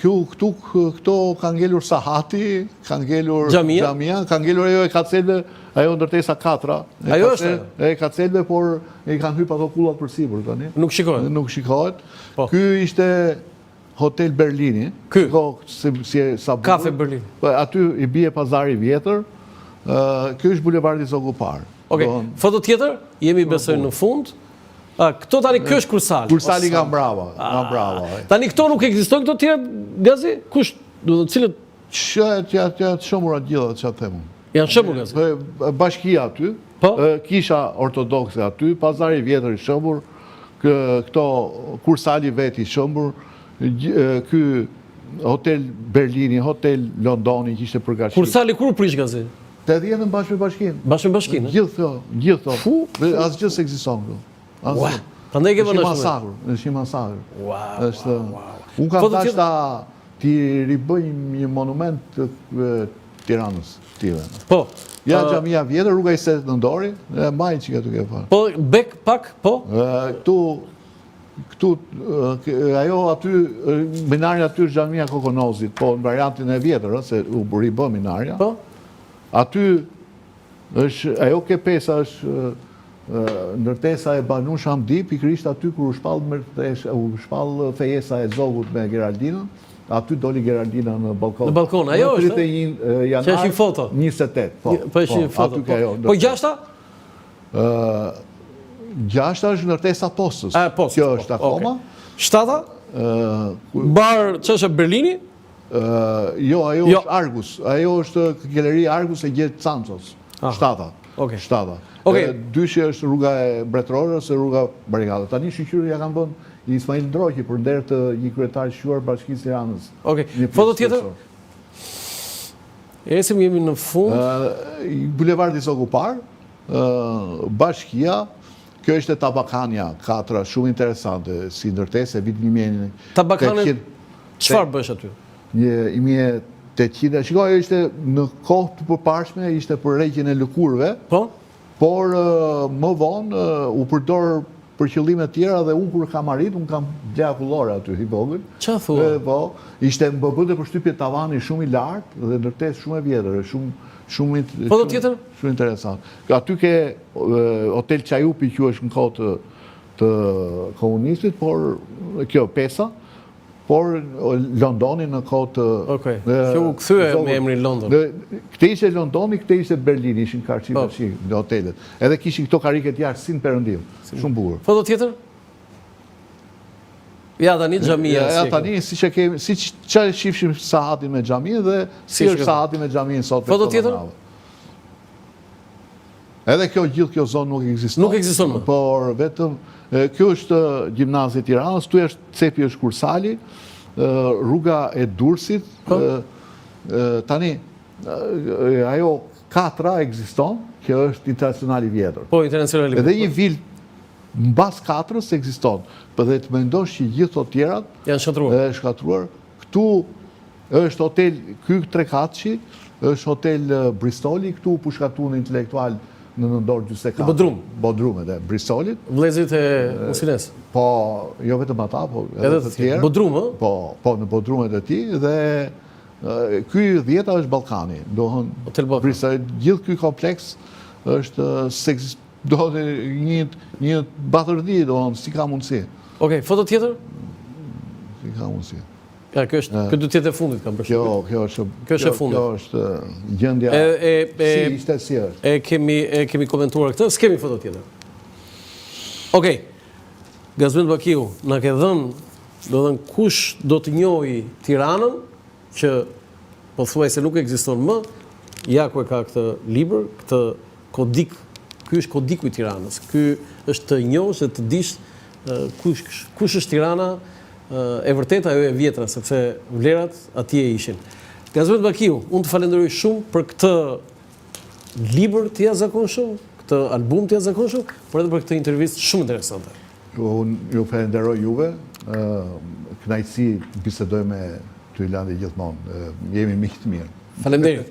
Këto ka ngelur Sahati, ka ngelur Xhamia, ka ngelur ajo e Kacelve, ajo ndërtesa 4. Ajo është? E Kacelve, por i kanë hyp ato kullat për sipër tani. Nuk shikohet? Nuk shikohet. Ky ishte Hotel Berlini. Ky? Kafe Berlin. Aty i bie pazari vjetër. Ky është bulevardi Zogupar. Okej, foto tjetër, jemi besoj në fund. Këto tani, kjo është Kursali. Kursali nga Mbrava. Tani këto nuk ekzistojnë këto tjerë gazi? Kush? Cilët? Që shëmura gjitha që atë themun. Janë shëmur gazi? Bashkia aty, kisha ortodokse aty, pazari vjetër i shëmur, këto Kursali veti i shëmur, ky Hotel Berlini, Hotel Londoni që ishte përgatitur. Kursali kur prish gazi? 80 bashkë me bashkinë. Bashkë me bashkinë? Gjithë to. Asgjë s'ekziston këtu. Prandaj ke vënë masakër. Është masakër. Unë kam thashë ta ti ribëjmë një monument të Tiranës. Po. Ja xhamia vjetër, rruga 20 nëntori, e mbaj që këtu ke parë. Po, bek pak, po? Këtu, ajo aty, minarja aty është xhamia Kokonozit, po në variantin e vjetër, se u ribë minarja. Po? Aty, ajo ke pesa është ndërtesa e Banush Hamdi, pikërisht aty kur u shpall fejesa e Zogut me Geraldinën, aty doli Geraldina në balkon. Në balkon, ajo është? 31 janar, që është një foto? 28, po është një foto. Po gjashta? Gjashta është ndërtesa postës. Kjo është akoma. Shtata? Bar, që është Berlini? Jo, ajo është Argus. Ajo është Galeri Argus e Gjergj Cancos. Shtata. Shtata. Dyshje është rruga e Mbretërore ose rruga Barikade. Tani shqyqyrë ja kanë bënë Ismail Ndroqi për nder të një kryetar shquar Bashkisë Tiranës. Foto tjetër? Esim jemi në fund. Bulevardi Zogupar, Bashkia, kjo është Tabakania 4, shumë interesante, si ndërtesë e vitin 1000. Tabakania, çfarë bësh aty? 800. Shikoj, ishte në kohë të përparshme, ishte për rregjen e lëkurëve, Po? por më vonë u përdor për qëllime tjera dhe unë kur kam arrit, unë kam gjakullore aty i vogël. Qa thua? Po, ishte më bëte përshtypje tavani shumë i lartë dhe ndërtesë shumë e vjetër, shumë Po do tjetër? Shumë interesant. Aty ke Hotel Çajupi quhesh në kohë të komunistit, por kjo Pesa, por Londoni në kohë të... Okej, që u kthye me emrin London. Këte ishte Londoni, këte ishte Berlini, ishin karqi në hotelet. Edhe kishin këto kariket jashtë sin perëndim. Shumë bukur. Foto tjetër? Ja, tani xhamia. Ja, tani si që shifshim sahatin me xhamin dhe si është sahatin me xhamin sot. Foto tjetër? Edhe gjithë kjo zonë nuk ekziston. Nuk ekziston më. Por vetëm kjo është gjimnazi i Tiranës, tu është cepi është Kursali, rruga e Durrësit. Tani ajo katra ekziston, kjo është internacionali vjetër. Po, internacionali vjetër. Edhe një vil mbas katrës ekziston. Për dhe të mendosh që gjithë të tjerat janë shkatruar. Këtu është hotel, ky Trekatçi, është hotel Bristoli, këtu pushkatuan intelektual në nëndorë Gjysekatër. Bodrum edhe Bristolit. Vlezrit e Musines. Po, jo vetëm ata, po edhe të tjerë. Bodrum, ë? Po, në Bodrum edhe ti, dhe ky 10 është Ballkani. Hotel Ballkani. Gjithë ky kompleks është një batërdi, si ka mundësi. Okej, foto tjetër? Si ka mundësi. Ja, kjo du tjetë e fundit, kam përshqipit. Kjo është e fundit. Kjo është gjendja si është. E kemi komentuar këtë, s'kemi foto tjetër. Okej, Gazmend Bakiu, na ke dhënë kush do të njohi Tiranën, që po thuaj se nuk ekziston më, ja ku e ka këtë libër, këtë kodik, ky është kodiku i Tiranës, ky është të njohësh dhe të dish kush është Tirana, e vërteta ajo e vjetra, sepse vlerat atje ishin. Gazmend Bakiu, unë të falenderoj shumë për këtë libër të jashtëzakonshëm, këtë album të jashtëzakonshëm, por edhe për këtë intervistë shumë interesante. Unë ju falenderoj juve, kënaqësi bisedoj me Tyllandi gjithmonë, jemi miq të mirë. Faleminderit.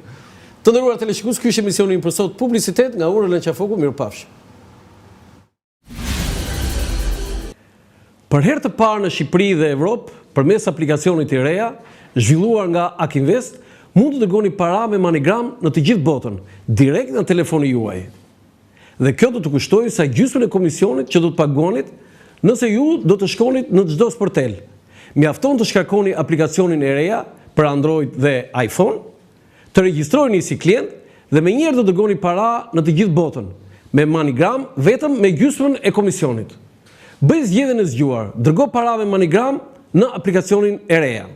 Të nderuar teleshikues, ky është emisioni për sot Publicitet nga Ura Lënçafoku, mirupafshim. Për herë të parë në Shqipëri dhe Evropë, përmes aplikacionit të reja, zhvilluar nga Akinvest, mund të dërgoni para me MoneyGram në të gjithë botën, direkt në telefoni juaj. Dhe kjo do të kushtojë sa gjysmën e komisionit që do të paguanit nëse ju do të shkonit në çdo sportel. Mjafton të shkarkoni aplikacionin e reja për Android dhe iPhone, të regjistrojeni si klient dhe menjëherë do të dërgoni para në të gjithë botën, me MoneyGram vetëm me gjysmën e komisionit. Bëj zgjedhjen e zgjuar, dërgo para me MoneyGram në aplikacionin e reja.